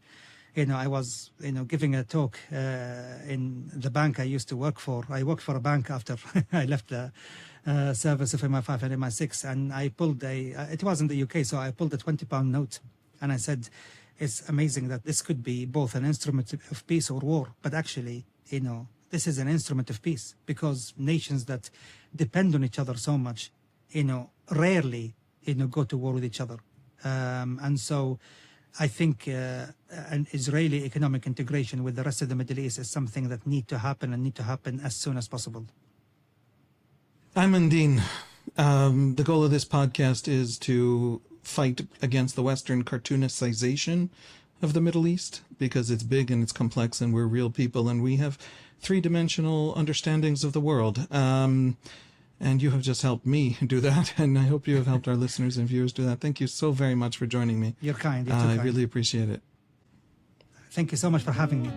was giving a talk in the bank I used to work for. I worked for a bank after I left the service of MI5 and MI6, and I pulled it was in the UK, so I pulled a £20 note, and I said, it's amazing that this could be both an instrument of peace or war, but actually, this is an instrument of peace, because nations that depend on each other so much, rarely, go to war with each other. And so I think an Israeli economic integration with the rest of the Middle East is something that need to happen and need to happen as soon as possible. Aimen Dean, the goal of this podcast is to fight against the Western cartoonicization of the Middle East, because it's big and it's complex and we're real people and we have three-dimensional understandings of the world. And you have just helped me do that, and I hope you have helped our listeners and viewers do that. Thank you so very much for joining me. You're kind. You're too kind. I really appreciate it. Thank you so much for having me.